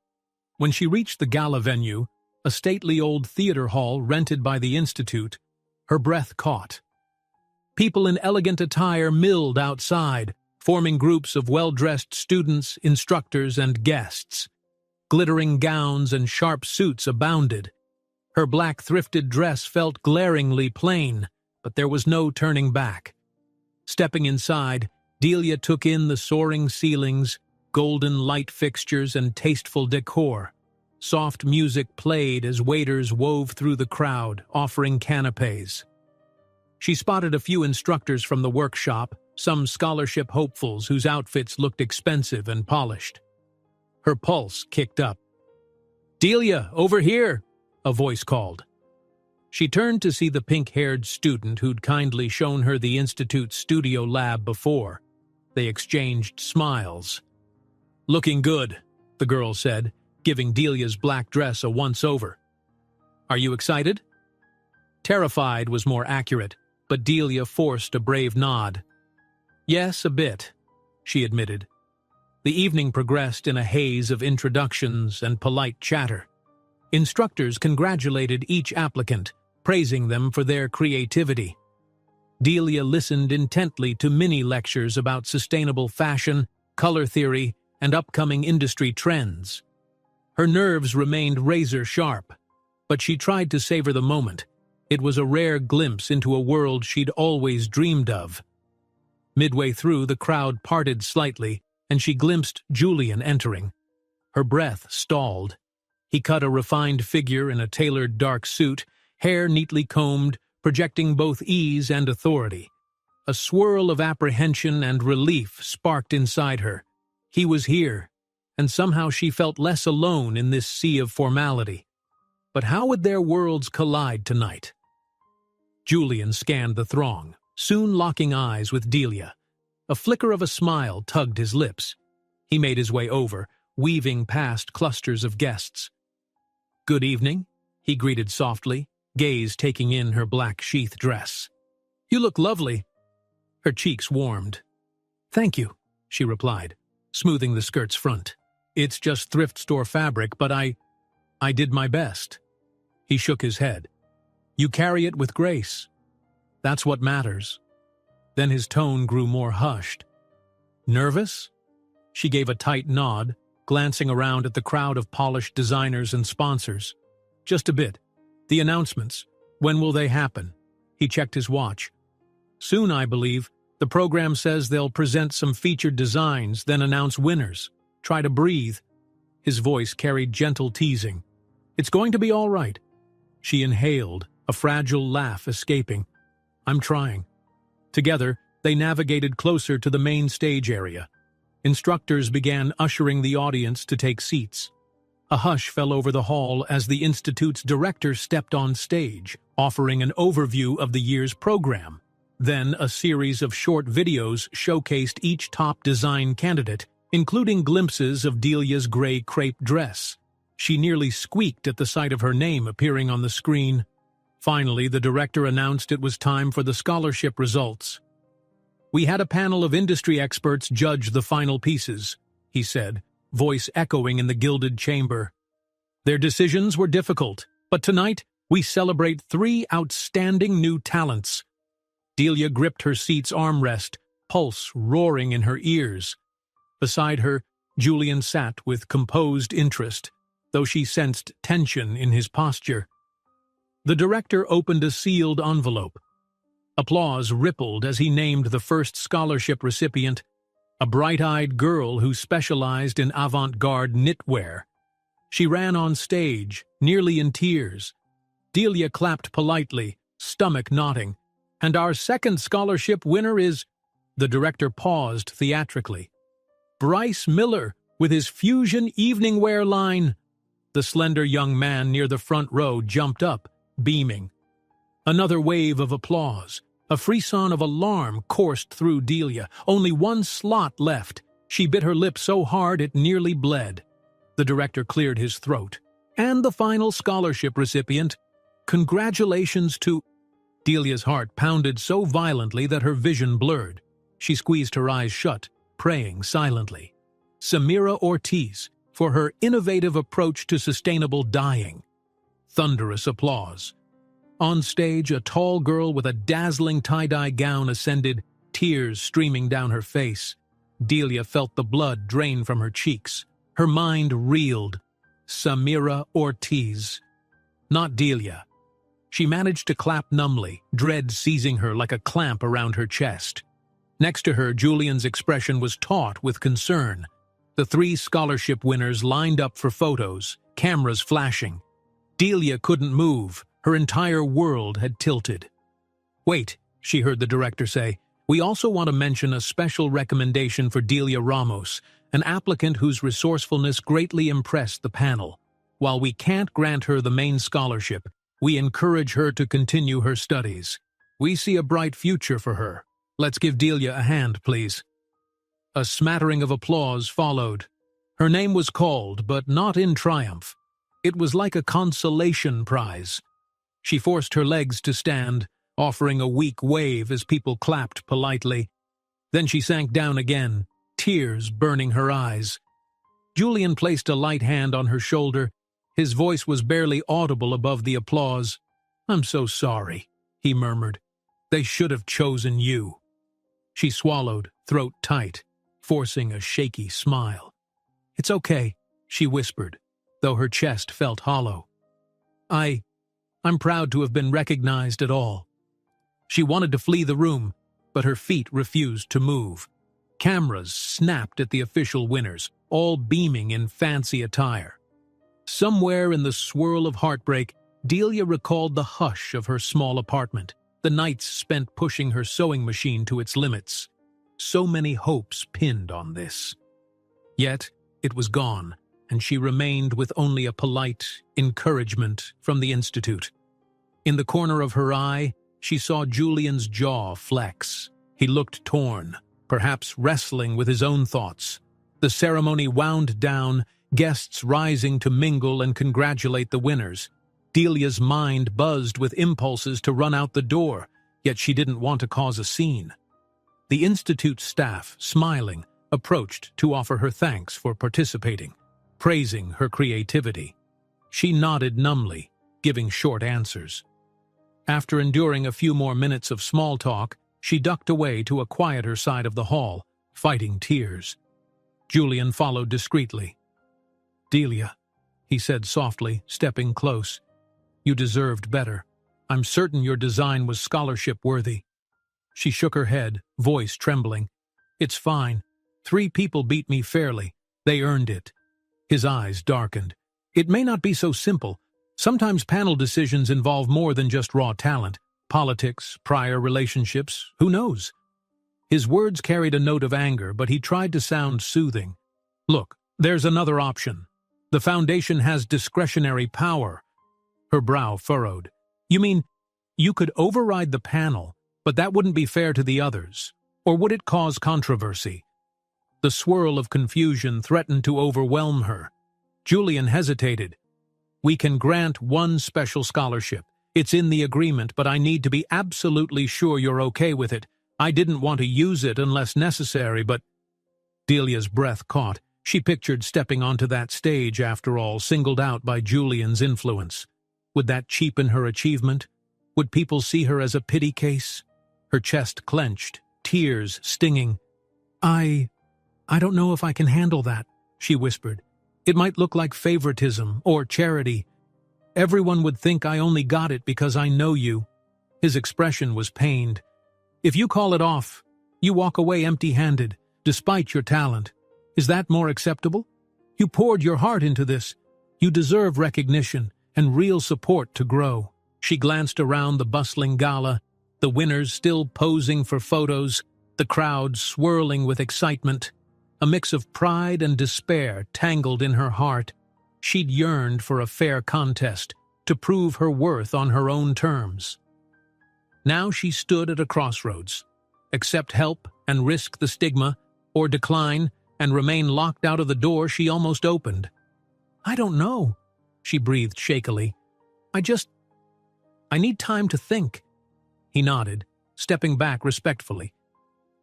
When she reached the gala venue, a stately old theater hall rented by the Institute, her breath caught. People in elegant attire milled outside, forming groups of well-dressed students, instructors, and guests. Glittering gowns and sharp suits abounded. Her black thrifted dress felt glaringly plain, but there was no turning back. Stepping inside, Delia took in the soaring ceilings, golden light fixtures, and tasteful decor. Soft music played as waiters wove through the crowd, offering canapes. She spotted a few instructors from the workshop, some scholarship hopefuls whose outfits looked expensive and polished. Her pulse kicked up. "Delia, over here!" a voice called. She turned to see the pink-haired student who'd kindly shown her the Institute's studio lab before. They exchanged smiles. "Looking good," the girl said, giving Delia's black dress a once-over. "Are you excited?" Terrified was more accurate, but Delia forced a brave nod. "Yes, a bit," she admitted. The evening progressed in a haze of introductions and polite chatter. Instructors congratulated each applicant, praising them for their creativity. Delia listened intently to mini-lectures about sustainable fashion, color theory, and upcoming industry trends. Her nerves remained razor-sharp, but she tried to savor the moment. It was a rare glimpse into a world she'd always dreamed of. Midway through, the crowd parted slightly, and she glimpsed Julian entering. Her breath stalled. He cut a refined figure in a tailored dark suit, hair neatly combed, projecting both ease and authority. A swirl of apprehension and relief sparked inside her. He was here, and somehow she felt less alone in this sea of formality. But how would their worlds collide tonight? Julian scanned the throng, soon locking eyes with Delia. A flicker of a smile tugged his lips. He made his way over, weaving past clusters of guests. "Good evening," he greeted softly, gaze taking in her black sheath dress. "You look lovely." Her cheeks warmed. "Thank you," she replied, smoothing the skirt's front. "It's just thrift store fabric, but I did my best." He shook his head. "You carry it with grace. That's what matters." Then his tone grew more hushed. "Nervous?" She gave a tight nod, glancing around at the crowd of polished designers and sponsors. "Just a bit. The announcements. When will they happen?" He checked his watch. "Soon, I believe. The program says they'll present some featured designs, then announce winners. Try to breathe." His voice carried gentle teasing. It's going to be all right. She inhaled, a fragile laugh escaping. I'm trying. Together, they navigated closer to the main stage area. Instructors began ushering the audience to take seats. A hush fell over the hall as the Institute's director stepped on stage, offering an overview of the year's program. Then a series of short videos showcased each top design candidate, including glimpses of Delia's gray crepe dress. She nearly squeaked at the sight of her name appearing on the screen. Finally, the director announced it was time for the scholarship results. We had a panel of industry experts judge the final pieces, he said, voice echoing in the gilded chamber. Their decisions were difficult, but tonight we celebrate 3 outstanding new talents. Delia gripped her seat's armrest, pulse roaring in her ears. Beside her, Julian sat with composed interest, though she sensed tension in his posture. The director opened a sealed envelope. Applause rippled as he named the first scholarship recipient, a bright-eyed girl who specialized in avant-garde knitwear. She ran on stage, nearly in tears. Delia clapped politely, stomach knotting. And our second scholarship winner is... The director paused theatrically. Bryce Miller, with his fusion evening wear line. The slender young man near the front row jumped up, beaming. Another wave of applause. A frisson of alarm coursed through Delia. Only one slot left. She bit her lip so hard it nearly bled. The director cleared his throat. And the final scholarship recipient. Congratulations to... Delia's heart pounded so violently that her vision blurred. She squeezed her eyes shut, praying silently. Samira Ortiz, for her innovative approach to sustainable dyeing. Thunderous applause. On stage, a tall girl with a dazzling tie-dye gown ascended, tears streaming down her face. Delia felt the blood drain from her cheeks. Her mind reeled. Samira Ortiz. Not Delia. She managed to clap numbly, dread seizing her like a clamp around her chest. Next to her, Julian's expression was taut with concern. The 3 scholarship winners lined up for photos, cameras flashing. Delia couldn't move. Her entire world had tilted. Wait, she heard the director say, we also want to mention a special recommendation for Delia Ramos, an applicant whose resourcefulness greatly impressed the panel. While we can't grant her the main scholarship, we encourage her to continue her studies. We see a bright future for her. Let's give Delia a hand, please. A smattering of applause followed. Her name was called, but not in triumph. It was like a consolation prize. She forced her legs to stand, offering a weak wave as people clapped politely. Then she sank down again, tears burning her eyes. Julian placed a light hand on her shoulder. His voice was barely audible above the applause. I'm so sorry, he murmured. They should have chosen you. She swallowed, throat tight, forcing a shaky smile. It's okay, she whispered, though her chest felt hollow. I'm proud to have been recognized at all. She wanted to flee the room, but her feet refused to move. Cameras snapped at the official winners, all beaming in fancy attire. Somewhere in the swirl of heartbreak, Delia recalled the hush of her small apartment, the nights spent pushing her sewing machine to its limits. So many hopes pinned on this. Yet, it was gone, and she remained with only a polite encouragement from the Institute. In the corner of her eye, she saw Julian's jaw flex. He looked torn, perhaps wrestling with his own thoughts. The ceremony wound down, guests rising to mingle and congratulate the winners. Delia's mind buzzed with impulses to run out the door, yet she didn't want to cause a scene. The Institute staff, smiling, approached to offer her thanks for participating, praising her creativity. She nodded numbly, giving short answers. After enduring a few more minutes of small talk, she ducked away to a quieter side of the hall, fighting tears. Julian followed discreetly. Delia, he said softly, stepping close. You deserved better. I'm certain your design was scholarship-worthy. She shook her head, voice trembling. It's fine. 3 people beat me fairly. They earned it. His eyes darkened. It may not be so simple, Sometimes panel decisions involve more than just raw talent. Politics, prior relationships, who knows? His words carried a note of anger, but he tried to sound soothing. Look, there's another option. The Foundation has discretionary power. Her brow furrowed. You mean, you could override the panel, but that wouldn't be fair to the others? Or would it cause controversy? The swirl of confusion threatened to overwhelm her. Julian hesitated. We can grant one special scholarship. It's in the agreement, but I need to be absolutely sure you're okay with it. I didn't want to use it unless necessary, but... Delia's breath caught. She pictured stepping onto that stage, after all, singled out by Julian's influence. Would that cheapen her achievement? Would people see her as a pity case? Her chest clenched, tears stinging. I don't know if I can handle that, she whispered. It might look like favoritism or charity. Everyone would think I only got it because I know you. His expression was pained. If you call it off, you walk away empty-handed, despite your talent. Is that more acceptable? You poured your heart into this. You deserve recognition and real support to grow. She glanced around the bustling gala, the winners still posing for photos, the crowd swirling with excitement. A mix of pride and despair tangled in her heart. She'd yearned for a fair contest, to prove her worth on her own terms. Now she stood at a crossroads. Accept help and risk the stigma, or decline and remain locked out of the door she almost opened. I don't know, she breathed shakily. I need time to think. He nodded, stepping back respectfully.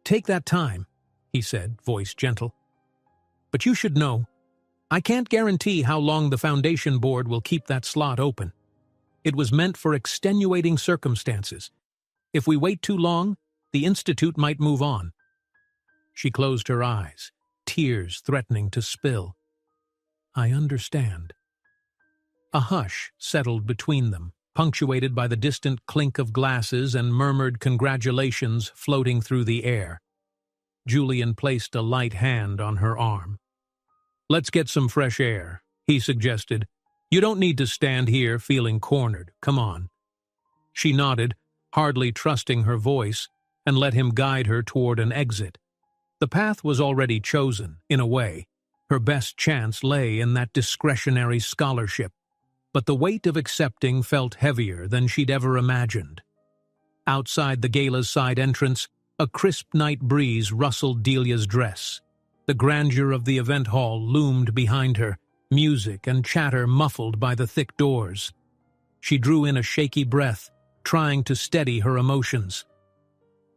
Take that time, he said, voice gentle. But you should know, I can't guarantee how long the Foundation Board will keep that slot open. It was meant for extenuating circumstances. If we wait too long, the Institute might move on. She closed her eyes, tears threatening to spill. I understand. A hush settled between them, punctuated by the distant clink of glasses and murmured congratulations floating through the air. Julian placed a light hand on her arm. Let's get some fresh air, he suggested. You don't need to stand here feeling cornered. Come on. She nodded, hardly trusting her voice, and let him guide her toward an exit. The path was already chosen, in a way. Her best chance lay in that discretionary scholarship. But the weight of accepting felt heavier than she'd ever imagined. Outside the gala's side entrance, a crisp night breeze rustled Delia's dress. The grandeur of the event hall loomed behind her, music and chatter muffled by the thick doors. She drew in a shaky breath, trying to steady her emotions.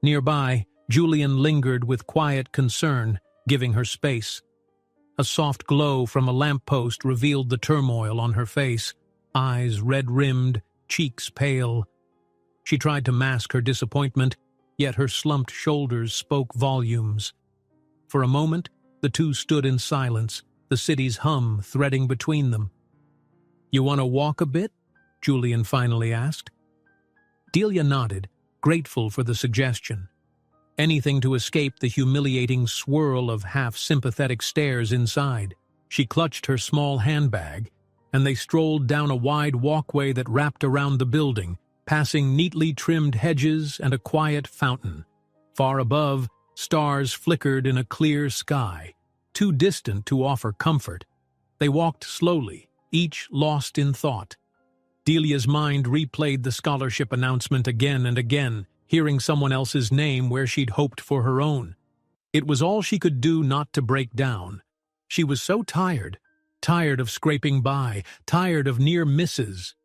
Nearby, Julian lingered with quiet concern, giving her space. A soft glow from a lamppost revealed the turmoil on her face, eyes red-rimmed, cheeks pale. She tried to mask her disappointment, yet her slumped shoulders spoke volumes. For a moment, the two stood in silence, the city's hum threading between them. You want to walk a bit? Julian finally asked. Delia nodded, grateful for the suggestion. Anything to escape the humiliating swirl of half-sympathetic stares inside. She clutched her small handbag, and they strolled down a wide walkway that wrapped around the building, passing neatly trimmed hedges and a quiet fountain. Far above, stars flickered in a clear sky, too distant to offer comfort. They walked slowly, each lost in thought. Delia's mind replayed the scholarship announcement again and again, hearing someone else's name where she'd hoped for her own. It was all she could do not to break down. She was so tired of scraping by, tired of near misses.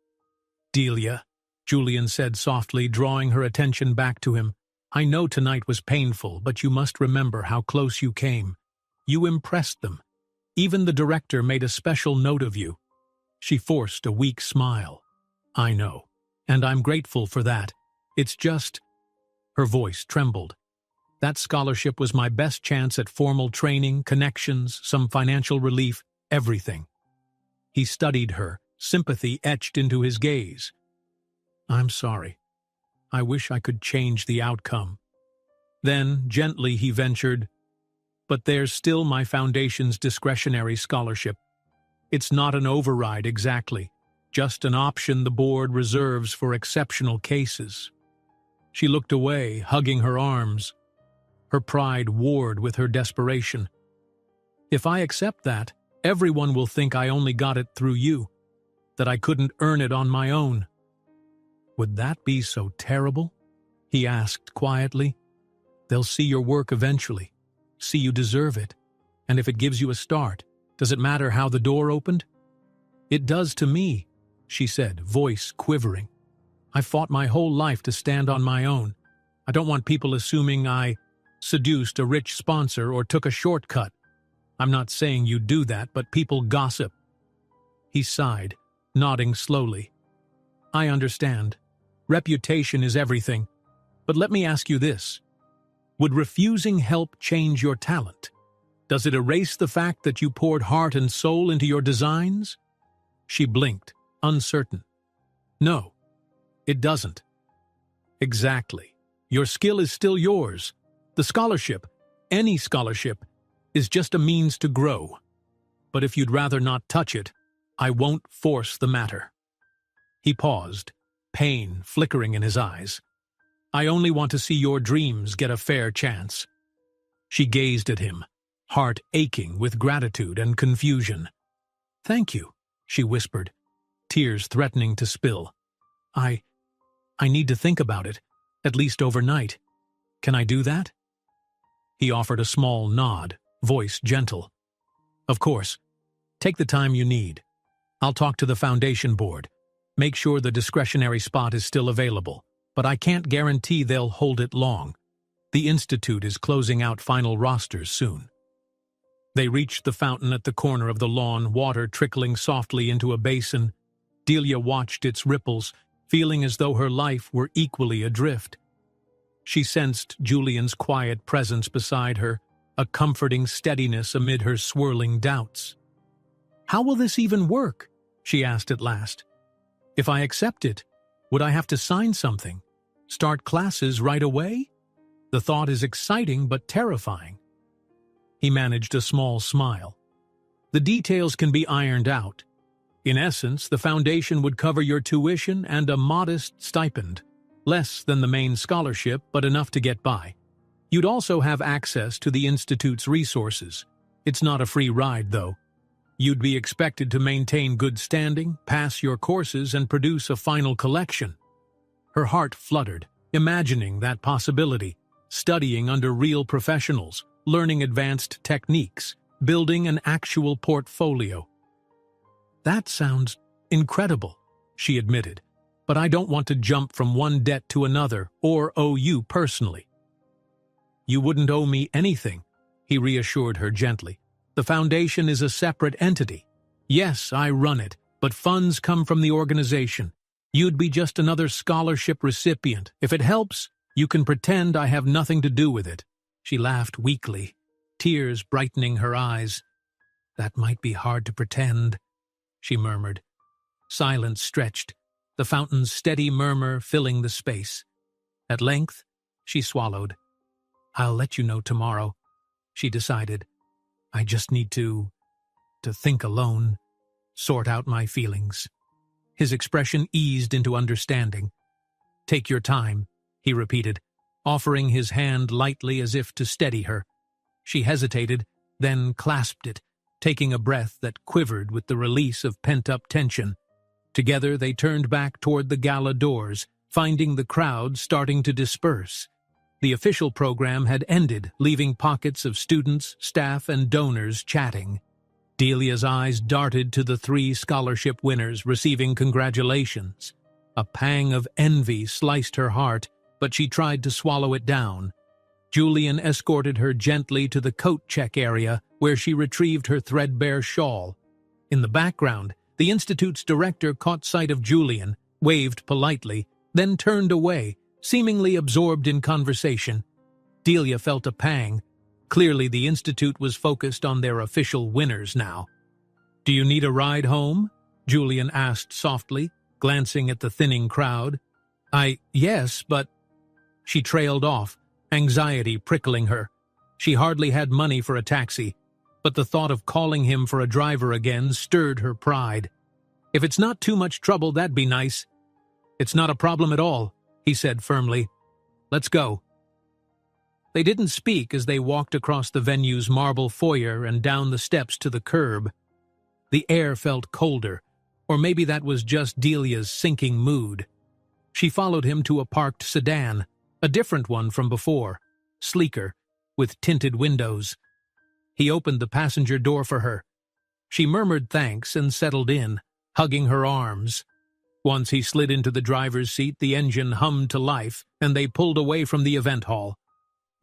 Delia, Julian said softly, drawing her attention back to him. I know tonight was painful, but you must remember how close you came. You impressed them. Even the director made a special note of you. She forced a weak smile. I know, and I'm grateful for that. It's just... Her voice trembled. That scholarship was my best chance at formal training, connections, some financial relief, everything. He studied her, sympathy etched into his gaze. I'm sorry. I wish I could change the outcome. Then, gently, he ventured, but there's still my foundation's discretionary scholarship. It's not an override exactly, just an option the board reserves for exceptional cases. She looked away, hugging her arms. Her pride warred with her desperation. If I accept that, everyone will think I only got it through you, that I couldn't earn it on my own. Would that be so terrible? He asked quietly. They'll see your work eventually, see you deserve it, and if it gives you a start, does it matter how the door opened? It does to me, she said, voice quivering. I fought my whole life to stand on my own. I don't want people assuming I seduced a rich sponsor or took a shortcut. I'm not saying you do that, but people gossip. He sighed, nodding slowly. I understand. Reputation is everything. But let me ask you this. Would refusing help change your talent? Does it erase the fact that you poured heart and soul into your designs? She blinked, uncertain. No, it doesn't. Exactly. Your skill is still yours. The scholarship, any scholarship, is just a means to grow. But if you'd rather not touch it, I won't force the matter. He paused, pain flickering in his eyes. I only want to see your dreams get a fair chance. She gazed at him, heart aching with gratitude and confusion. Thank you, she whispered, tears threatening to spill. I need to think about it, at least overnight. Can I do that? He offered a small nod, voice gentle. Of course. Take the time you need. I'll talk to the foundation board. Make sure the discretionary spot is still available, but I can't guarantee they'll hold it long. The institute is closing out final rosters soon. They reached the fountain at the corner of the lawn, water trickling softly into a basin. Delia watched its ripples, feeling as though her life were equally adrift. She sensed Julian's quiet presence beside her, a comforting steadiness amid her swirling doubts. How will this even work? She asked at last. If I accept it, would I have to sign something? Start classes right away? The thought is exciting but terrifying. He managed a small smile. The details can be ironed out. In essence, the foundation would cover your tuition and a modest stipend, less than the main scholarship, but enough to get by. You'd also have access to the institute's resources. It's not a free ride, though. You'd be expected to maintain good standing, pass your courses, and produce a final collection. Her heart fluttered, imagining that possibility, studying under real professionals, learning advanced techniques, building an actual portfolio. That sounds incredible, she admitted, but I don't want to jump from one debt to another or owe you personally. You wouldn't owe me anything, he reassured her gently. The foundation is a separate entity. Yes, I run it, but funds come from the organization. You'd be just another scholarship recipient. If it helps, you can pretend I have nothing to do with it. She laughed weakly, tears brightening her eyes. That might be hard to pretend, she murmured. Silence stretched, the fountain's steady murmur filling the space. At length, she swallowed. I'll let you know tomorrow, she decided. I just need to think alone, sort out my feelings. His expression eased into understanding. Take your time, he repeated, offering his hand lightly as if to steady her. She hesitated, then clasped it, taking a breath that quivered with the release of pent-up tension. Together they turned back toward the gala doors, finding the crowd starting to disperse. The official program had ended, leaving pockets of students, staff, and donors chatting. Delia's eyes darted to the 3 scholarship winners receiving congratulations. A pang of envy sliced her heart, but she tried to swallow it down. Julian escorted her gently to the coat check area, where she retrieved her threadbare shawl. In the background, the institute's director caught sight of Julian, waved politely, then turned away, seemingly absorbed in conversation. Delia felt a pang. Clearly the institute was focused on their official winners now. Do you need a ride home? Julian asked softly, glancing at the thinning crowd. Yes, but... She trailed off, anxiety prickling her. She hardly had money for a taxi, but the thought of calling him for a driver again stirred her pride. If it's not too much trouble, that'd be nice. It's not a problem at all, he said firmly. Let's go. They didn't speak as they walked across the venue's marble foyer and down the steps to the curb. The air felt colder, or maybe that was just Delia's sinking mood. She followed him to a parked sedan, a different one from before, sleeker, with tinted windows. He opened the passenger door for her. She murmured thanks and settled in, hugging her arms. Once he slid into the driver's seat, the engine hummed to life, and they pulled away from the event hall.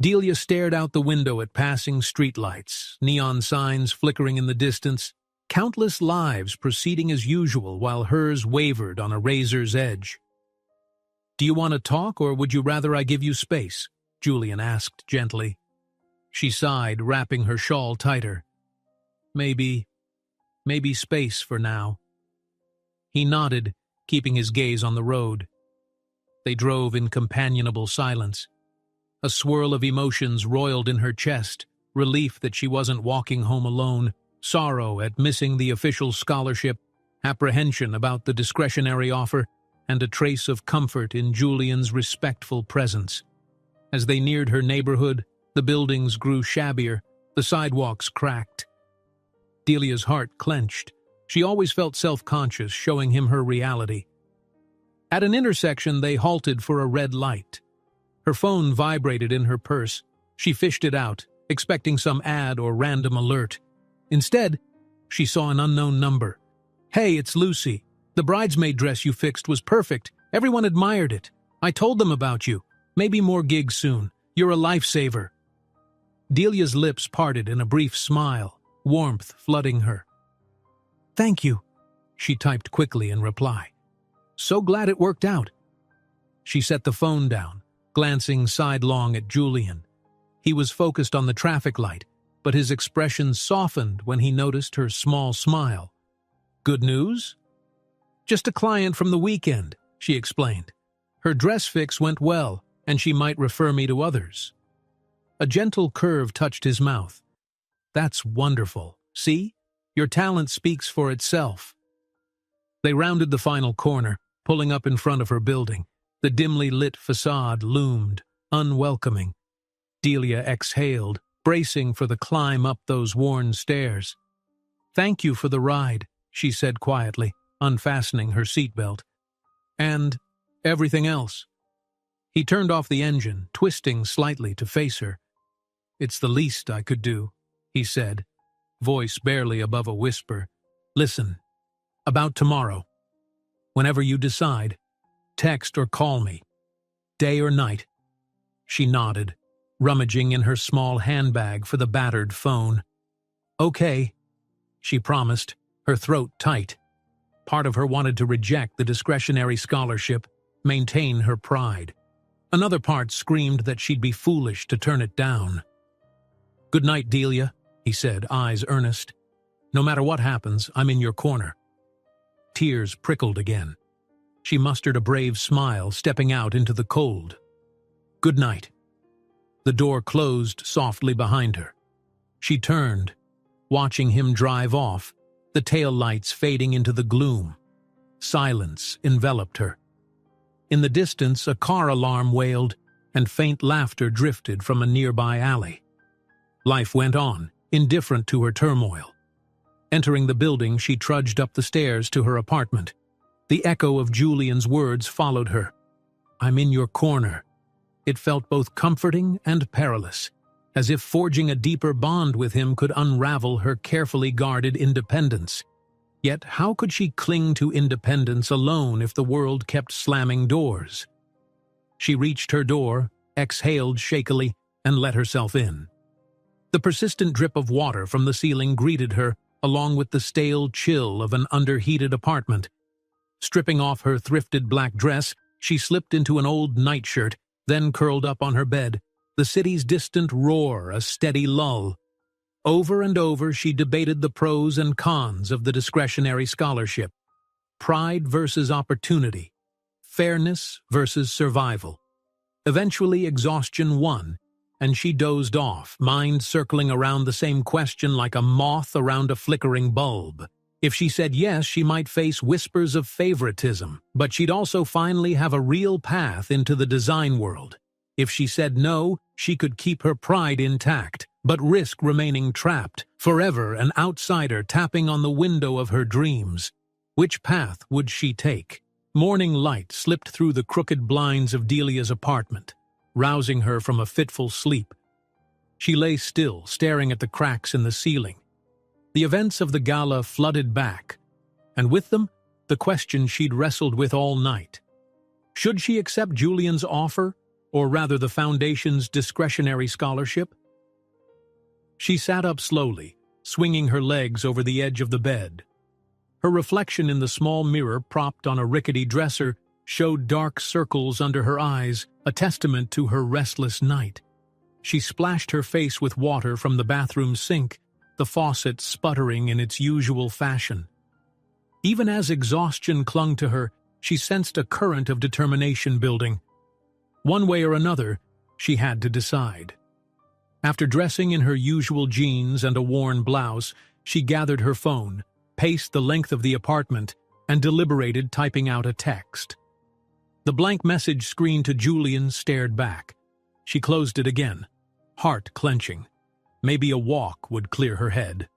Delia stared out the window at passing streetlights, neon signs flickering in the distance, countless lives proceeding as usual while hers wavered on a razor's edge. "Do you want to talk, or would you rather I give you space?" Julian asked gently. She sighed, wrapping her shawl tighter. Maybe space for now." He nodded, keeping his gaze on the road. They drove in companionable silence. A swirl of emotions roiled in her chest, relief that she wasn't walking home alone, sorrow at missing the official scholarship, apprehension about the discretionary offer, and a trace of comfort in Julian's respectful presence. As they neared her neighborhood, the buildings grew shabbier, the sidewalks cracked. Delia's heart clenched. She always felt self-conscious, showing him her reality. At an intersection, they halted for a red light. Her phone vibrated in her purse. She fished it out, expecting some ad or random alert. Instead, she saw an unknown number. "Hey, it's Lucy. The bridesmaid dress you fixed was perfect. Everyone admired it. I told them about you. Maybe more gigs soon. You're a lifesaver." Delia's lips parted in a brief smile, warmth flooding her. "Thank you," she typed quickly in reply. "So glad it worked out." She set the phone down, glancing sidelong at Julian. He was focused on the traffic light, but his expression softened when he noticed her small smile. "Good news?" "Just a client from the weekend," she explained. "Her dress fix went well, and she might refer me to others." A gentle curve touched his mouth. "That's wonderful. See? Your talent speaks for itself." They rounded the final corner, pulling up in front of her building. The dimly lit facade loomed, unwelcoming. Delia exhaled, bracing for the climb up those worn stairs. "Thank you for the ride," she said quietly, unfastening her seatbelt. "And everything else." He turned off the engine, twisting slightly to face her. "It's the least I could do," he said, voice barely above a whisper. "Listen, about tomorrow. Whenever you decide, text or call me. Day or night." She nodded, rummaging in her small handbag for the battered phone. "Okay," she promised, her throat tight. Part of her wanted to reject the discretionary scholarship, maintain her pride. Another part screamed that she'd be foolish to turn it down. "Good night, Delia," he said, eyes earnest. "No matter what happens, I'm in your corner." Tears prickled again. She mustered a brave smile, stepping out into the cold. "Good night." The door closed softly behind her. She turned, watching him drive off, the tail lights fading into the gloom. Silence enveloped her. In the distance, a car alarm wailed, and faint laughter drifted from a nearby alley. Life went on, indifferent to her turmoil. Entering the building, she trudged up the stairs to her apartment. The echo of Julian's words followed her. "I'm in your corner." It felt both comforting and perilous, as if forging a deeper bond with him could unravel her carefully guarded independence. Yet how could she cling to independence alone if the world kept slamming doors? She reached her door, exhaled shakily, and let herself in. The persistent drip of water from the ceiling greeted her, along with the stale chill of an underheated apartment. Stripping off her thrifted black dress, she slipped into an old nightshirt, then curled up on her bed, the city's distant roar a steady lull. Over and over she debated the pros and cons of the discretionary scholarship. Pride versus opportunity. Fairness versus survival. Eventually exhaustion won, and she dozed off, mind circling around the same question like a moth around a flickering bulb. If she said yes, she might face whispers of favoritism, but she'd also finally have a real path into the design world. If she said no, she could keep her pride intact, but risk remaining trapped, forever an outsider tapping on the window of her dreams. Which path would she take? Morning light slipped through the crooked blinds of Delia's apartment, rousing her from a fitful sleep. She lay still, staring at the cracks in the ceiling. The events of the gala flooded back, and with them, the question she'd wrestled with all night. Should she accept Julian's offer, or rather the foundation's discretionary scholarship? She sat up slowly, swinging her legs over the edge of the bed. Her reflection in the small mirror propped on a rickety dresser showed dark circles under her eyes, a testament to her restless night. She splashed her face with water from the bathroom sink, the faucet sputtering in its usual fashion. Even as exhaustion clung to her, she sensed a current of determination building. One way or another, she had to decide. After dressing in her usual jeans and a worn blouse, she gathered her phone, paced the length of the apartment, and deliberated typing out a text. The blank message screen to Julian stared back. She closed it again, heart clenching. Maybe a walk would clear her head.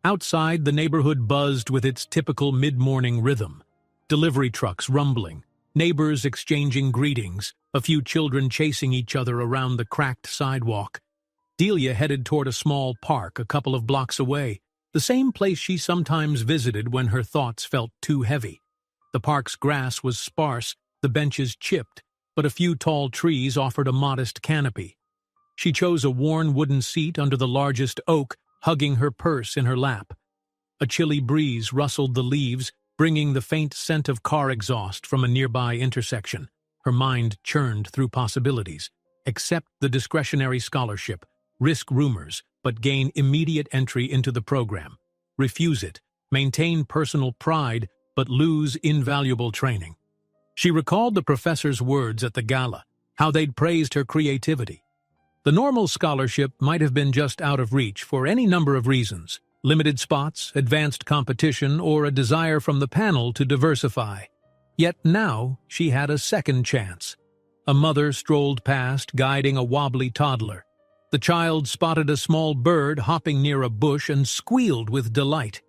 Outside, the neighborhood buzzed with its typical mid-morning rhythm. Delivery trucks rumbling, neighbors exchanging greetings, a few children chasing each other around the cracked sidewalk. Delia headed toward a small park a couple of blocks away, the same place she sometimes visited when her thoughts felt too heavy. The park's grass was sparse, the benches chipped, but a few tall trees offered a modest canopy. She chose a worn wooden seat under the largest oak, hugging her purse in her lap. A chilly breeze rustled the leaves, bringing the faint scent of car exhaust from a nearby intersection. Her mind churned through possibilities. Accept the discretionary scholarship, risk rumors, but gain immediate entry into the program. Refuse it, maintain personal pride, but lose invaluable training. She recalled the professor's words at the gala, how they'd praised her creativity. The normal scholarship might have been just out of reach for any number of reasons: limited spots, advanced competition, or a desire from the panel to diversify. Yet now she had a second chance. A mother strolled past, guiding a wobbly toddler. The child spotted a small bird hopping near a bush and squealed with delight.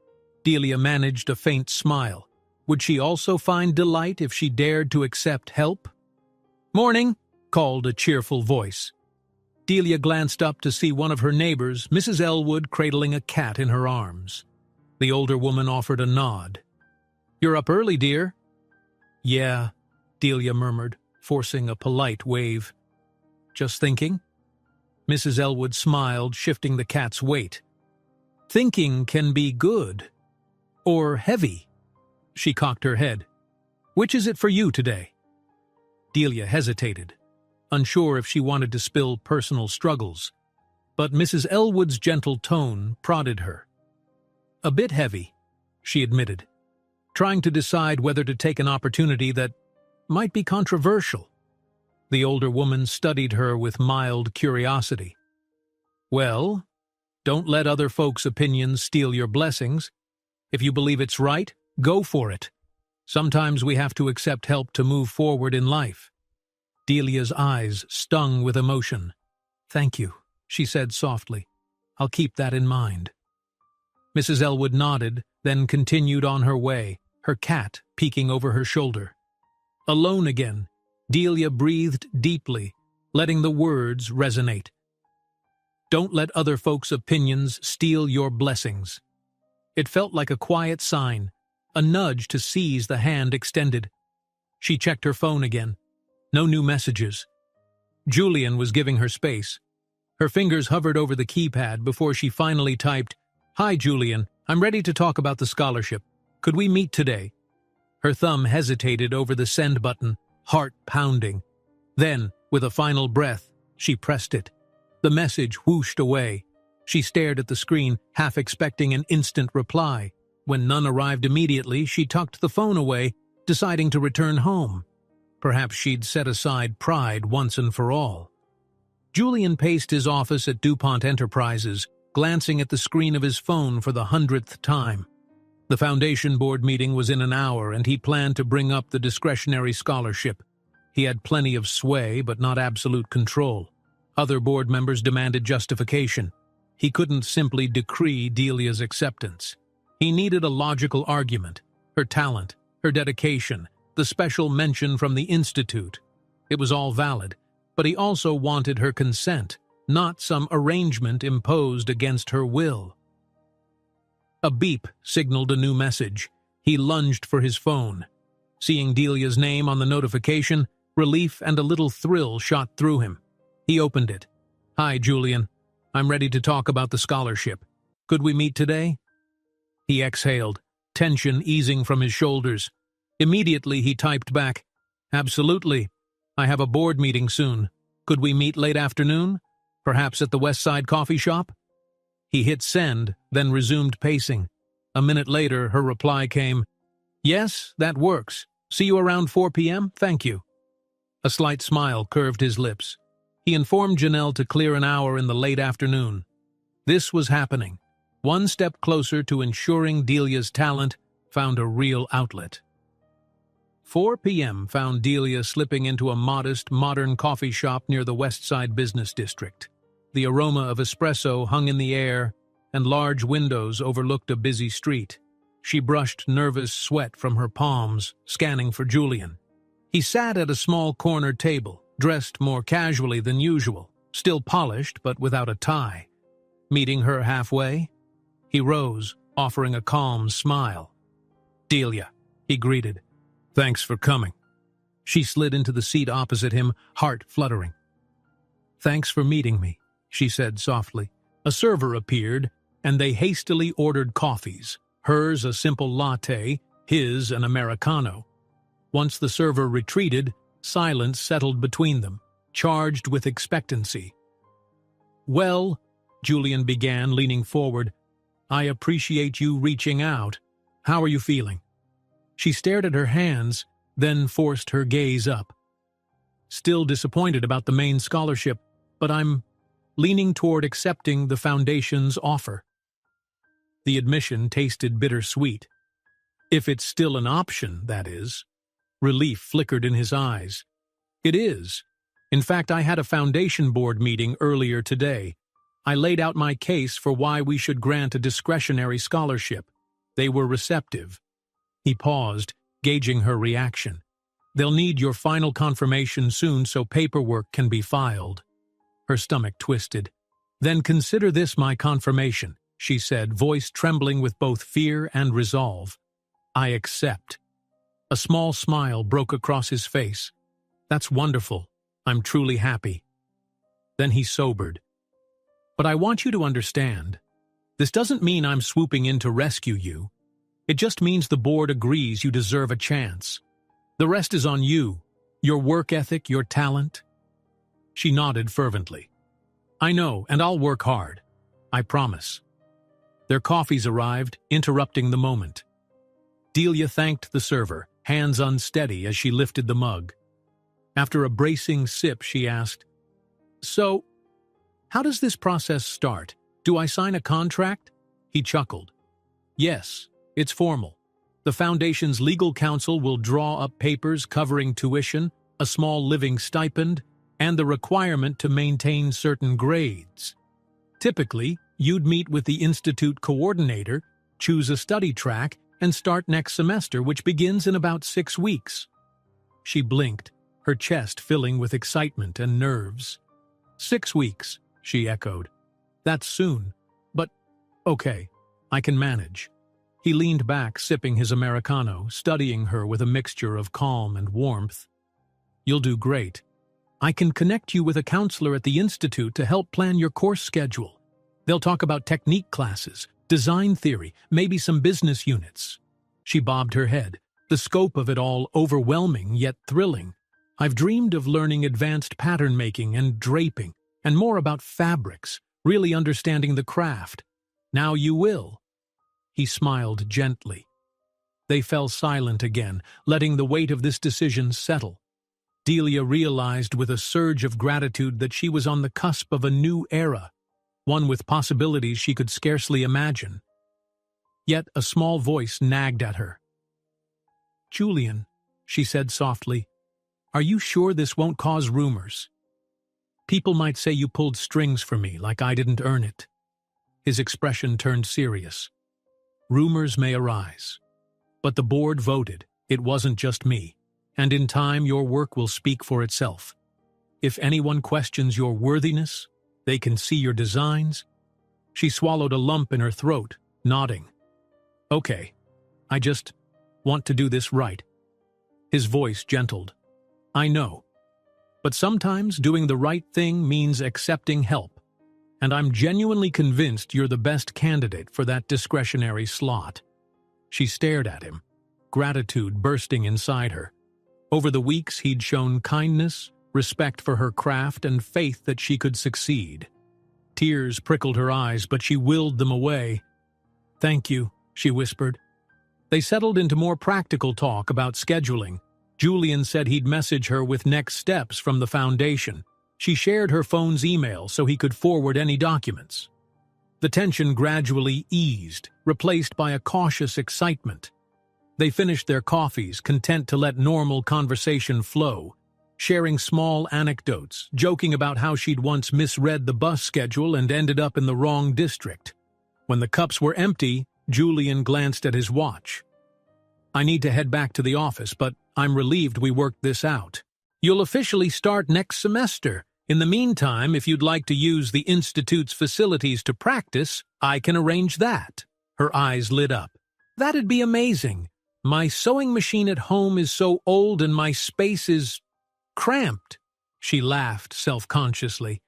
Delia managed a faint smile. Would she also find delight if she dared to accept help? "Morning," called a cheerful voice. Delia glanced up to see one of her neighbors, Mrs. Elwood, cradling a cat in her arms. The older woman offered a nod. "You're up early, dear." "Yeah," Delia murmured, forcing a polite wave. "Just thinking?" Mrs. Elwood smiled, shifting the cat's weight. "Thinking can be good. Or heavy." She cocked her head. "Which is it for you today?" Delia hesitated, unsure if she wanted to spill personal struggles. But Mrs. Elwood's gentle tone prodded her. "A bit heavy," she admitted, trying to decide whether to take an opportunity that might be controversial. The older woman studied her with mild curiosity. "Well, don't let other folks' opinions steal your blessings. If you believe it's right, go for it. Sometimes we have to accept help to move forward in life." Delia's eyes stung with emotion. "Thank you," she said softly. "I'll keep that in mind." Mrs. Elwood nodded, then continued on her way, her cat peeking over her shoulder. Alone again, Delia breathed deeply, letting the words resonate. "Don't let other folks' opinions steal your blessings." It felt like a quiet sign, a nudge to seize the hand extended. She checked her phone again. No new messages. Julian was giving her space. Her fingers hovered over the keypad before she finally typed, "Hi, Julian. I'm ready to talk about the scholarship. Could we meet today?" Her thumb hesitated over the send button, heart pounding. Then, with a final breath, she pressed it. The message whooshed away. She stared at the screen, half expecting an instant reply. When none arrived immediately, she tucked the phone away, deciding to return home. Perhaps she'd set aside pride once and for all. Julian paced his office at DuPont Enterprises, glancing at the screen of his phone for the 100th time. The foundation board meeting was in an hour, and he planned to bring up the discretionary scholarship. He had plenty of sway, but not absolute control. Other board members demanded justification. He couldn't simply decree Delia's acceptance. He needed a logical argument, her talent, her dedication, the special mention from the Institute. It was all valid, but he also wanted her consent, not some arrangement imposed against her will. A beep signaled a new message. He lunged for his phone. Seeing Delia's name on the notification, relief and a little thrill shot through him. He opened it. "Hi, Julian. I'm ready to talk about the scholarship. Could we meet today?" He exhaled, tension easing from his shoulders. Immediately he typed back, "Absolutely. I have a board meeting soon. Could we meet late afternoon? Perhaps at the West Side coffee shop?" He hit send, then resumed pacing. A minute later, her reply came, "Yes, that works. See you around 4 p.m., thank you." A slight smile curved his lips. He informed Janelle to clear an hour in the late afternoon. This was happening. One step closer to ensuring Delia's talent found a real outlet. 4 p.m. found Delia slipping into a modest, modern coffee shop near the West Side Business District. The aroma of espresso hung in the air, and large windows overlooked a busy street. She brushed nervous sweat from her palms, scanning for Julian. He sat at a small corner table, dressed more casually than usual, still polished but without a tie. Meeting her halfway, he rose, offering a calm smile. "Delia," he greeted. "Thanks for coming." She slid into the seat opposite him, heart fluttering. "Thanks for meeting me," she said softly. A server appeared, and they hastily ordered coffees, hers a simple latte, his an Americano. Once the server retreated, silence settled between them, charged with expectancy. "Well," Julian began, leaning forward, "I appreciate you reaching out. How are you feeling?" She stared at her hands, then forced her gaze up. "Still disappointed about the main scholarship, but I'm leaning toward accepting the foundation's offer." The admission tasted bittersweet. "If it's still an option, that is." Relief flickered in his eyes. "It is. In fact, I had a foundation board meeting earlier today. I laid out my case for why we should grant a discretionary scholarship. They were receptive." He paused, gauging her reaction. "They'll need your final confirmation soon so paperwork can be filed." Her stomach twisted. "Then consider this my confirmation," she said, voice trembling with both fear and resolve. "I accept." A small smile broke across his face. "That's wonderful. I'm truly happy." Then he sobered. "But I want you to understand. This doesn't mean I'm swooping in to rescue you. It just means the board agrees you deserve a chance. The rest is on you, your work ethic, your talent." She nodded fervently. "I know, and I'll work hard. I promise." Their coffees arrived, interrupting the moment. Delia thanked the server, hands unsteady as she lifted the mug. After a bracing sip, she asked, "So, how does this process start? Do I sign a contract?" He chuckled. "Yes, it's formal. The Foundation's legal counsel will draw up papers covering tuition, a small living stipend, and the requirement to maintain certain grades. Typically, you'd meet with the Institute coordinator, choose a study track, and start next semester, which begins in about 6 weeks. She blinked, her chest filling with excitement and nerves. 6 weeks, she echoed. That's soon. But, okay, I can manage. He leaned back, sipping his Americano, studying her with a mixture of calm and warmth. You'll do great. I can connect you with a counselor at the Institute to help plan your course schedule. They'll talk about technique classes, design theory, maybe some business units. She bobbed her head, the scope of it all overwhelming yet thrilling. I've dreamed of learning advanced pattern making and draping, and more about fabrics, really understanding the craft. Now you will. He smiled gently. They fell silent again, letting the weight of this decision settle. Delia realized with a surge of gratitude that she was on the cusp of a new era, one with possibilities she could scarcely imagine. Yet a small voice nagged at her. "Julian," she said softly, "are you sure this won't cause rumors? People might say you pulled strings for me, like I didn't earn it." His expression turned serious. "Rumors may arise. But the board voted. It wasn't just me. And in time, your work will speak for itself. If anyone questions your worthiness, they can see your designs." She swallowed a lump in her throat, nodding. "Okay, I just want to do this right." His voice gentled. "I know. But sometimes doing the right thing means accepting help. And I'm genuinely convinced you're the best candidate for that discretionary slot." She stared at him, gratitude bursting inside her. Over the weeks, he'd shown kindness, respect for her craft, and faith that she could succeed. Tears prickled her eyes, but she willed them away. "Thank you," she whispered. They settled into more practical talk about scheduling. Julian said he'd message her with next steps from the foundation. She shared her phone's email so he could forward any documents. The tension gradually eased, replaced by a cautious excitement. They finished their coffees, content to let normal conversation flow, sharing small anecdotes, joking about how she'd once misread the bus schedule and ended up in the wrong district. When the cups were empty, Julian glanced at his watch. "I need to head back to the office, but I'm relieved we worked this out. You'll officially start next semester. In the meantime, if you'd like to use the Institute's facilities to practice, I can arrange that." Her eyes lit up. "That'd be amazing. My sewing machine at home is so old and my space is cramped." She laughed self-consciously.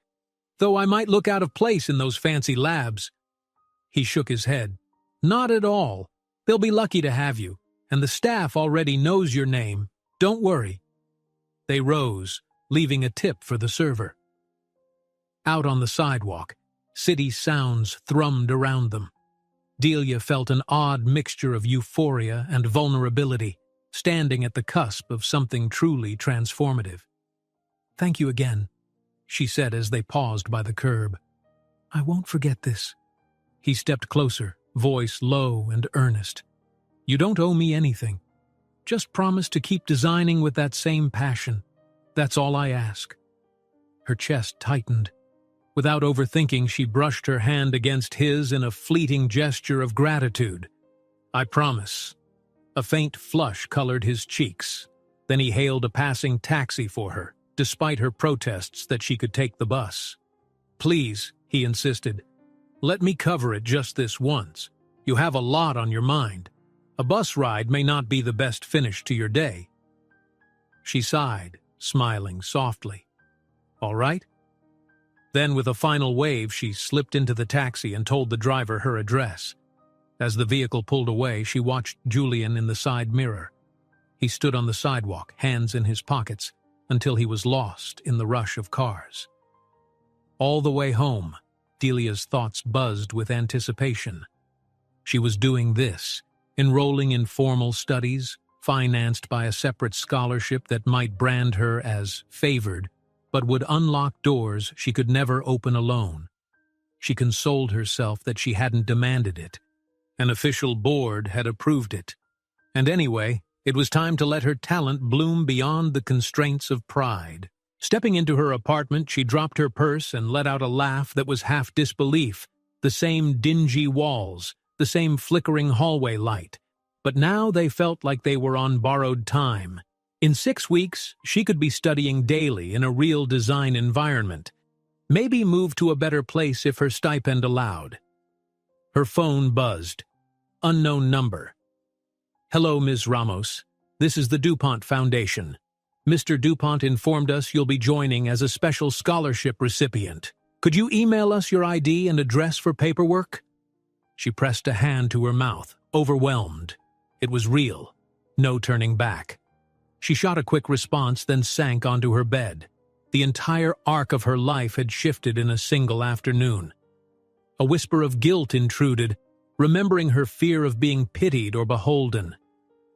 "Though I might look out of place in those fancy labs." He shook his head. "Not at all. They'll be lucky to have you, and the staff already knows your name. Don't worry." They rose, leaving a tip for the server. Out on the sidewalk, city sounds thrummed around them. Delia felt an odd mixture of euphoria and vulnerability, standing at the cusp of something truly transformative. "Thank you again," she said as they paused by the curb. "I won't forget this." He stepped closer, voice low and earnest. "You don't owe me anything. Just promise to keep designing with that same passion. That's all I ask." Her chest tightened. Without overthinking, she brushed her hand against his in a fleeting gesture of gratitude. "I promise." A faint flush colored his cheeks. Then he hailed a passing taxi for her, despite her protests that she could take the bus. "Please," he insisted, "let me cover it just this once. You have a lot on your mind. A bus ride may not be the best finish to your day." She sighed, smiling softly. "All right?" Then, with a final wave, she slipped into the taxi and told the driver her address. As the vehicle pulled away, she watched Julian in the side mirror. He stood on the sidewalk, hands in his pockets, until he was lost in the rush of cars. All the way home, Delia's thoughts buzzed with anticipation. She was doing this, enrolling in formal studies, financed by a separate scholarship that might brand her as favored, but would unlock doors she could never open alone. She consoled herself that she hadn't demanded it. An official board had approved it. And anyway, it was time to let her talent bloom beyond the constraints of pride. Stepping into her apartment, she dropped her purse and let out a laugh that was half disbelief. The same dingy walls, the same flickering hallway light. But now they felt like they were on borrowed time. In 6 weeks, she could be studying daily in a real design environment. Maybe move to a better place if her stipend allowed. Her phone buzzed. Unknown number. "Hello, Ms. Ramos. This is the DuPont Foundation. Mr. DuPont informed us you'll be joining as a special scholarship recipient. Could you email us your ID and address for paperwork?" She pressed a hand to her mouth, overwhelmed. It was real. No turning back. She shot a quick response, then sank onto her bed. The entire arc of her life had shifted in a single afternoon. A whisper of guilt intruded, remembering her fear of being pitied or beholden.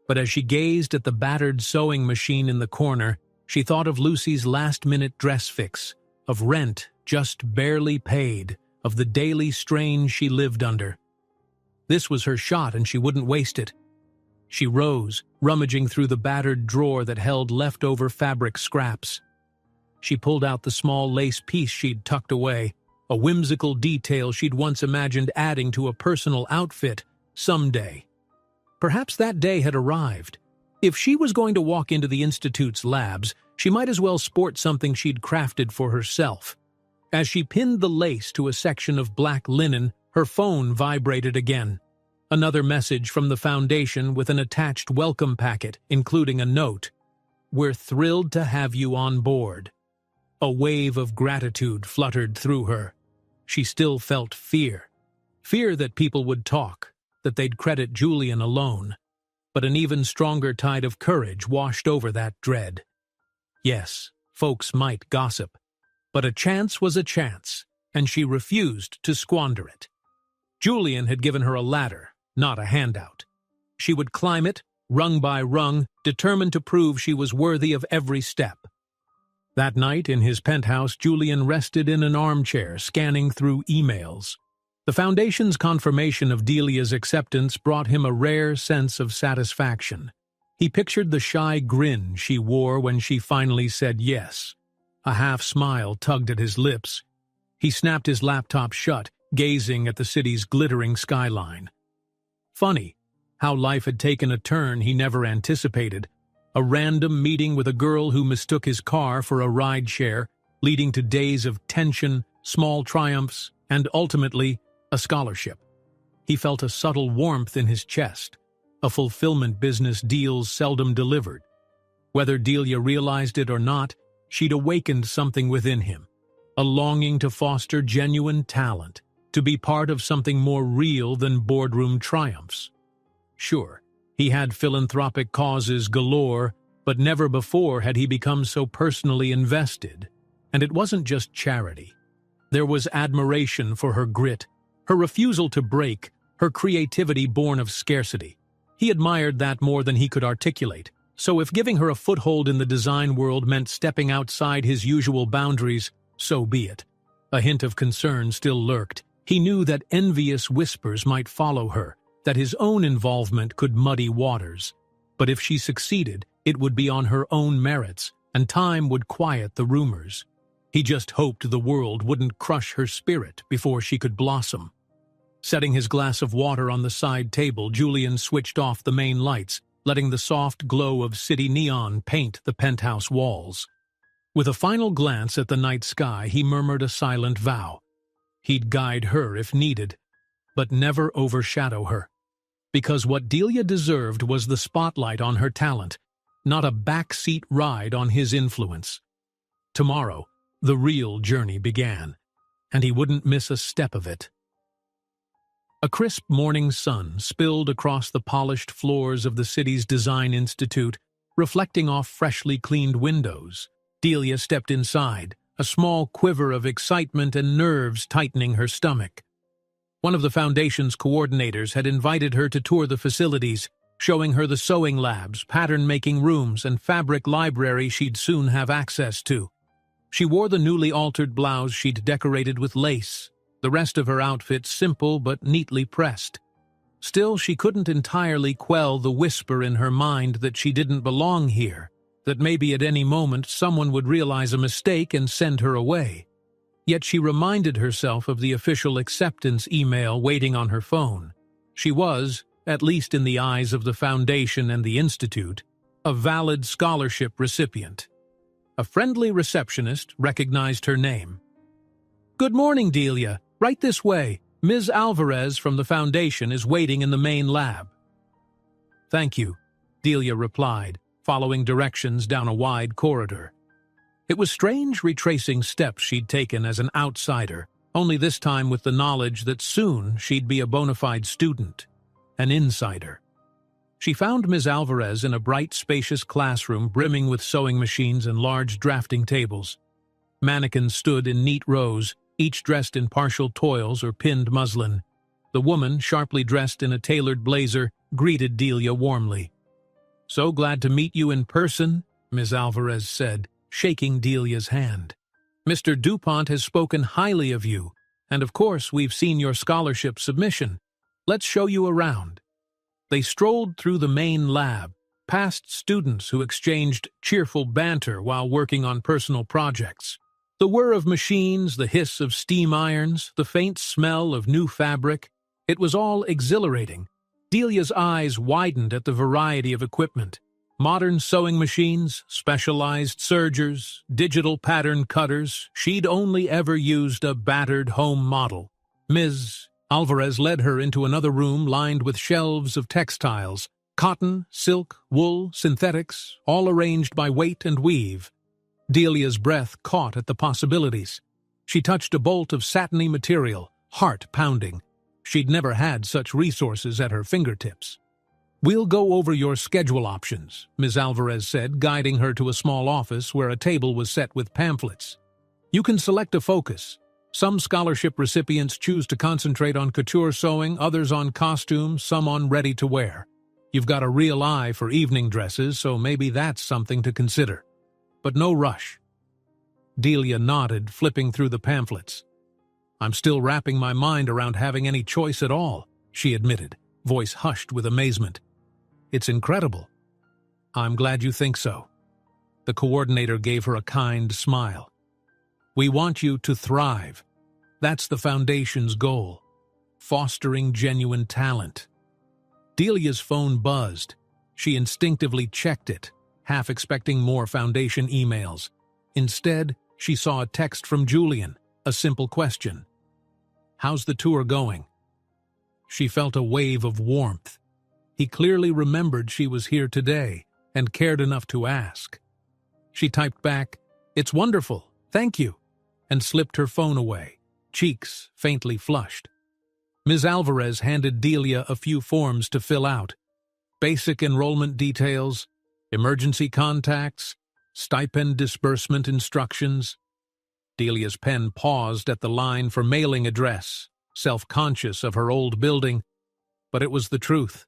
But as she gazed at the battered sewing machine in the corner, she thought of Lucy's last-minute dress fix, of rent just barely paid, of the daily strain she lived under. This was her shot and she wouldn't waste it. She rose, rummaging through the battered drawer that held leftover fabric scraps. She pulled out the small lace piece she'd tucked away, a whimsical detail she'd once imagined adding to a personal outfit someday. Perhaps that day had arrived. If she was going to walk into the Institute's labs, she might as well sport something she'd crafted for herself. As she pinned the lace to a section of black linen, her phone vibrated again. Another message from the Foundation with an attached welcome packet, including a note. "We're thrilled to have you on board." A wave of gratitude fluttered through her. She still felt fear. Fear that people would talk, that they'd credit Julian alone. But an even stronger tide of courage washed over that dread. Yes, folks might gossip, but a chance was a chance, and she refused to squander it. Julian had given her a ladder, not a handout. She would climb it, rung by rung, determined to prove she was worthy of every step. That night, in his penthouse, Julian rested in an armchair, scanning through emails. The Foundation's confirmation of Delia's acceptance brought him a rare sense of satisfaction. He pictured the shy grin she wore when she finally said yes. A half-smile tugged at his lips. He snapped his laptop shut, gazing at the city's glittering skyline. Funny, how life had taken a turn he never anticipated. A random meeting with a girl who mistook his car for a rideshare, leading to days of tension, small triumphs, and ultimately, a scholarship. He felt a subtle warmth in his chest, a fulfillment business deals seldom delivered. Whether Delia realized it or not, she'd awakened something within him, a longing to foster genuine talent, to be part of something more real than boardroom triumphs. Sure, he had philanthropic causes galore, but never before had he become so personally invested. And it wasn't just charity. There was admiration for her grit, her refusal to break, her creativity born of scarcity. He admired that more than he could articulate, so if giving her a foothold in the design world meant stepping outside his usual boundaries, so be it. A hint of concern still lurked. He knew that envious whispers might follow her, that his own involvement could muddy waters. But if she succeeded, it would be on her own merits, and time would quiet the rumors. He just hoped the world wouldn't crush her spirit before she could blossom. Setting his glass of water on the side table, Julian switched off the main lights, letting the soft glow of city neon paint the penthouse walls. With a final glance at the night sky, he murmured a silent vow. He'd guide her if needed, but never overshadow her. Because what Delia deserved was the spotlight on her talent, not a backseat ride on his influence. Tomorrow, the real journey began, and he wouldn't miss a step of it. A crisp morning sun spilled across the polished floors of the city's Design Institute, reflecting off freshly cleaned windows. Delia stepped inside, a small quiver of excitement and nerves tightening her stomach. One of the Foundation's coordinators had invited her to tour the facilities, showing her the sewing labs, pattern-making rooms, and fabric library she'd soon have access to. She wore the newly altered blouse she'd decorated with lace, the rest of her outfit simple but neatly pressed. Still, she couldn't entirely quell the whisper in her mind that she didn't belong here, that maybe at any moment someone would realize a mistake and send her away. Yet she reminded herself of the official acceptance email waiting on her phone. She was, at least in the eyes of the Foundation and the Institute, a valid scholarship recipient. A friendly receptionist recognized her name. "Good morning, Delia. Right this way. Ms. Alvarez from the Foundation is waiting in the main lab." "Thank you," Delia replied, following directions down a wide corridor. It was strange retracing steps she'd taken as an outsider, only this time with the knowledge that soon she'd be a bona fide student, an insider. She found Ms. Alvarez in a bright, spacious classroom brimming with sewing machines and large drafting tables. Mannequins stood in neat rows, each dressed in partial toils or pinned muslin. The woman, sharply dressed in a tailored blazer, greeted Delia warmly. "So glad to meet you in person," Ms. Alvarez said, shaking Delia's hand. "Mr. DuPont has spoken highly of you, and of course we've seen your scholarship submission." Let's show you around." They strolled through the main lab, past students who exchanged cheerful banter while working on personal projects. The whir of machines, the hiss of steam irons, the faint smell of new fabric, it was all exhilarating. Delia's eyes widened at the variety of equipment. Modern sewing machines, specialized sergers, digital pattern cutters. She'd only ever used a battered home model. Ms. Alvarez led her into another room lined with shelves of textiles, cotton, silk, wool, synthetics, all arranged by weight and weave. Delia's breath caught at the possibilities. She touched a bolt of satiny material, heart pounding. She'd never had such resources at her fingertips. "We'll go over your schedule options," Ms. Alvarez said, guiding her to a small office where a table was set with pamphlets. "You can select a focus. Some scholarship recipients choose to concentrate on couture sewing, others on costumes, some on ready-to-wear. You've got a real eye for evening dresses, so maybe that's something to consider. But no rush." Delia nodded, flipping through the pamphlets. "I'm still wrapping my mind around having any choice at all," she admitted, voice hushed with amazement. "It's incredible." "I'm glad you think so." The coordinator gave her a kind smile. "We want you to thrive. That's the Foundation's goal. Fostering genuine talent." Delia's phone buzzed. She instinctively checked it, half expecting more Foundation emails. Instead, she saw a text from Julian, a simple question. "How's the tour going?" She felt a wave of warmth. He clearly remembered she was here today and cared enough to ask. She typed back, "It's wonderful, thank you," and slipped her phone away, cheeks faintly flushed. Ms. Alvarez handed Delia a few forms to fill out. Basic enrollment details, emergency contacts, stipend disbursement instructions. Delia's pen paused at the line for mailing address, self-conscious of her old building, but it was the truth.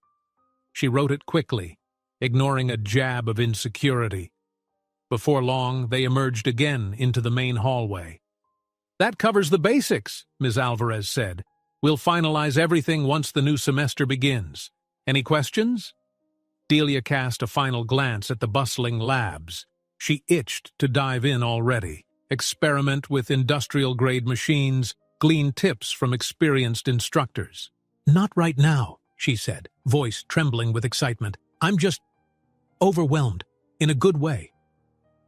She wrote it quickly, ignoring a jab of insecurity. Before long, they emerged again into the main hallway. "That covers the basics," Ms. Alvarez said. "We'll finalize everything once the new semester begins. Any questions?" Delia cast a final glance at the bustling labs. She itched to dive in already, experiment with industrial-grade machines, glean tips from experienced instructors. "Not right now," she said, voice trembling with excitement. "I'm just overwhelmed, in a good way."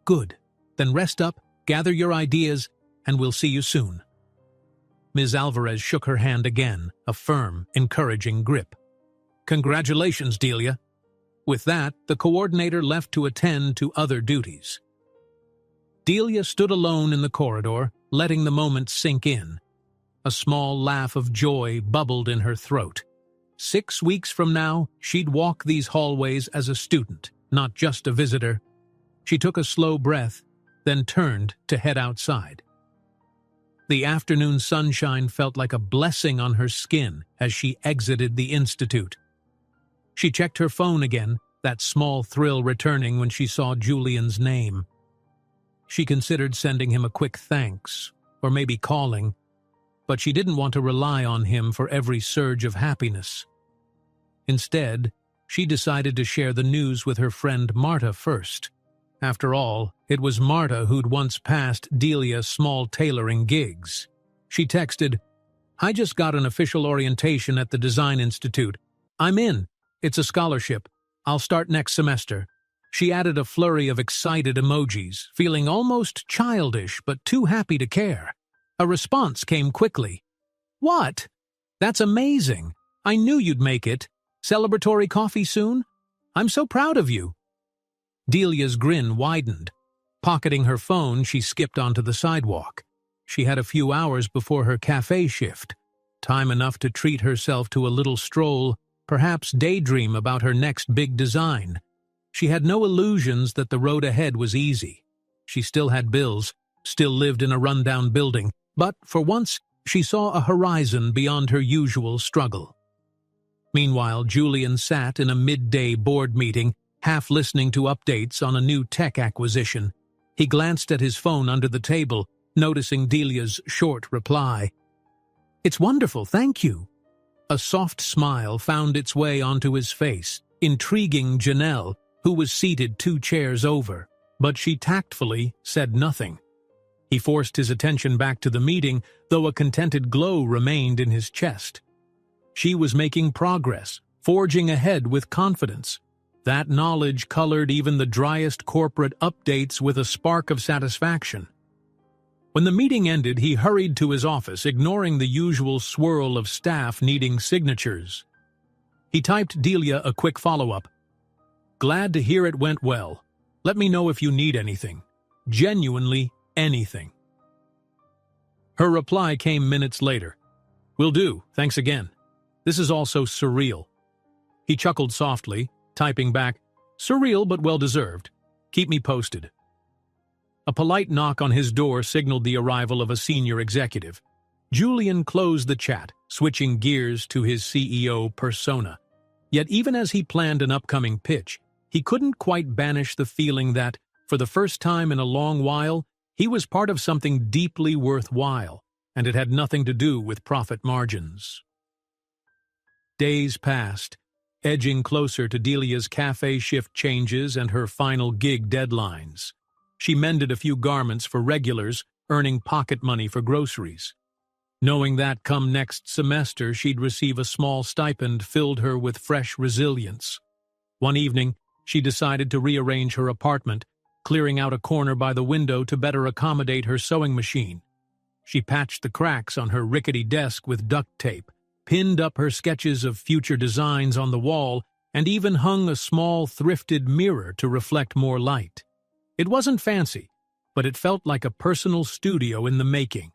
"Good. Then rest up, gather your ideas, and we'll see you soon." Ms. Alvarez shook her hand again, a firm, encouraging grip. "Congratulations, Delia." With that, the coordinator left to attend to other duties. Delia stood alone in the corridor, letting the moment sink in. A small laugh of joy bubbled in her throat. 6 weeks from now, she'd walk these hallways as a student, not just a visitor. She took a slow breath, then turned to head outside. The afternoon sunshine felt like a blessing on her skin as she exited the institute. She checked her phone again, that small thrill returning when she saw Julian's name. She considered sending him a quick thanks, or maybe calling, but she didn't want to rely on him for every surge of happiness. Instead, she decided to share the news with her friend Marta first. After all, it was Marta who'd once passed Delia small tailoring gigs. She texted, "I just got an official orientation at the Design Institute. I'm in. It's a scholarship. I'll start next semester." She added a flurry of excited emojis, feeling almost childish but too happy to care. A response came quickly. "What? That's amazing. I knew you'd make it. Celebratory coffee soon? I'm so proud of you." Delia's grin widened. Pocketing her phone, she skipped onto the sidewalk. She had a few hours before her cafe shift, time enough to treat herself to a little stroll, perhaps daydream about her next big design. She had no illusions that the road ahead was easy. She still had bills, still lived in a rundown building, but for once she saw a horizon beyond her usual struggle. Meanwhile, Julian sat in a midday board meeting, half listening to updates on a new tech acquisition. He glanced at his phone under the table, noticing Delia's short reply. "It's wonderful, thank you." A soft smile found its way onto his face, intriguing Janelle, who was seated 2 chairs over, but she tactfully said nothing. He forced his attention back to the meeting, though a contented glow remained in his chest. She was making progress, forging ahead with confidence. That knowledge colored even the driest corporate updates with a spark of satisfaction. When the meeting ended, he hurried to his office, ignoring the usual swirl of staff needing signatures. He typed Delia a quick follow-up. "Glad to hear it went well. Let me know if you need anything. Genuinely anything." Her reply came minutes later. "Will do, thanks again. This is also surreal." He chuckled softly, typing back, "Surreal but well-deserved. Keep me posted." A polite knock on his door signaled the arrival of a senior executive. Julian closed the chat, switching gears to his CEO persona. Yet even as he planned an upcoming pitch, he couldn't quite banish the feeling that, for the first time in a long while, he was part of something deeply worthwhile, and it had nothing to do with profit margins. Days passed, edging closer to Delia's cafe shift changes and her final gig deadlines. She mended a few garments for regulars, earning pocket money for groceries. Knowing that come next semester she'd receive a small stipend filled her with fresh resilience. One evening, she decided to rearrange her apartment, clearing out a corner by the window to better accommodate her sewing machine. She patched the cracks on her rickety desk with duct tape, pinned up her sketches of future designs on the wall, and even hung a small thrifted mirror to reflect more light. It wasn't fancy, but it felt like a personal studio in the making.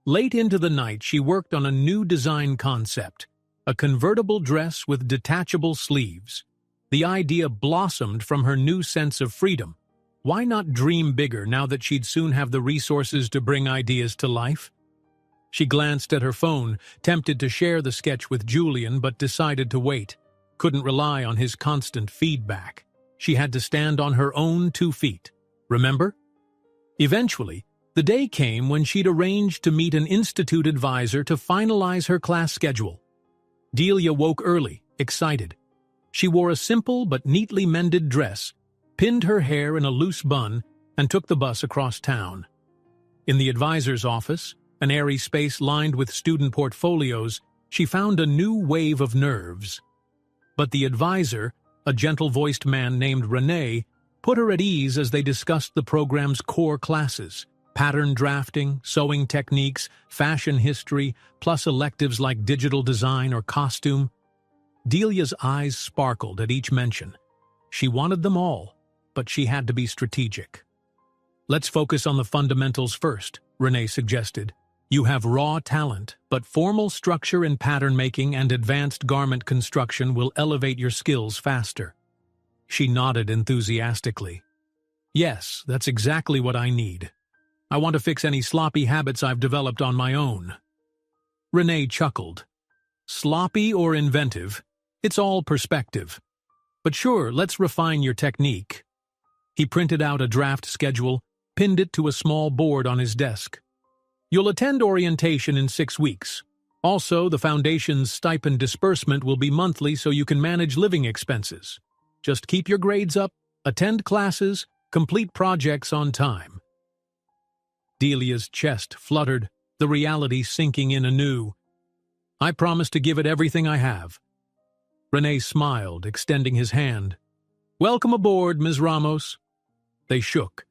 Late into the night, she worked on a new design concept, a convertible dress with detachable sleeves. The idea blossomed from her new sense of freedom. Why not dream bigger now that she'd soon have the resources to bring ideas to life? She glanced at her phone, tempted to share the sketch with Julian, but decided to wait. Couldn't rely on his constant feedback. She had to stand on her own 2 feet. Remember? Eventually, the day came when she'd arranged to meet an institute advisor to finalize her class schedule. Delia woke early, excited. She wore a simple but neatly mended dress, pinned her hair in a loose bun, and took the bus across town. In the advisor's office, an airy space lined with student portfolios, she found a new wave of nerves. But the advisor, a gentle-voiced man named Rene, put her at ease as they discussed the program's core classes: pattern drafting, sewing techniques, fashion history, plus electives like digital design or costume. Delia's eyes sparkled at each mention. She wanted them all, but she had to be strategic. "Let's focus on the fundamentals first," Rene suggested. "You have raw talent, but formal structure in pattern making and advanced garment construction will elevate your skills faster." She nodded enthusiastically. "Yes, that's exactly what I need. I want to fix any sloppy habits I've developed on my own." Rene chuckled. "Sloppy or inventive? It's all perspective. But sure, let's refine your technique." He printed out a draft schedule, pinned it to a small board on his desk. "You'll attend orientation in 6 weeks. Also, the foundation's stipend disbursement will be monthly so you can manage living expenses. Just keep your grades up, attend classes, complete projects on time." Delia's chest fluttered, the reality sinking in anew. "I promise to give it everything I have." Rene smiled, extending his hand. "Welcome aboard, Ms. Ramos." They shook.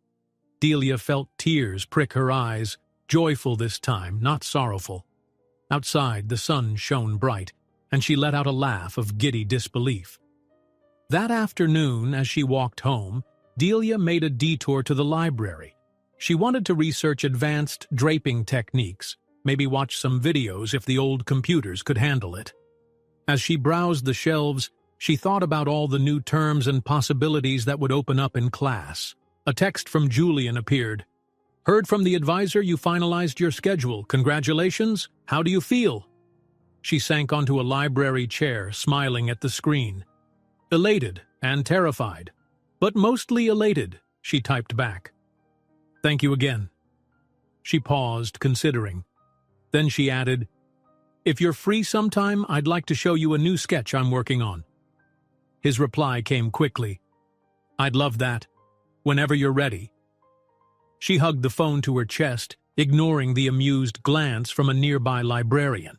Delia felt tears prick her eyes, joyful this time, not sorrowful. Outside, the sun shone bright, and she let out a laugh of giddy disbelief. That afternoon, as she walked home, Delia made a detour to the library. She wanted to research advanced draping techniques, maybe watch some videos if the old computers could handle it. As she browsed the shelves, she thought about all the new terms and possibilities that would open up in class. A text from Julian appeared. "Heard from the advisor you finalized your schedule. Congratulations. How do you feel?" She sank onto a library chair, smiling at the screen. "Elated and terrified, but mostly elated," she typed back. "Thank you again." She paused, considering. Then she added, If you're free sometime, I'd like to show you a new sketch I'm working on. His reply came quickly. I'd love that. Whenever you're ready. She hugged the phone to her chest, ignoring the amused glance from a nearby librarian.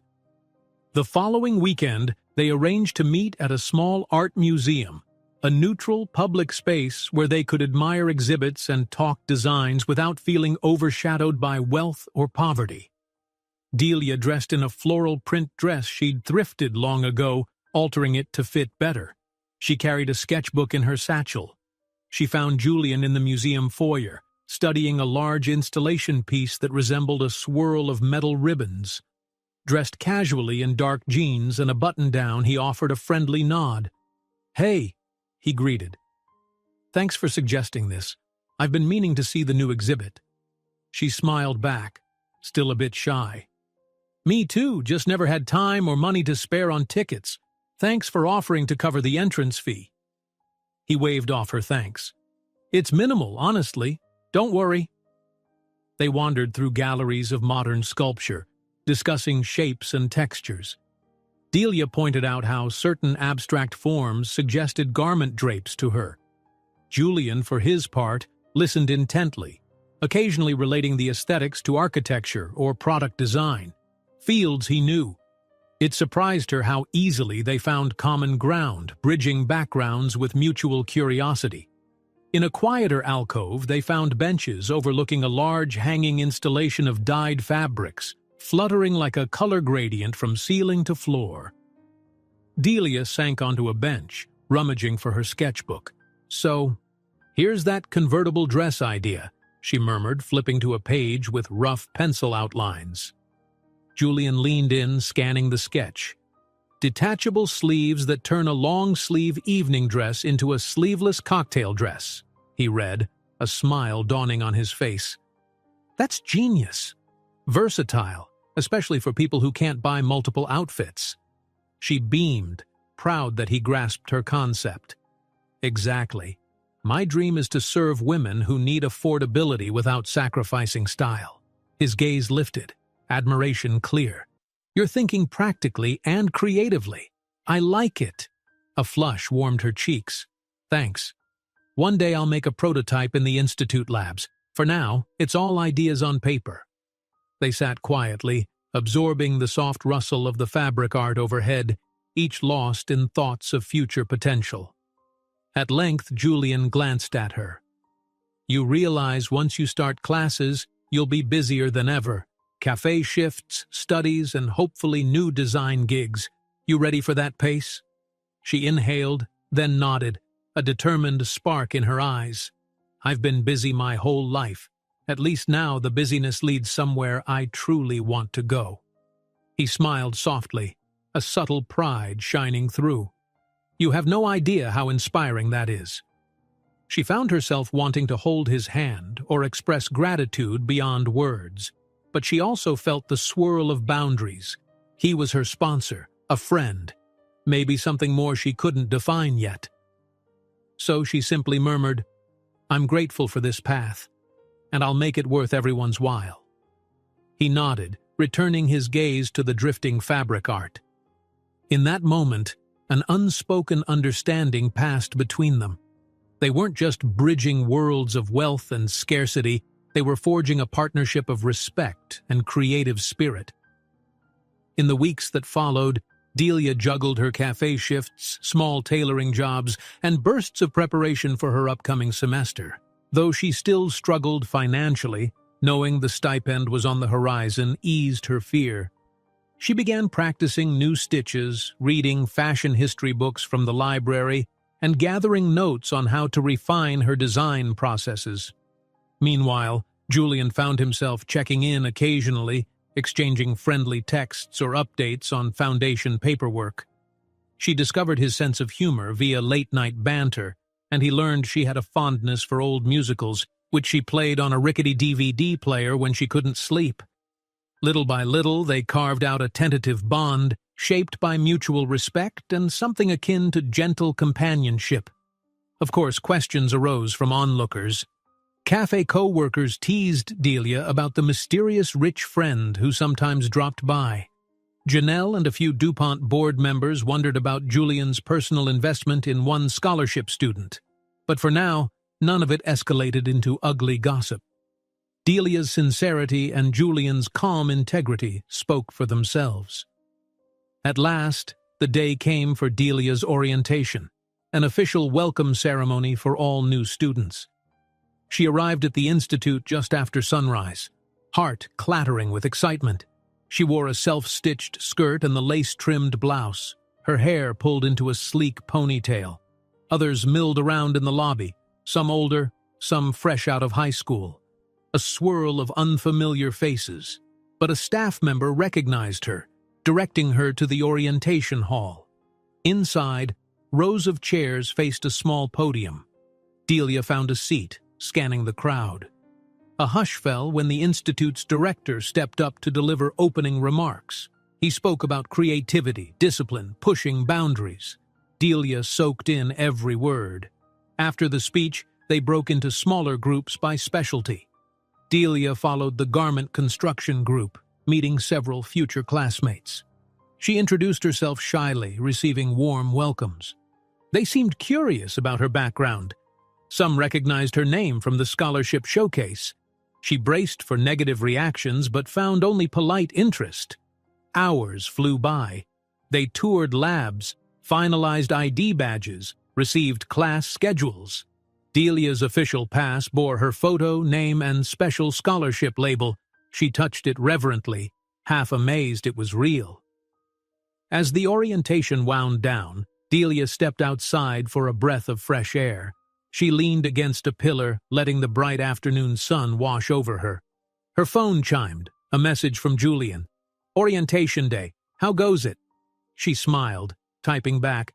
The following weekend, they arranged to meet at a small art museum, a neutral public space where they could admire exhibits and talk designs without feeling overshadowed by wealth or poverty. Delia dressed in a floral print dress she'd thrifted long ago, altering it to fit better. She carried a sketchbook in her satchel. She found Julian in the museum foyer, studying a large installation piece that resembled a swirl of metal ribbons. Dressed casually in dark jeans and a button-down, he offered a friendly nod. "Hey," he greeted. "Thanks for suggesting this. I've been meaning to see the new exhibit." She smiled back, still a bit shy. "Me too, just never had time or money to spare on tickets. Thanks for offering to cover the entrance fee." He waved off her thanks. "It's minimal, honestly. Don't worry." They wandered through galleries of modern sculpture, discussing shapes and textures. Delia pointed out how certain abstract forms suggested garment drapes to her. Julian, for his part, listened intently, occasionally relating the aesthetics to architecture or product design, fields he knew. It surprised her how easily they found common ground, bridging backgrounds with mutual curiosity. In a quieter alcove, they found benches overlooking a large hanging installation of dyed fabrics, fluttering like a color gradient from ceiling to floor. Delia sank onto a bench, rummaging for her sketchbook. "So, here's that convertible dress idea," she murmured, flipping to a page with rough pencil outlines. Julian leaned in, scanning the sketch. "Detachable sleeves that turn a long-sleeve evening dress into a sleeveless cocktail dress," he read, a smile dawning on his face. "That's genius. Versatile, especially for people who can't buy multiple outfits." She beamed, proud that he grasped her concept. "Exactly. My dream is to serve women who need affordability without sacrificing style." His gaze lifted, admiration clear. "You're thinking practically and creatively. I like it." A flush warmed her cheeks. "Thanks. One day I'll make a prototype in the Institute labs. For now, it's all ideas on paper." They sat quietly, absorbing the soft rustle of the fabric art overhead, each lost in thoughts of future potential. At length, Julian glanced at her. "You realize once you start classes, you'll be busier than ever. Cafe shifts, studies, and hopefully new design gigs. You ready for that pace?" She inhaled, then nodded, a determined spark in her eyes. "I've been busy my whole life. At least now the busyness leads somewhere I truly want to go." He smiled softly, a subtle pride shining through. "You have no idea how inspiring that is." She found herself wanting to hold his hand or express gratitude beyond words. But she also felt the swirl of boundaries. He was her sponsor, a friend, maybe something more she couldn't define yet. So she simply murmured, "I'm grateful for this path, and I'll make it worth everyone's while." He nodded, returning his gaze to the drifting fabric art. In that moment, an unspoken understanding passed between them. They weren't just bridging worlds of wealth and scarcity, they were forging a partnership of respect and creative spirit. In the weeks that followed, Delia juggled her cafe shifts, small tailoring jobs, and bursts of preparation for her upcoming semester. Though she still struggled financially, knowing the stipend was on the horizon eased her fear. She began practicing new stitches, reading fashion history books from the library, and gathering notes on how to refine her design processes. Meanwhile, Julian found himself checking in occasionally, exchanging friendly texts or updates on foundation paperwork. She discovered his sense of humor via late-night banter, and he learned she had a fondness for old musicals, which she played on a rickety DVD player when she couldn't sleep. Little by little, they carved out a tentative bond, shaped by mutual respect and something akin to gentle companionship. Of course, questions arose from onlookers. Cafe co-workers teased Delia about the mysterious rich friend who sometimes dropped by. Janelle and a few DuPont board members wondered about Julian's personal investment in one scholarship student. But for now, none of it escalated into ugly gossip. Delia's sincerity and Julian's calm integrity spoke for themselves. At last, the day came for Delia's orientation, an official welcome ceremony for all new students. She arrived at the institute just after sunrise, heart clattering with excitement. She wore a self-stitched skirt and the lace-trimmed blouse, her hair pulled into a sleek ponytail. Others milled around in the lobby, some older, some fresh out of high school. A swirl of unfamiliar faces, but a staff member recognized her, directing her to the orientation hall. Inside, rows of chairs faced a small podium. Delia found a seat, scanning the crowd. A hush fell when the institute's director stepped up to deliver opening remarks. He spoke about creativity, discipline, pushing boundaries. Delia soaked in every word. After the speech, they broke into smaller groups by specialty. Delia followed the garment construction group, meeting several future classmates. She introduced herself shyly, receiving warm welcomes. They seemed curious about her background. Some recognized her name from the scholarship showcase. She braced for negative reactions but found only polite interest. Hours flew by. They toured labs, finalized ID badges, received class schedules. Delia's official pass bore her photo, name, and special scholarship label. She touched it reverently, half amazed it was real. As the orientation wound down, Delia stepped outside for a breath of fresh air. She leaned against a pillar, letting the bright afternoon sun wash over her. Her phone chimed, a message from Julian. "Orientation day. How goes it?" She smiled, typing back,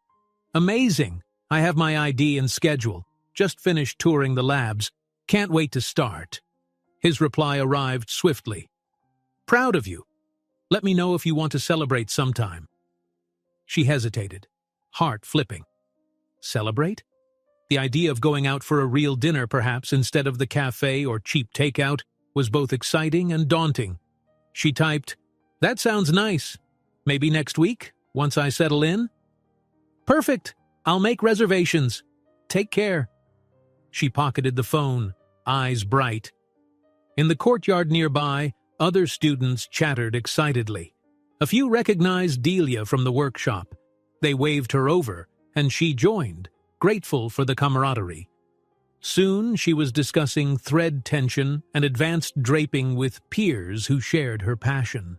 "Amazing. I have my ID and schedule. Just finished touring the labs. Can't wait to start." His reply arrived swiftly. "Proud of you. Let me know if you want to celebrate sometime." She hesitated, heart flipping. Celebrate? The idea of going out for a real dinner, perhaps, instead of the cafe or cheap takeout, was both exciting and daunting. She typed, "That sounds nice. Maybe next week, once I settle in?" "Perfect. I'll make reservations. Take care." She pocketed the phone, eyes bright. In the courtyard nearby, other students chattered excitedly. A few recognized Delia from the workshop. They waved her over, and she joined, grateful for the camaraderie. Soon she was discussing thread tension and advanced draping with peers who shared her passion.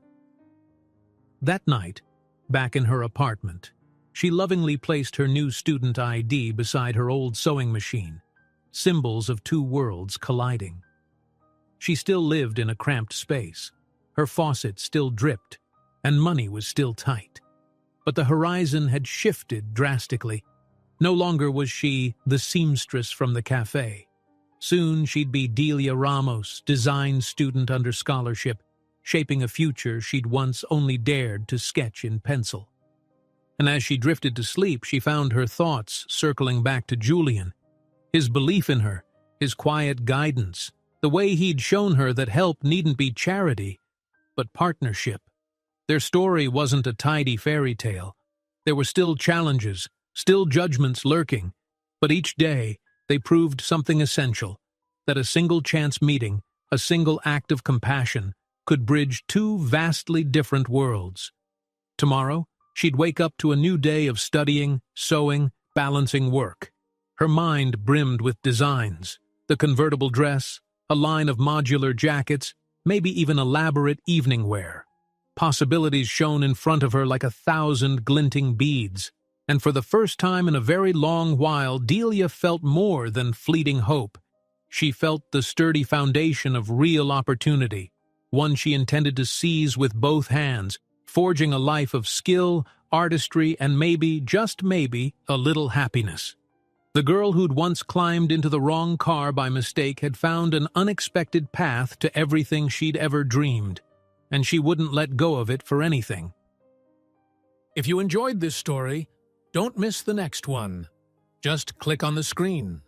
That night, back in her apartment, she lovingly placed her new student ID beside her old sewing machine, symbols of two worlds colliding. She still lived in a cramped space. Her faucet still dripped, and money was still tight. But the horizon had shifted drastically. No longer was she the seamstress from the cafe. Soon she'd be Delia Ramos, design student under scholarship, shaping a future she'd once only dared to sketch in pencil. And as she drifted to sleep, she found her thoughts circling back to Julian. His belief in her, his quiet guidance, the way he'd shown her that help needn't be charity, but partnership. Their story wasn't a tidy fairy tale. There were still challenges, still judgments lurking, but each day they proved something essential, that a single chance meeting, a single act of compassion, could bridge two vastly different worlds. Tomorrow, she'd wake up to a new day of studying, sewing, balancing work. Her mind brimmed with designs, the convertible dress, a line of modular jackets, maybe even elaborate evening wear. Possibilities shone in front of her like 1,000 glinting beads, and for the first time in a very long while, Delia felt more than fleeting hope. She felt the sturdy foundation of real opportunity, one she intended to seize with both hands, forging a life of skill, artistry, and maybe, just maybe, a little happiness. The girl who'd once climbed into the wrong car by mistake had found an unexpected path to everything she'd ever dreamed, and she wouldn't let go of it for anything. If you enjoyed this story, don't miss the next one. Just click on the screen